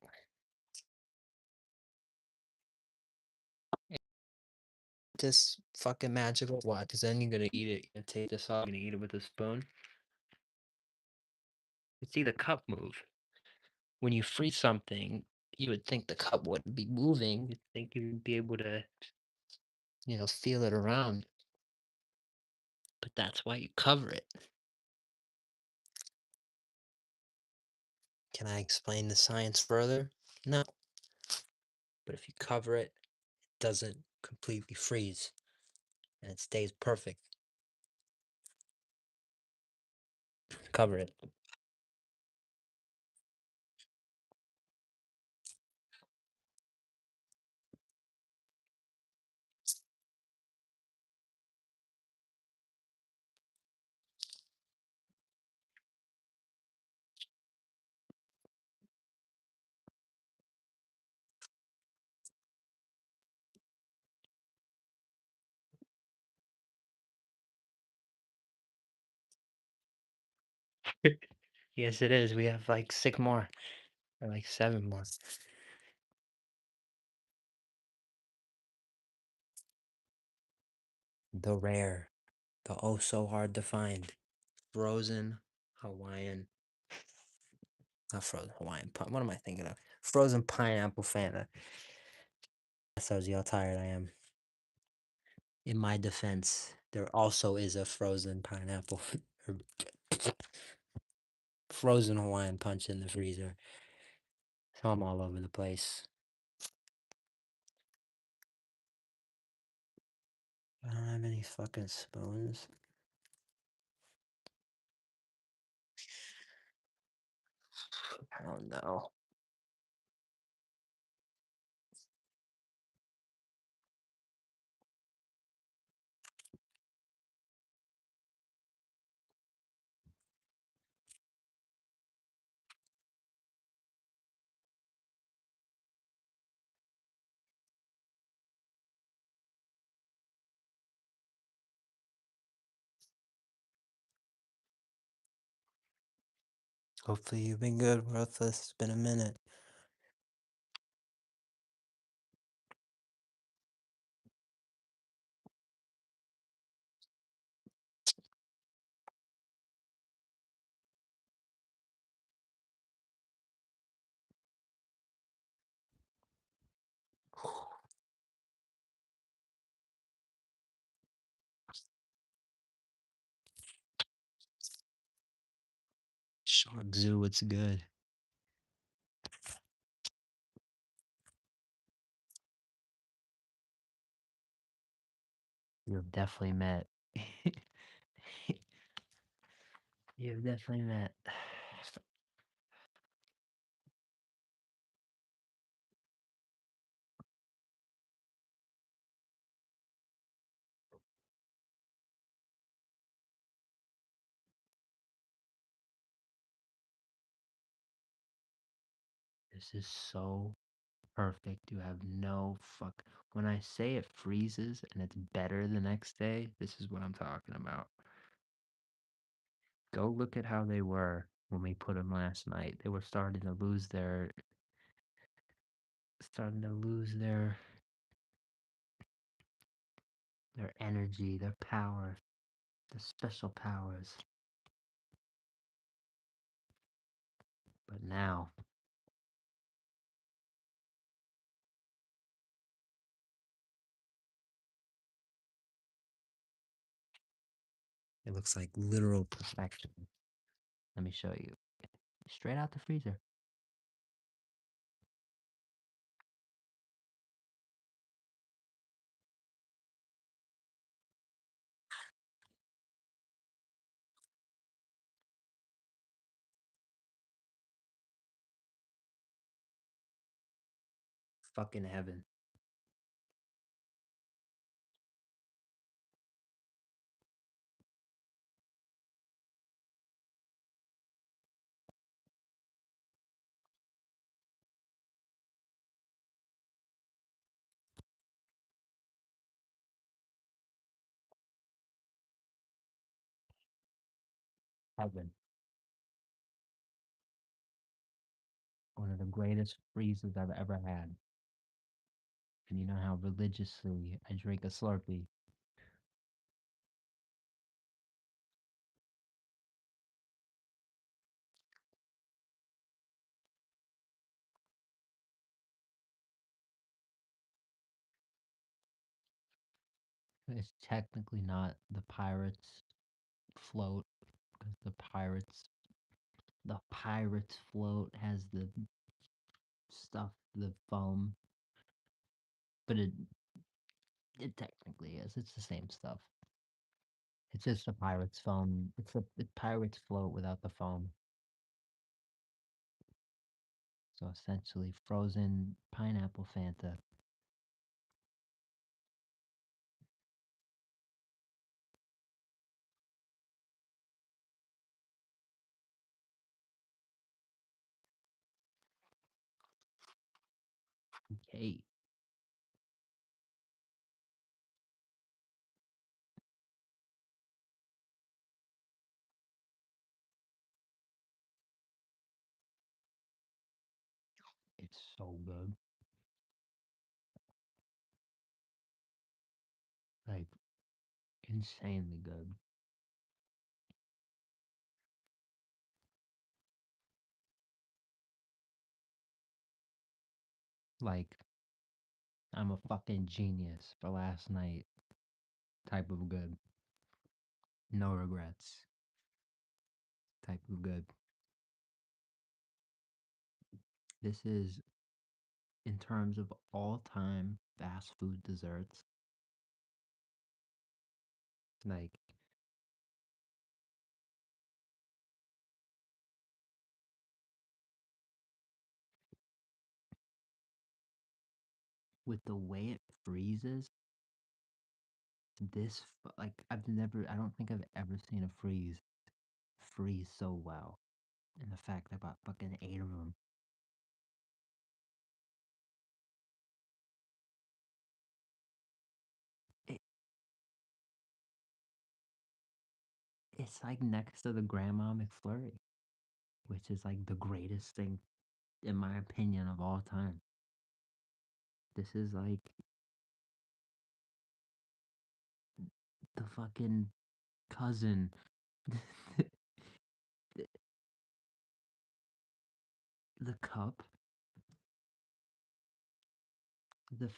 Speaker 5: This fucking magical. Why? Because then you're gonna eat it. You're gonna take this off. You're gonna eat it with a spoon. You see the cup move. When you freeze something, you would think the cup wouldn't be moving. You'd think you'd be able to, feel it around. But that's why you cover it. Can I explain the science further? No. But if you cover it, it doesn't completely freeze. And it stays perfect. Cover it. Yes, it is. We have like 6 more. Or like 7 more. The rare. The oh so hard to find. Frozen Hawaiian. Not frozen Hawaiian. What am I thinking of? Frozen pineapple Fanta. That tells you how tired I am. In my defense, there also is a frozen pineapple or frozen Hawaiian punch in the freezer. So I'm all over the place. I don't have any fucking spoons. I don't know. Hopefully you've been good, Worthless. It's been a minute. Shark Zoo, what's good? You've definitely met. You've definitely met. This is so
Speaker 1: perfect. You have no fuck. When I say it freezes and it's better the next day, this is what I'm talking about. Go look at how they were when we put them last night. They were starting to lose their energy, their power, their special powers. But now, it looks like literal perfection. Let me show you. Straight out the freezer. Fucking heaven. Heaven. One of the greatest freezes I've ever had. And you know how religiously I drink a Slurpee. It's technically not the pirates float because the pirates float has the stuff, the foam, but it technically is. It's the same stuff. It's just the pirates foam. The pirates float without the foam. So essentially, frozen pineapple Fanta. Okay. It's so good. Like, insanely good. Like, I'm a fucking genius for last night type of good. No regrets type of good. This is, in terms of all time fast food desserts, like, with the way it freezes, like, I don't think I've ever seen a freeze so well. And the fact I bought fucking 8 of them. It, it's like next to the Grandma McFlurry, which is like the greatest thing, in my opinion, of all time. This is like the fucking cousin. The cup, the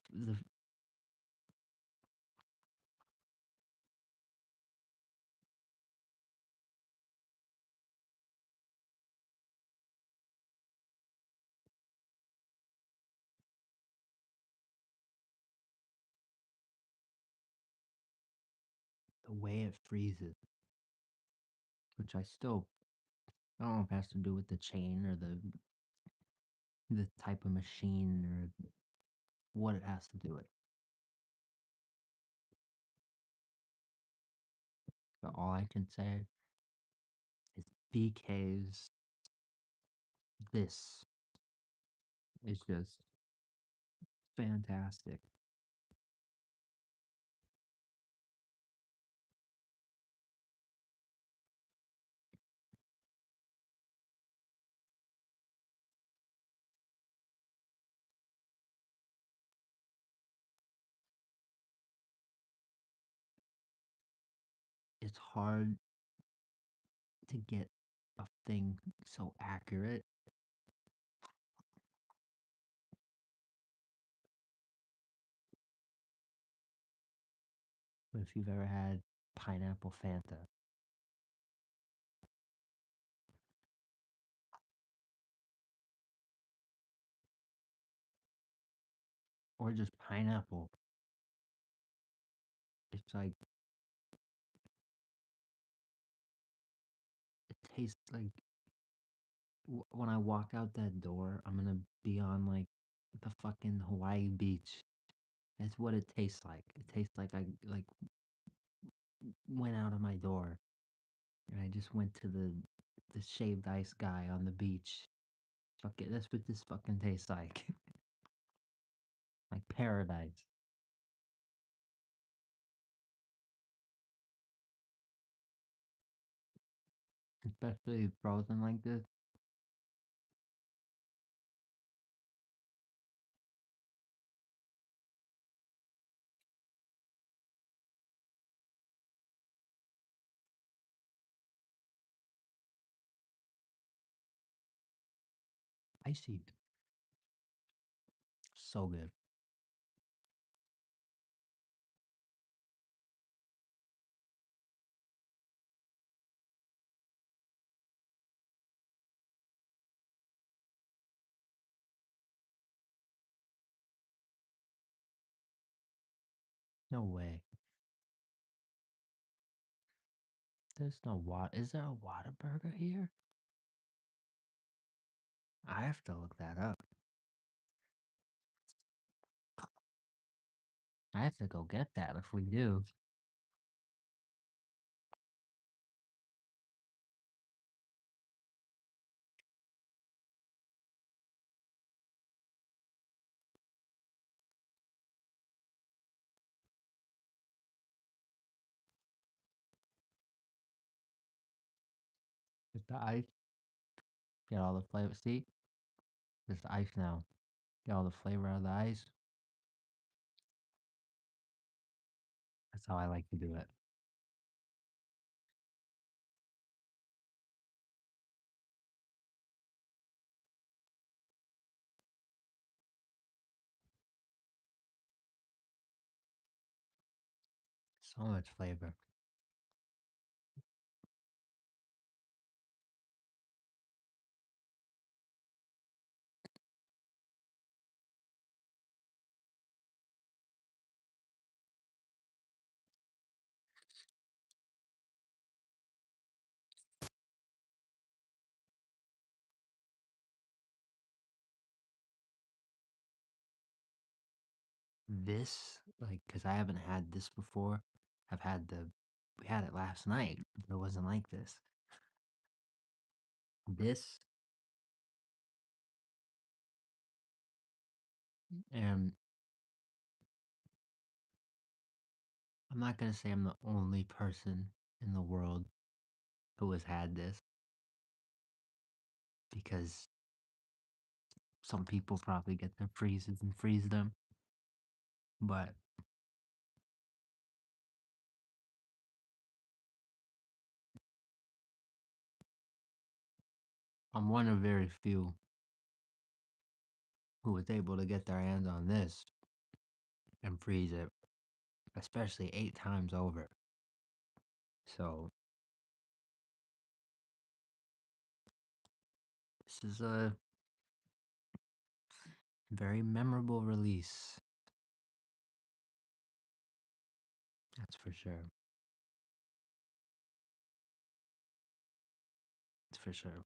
Speaker 1: way it freezes, which I don't know if it has to do with the chain or the type of machine or what it has to do with. But all I can say is BK's this is just
Speaker 5: fantastic. It's hard to get a thing so accurate. But if you've ever had pineapple Fanta, or just pineapple, it's like it tastes like when I walk out that door, I'm gonna be on like the fucking Hawaii beach. That's what it tastes like. It tastes like I like went out of my door and I just went to the shaved ice guy on the beach. Fuck it, that's what this fucking tastes like. Like paradise. Especially frozen like this. Icy. So good. No way. There's no water. Is there a water burger here? I have to look that up. I have to go get that if we do. Just the ice. Get all the flavor. See? Just the ice now. Get all the flavor out of the ice. That's how I like to do it. So much flavor. This, like, because I haven't had this before. I've had we had it last night. It wasn't like this. This, and I'm not going to say I'm the only person in the world who has had this because some people probably get their freezes and freeze them. But I'm one of very few who was able to get their hands on this and freeze it, especially 8 times over. So this is a very memorable release. That's for sure. That's for sure.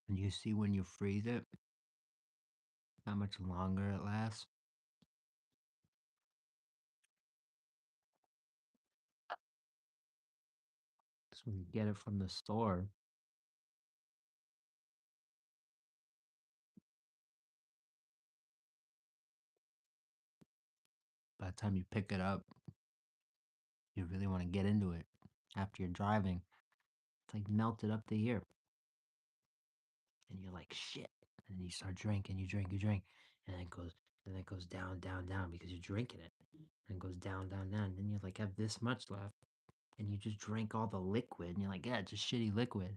Speaker 5: And you see when you freeze it, how much longer it lasts.
Speaker 1: So you get it from the store. By the time you pick it up, you really want to get into it. After you're driving, it's like melted up to here. And you're like, shit. And then you start drinking, you drink, and then it goes down, down, down because you're drinking it. And it goes down, down, down. And then you like have this much left. And you just drink all the liquid. And you're like, yeah, it's just shitty liquid.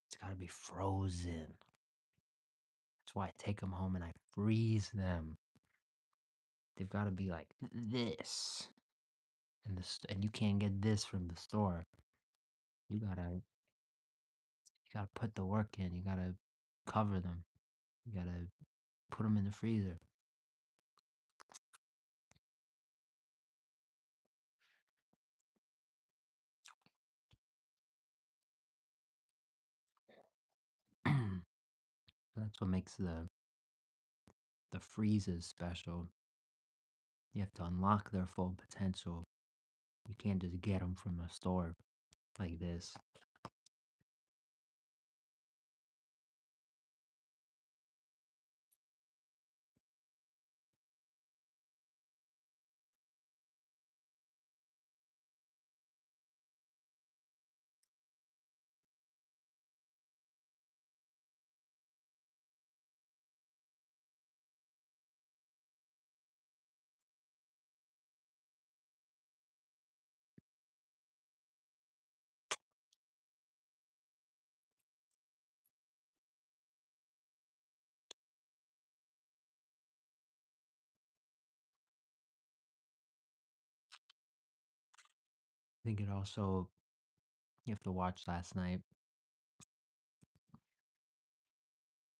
Speaker 1: It's gotta be frozen. That's why I take them home and I freeze them. They've gotta be like this. And you can't get this from the store. You gotta put the work in. You gotta cover them. You gotta put them in the freezer. That's what makes the freezes special. You have to unlock their full potential. You can't just get them from a store like this. I think it also, you have to watch last night.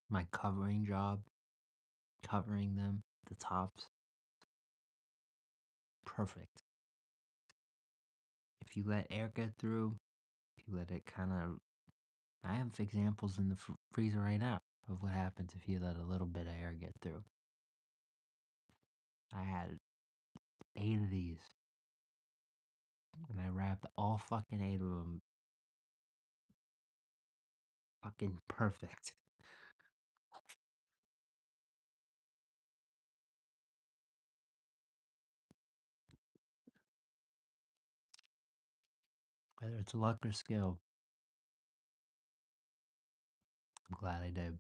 Speaker 1: My covering job, covering them, the tops, perfect. If you let air get through, if you let it kind of, I have examples in the freezer right now of what happens if you let a little bit of air get through. I had 8 of these, and I wrapped all fucking 8 of them fucking perfect. Whether it's luck or skill, I'm glad I did.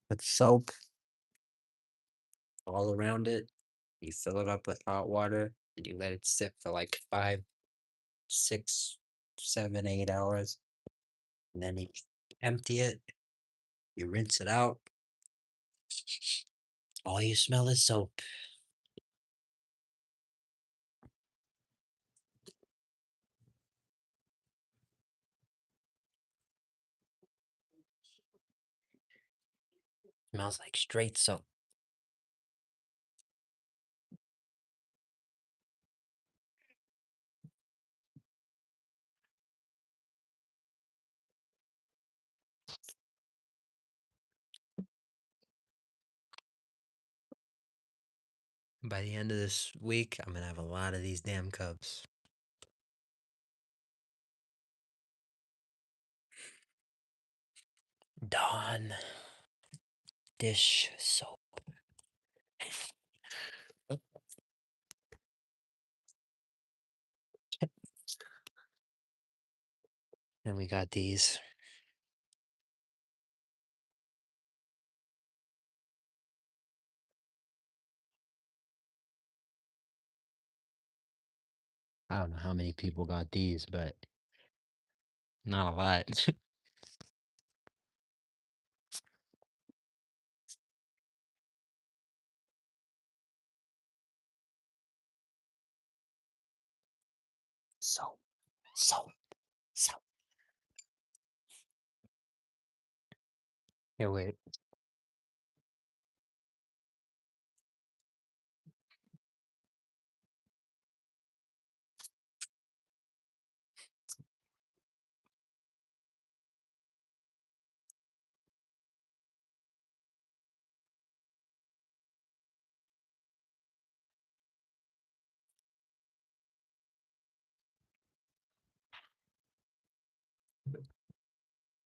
Speaker 1: Put soap all around it. You fill it up with hot water and you let it sit for like 5, 6, 7, 8 hours. And then you empty it. You rinse it out. All you smell is soap. Smells like straight soap. By the end of this week, I'm gonna have a lot of these damn cups. Dawn dish soap. And we got these.
Speaker 5: I don't know how many people got these, but not a lot. So, so, so. Here, wait.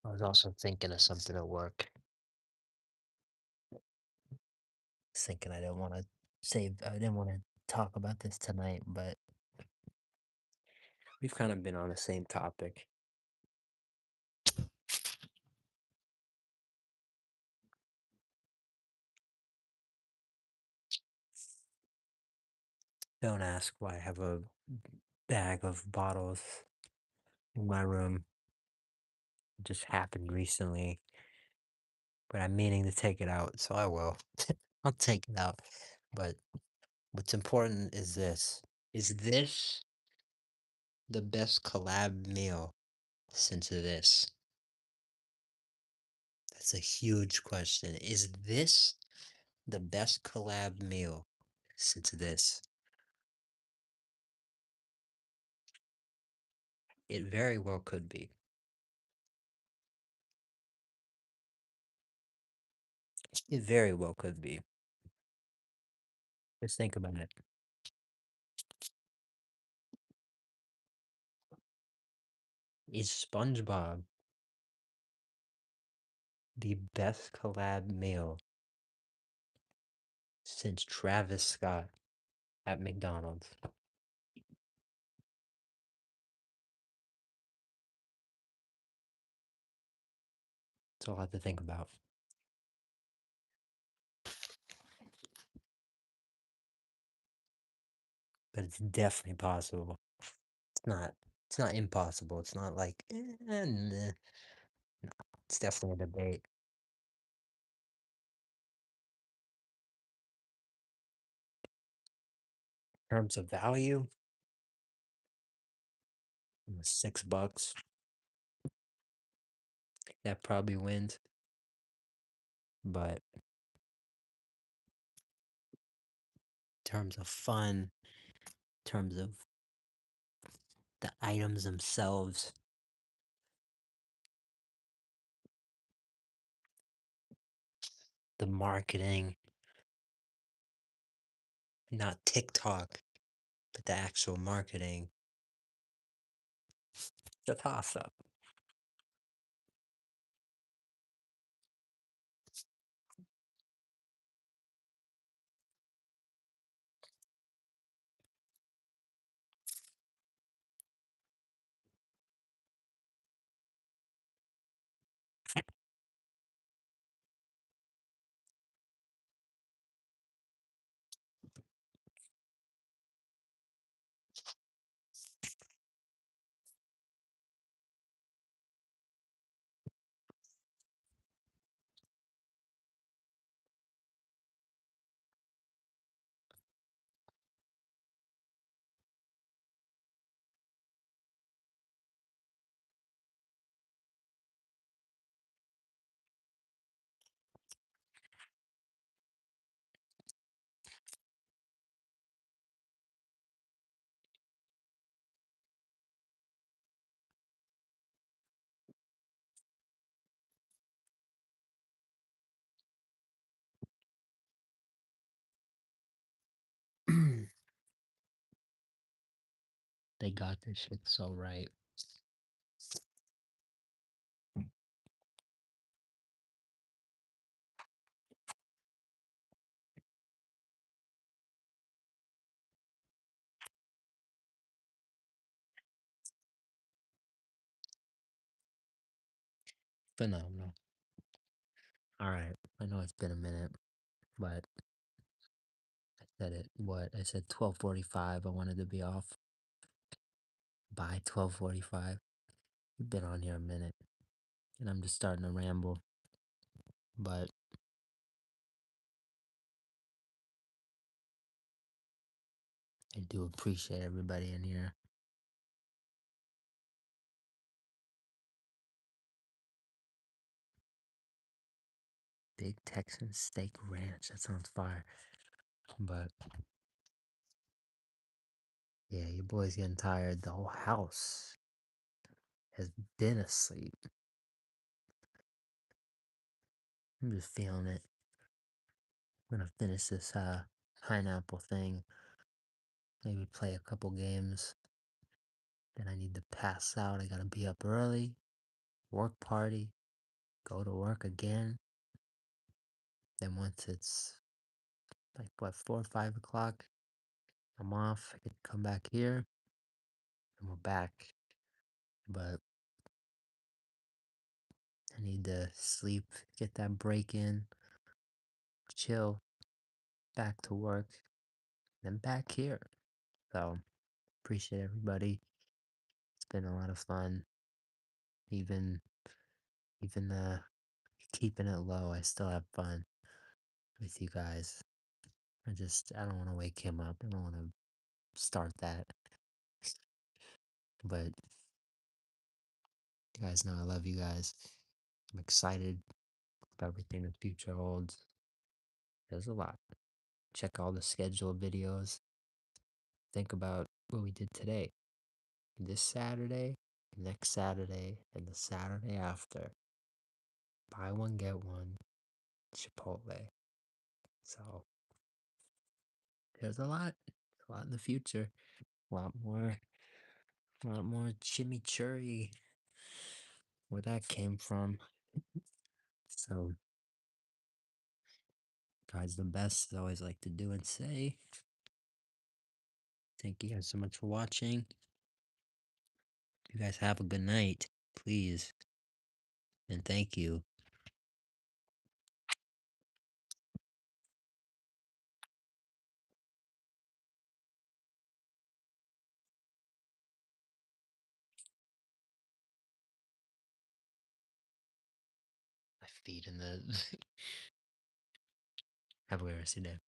Speaker 5: I was also thinking of something at work. Thinking I didn't want to talk about this tonight, but we've kind of been on the same topic. Don't ask why I have a bag of bottles in my room. It just happened recently, but I'm meaning to take it out, so I will. I'll take it out. But what's important is this. Is this the best collab meal since this? That's a huge question. Is this the best collab meal since this? It very well could be. It very well could be. Just think about it. Is SpongeBob the best collab meal since Travis Scott at McDonald's? It's a lot to think about. But it's definitely possible. It's not. It's not impossible. It's not like, nah. No, it's definitely a debate. In terms of value, $6. That probably wins. But in terms of fun, in terms of the items themselves, the marketing, not TikTok, but the actual marketing, the toss up. They got this shit so right. Phenomenal. All right. I know it's been a minute, but I said it. What? I said 12:45. I wanted to be off. by 12:45. We've been on here a minute, and I'm just starting to ramble. But I do appreciate everybody in here. Big Texan Steak Ranch. That sounds fire. But yeah, your boy's getting tired. The whole house has been asleep. I'm just feeling it. I'm gonna finish this pineapple thing. Maybe play a couple games. Then I need to pass out. I gotta be up early. Work party. Go to work again. Then once it's like what 4 or 5 o'clock, I'm off. I can come back here and we're back. But I need to sleep, get that break in, chill, back to work, then back here. So appreciate everybody. It's been a lot of fun. Even keeping it low, I still have fun with you guys. I don't want to wake him up. I don't want to start that. But you guys know I love you guys. I'm excited about everything the future holds. There's a lot. Check all the scheduled videos. Think about what we did today. This Saturday, next Saturday, and the Saturday after. Buy one, get one. Chipotle. So there's a lot. A lot in the future. A lot more chimichurri. Where that came from. So God's the best, as I always like to do and say. Thank you guys so much for watching. You guys have a good night, please. And thank you. My feet in the. Have a good rest of your day.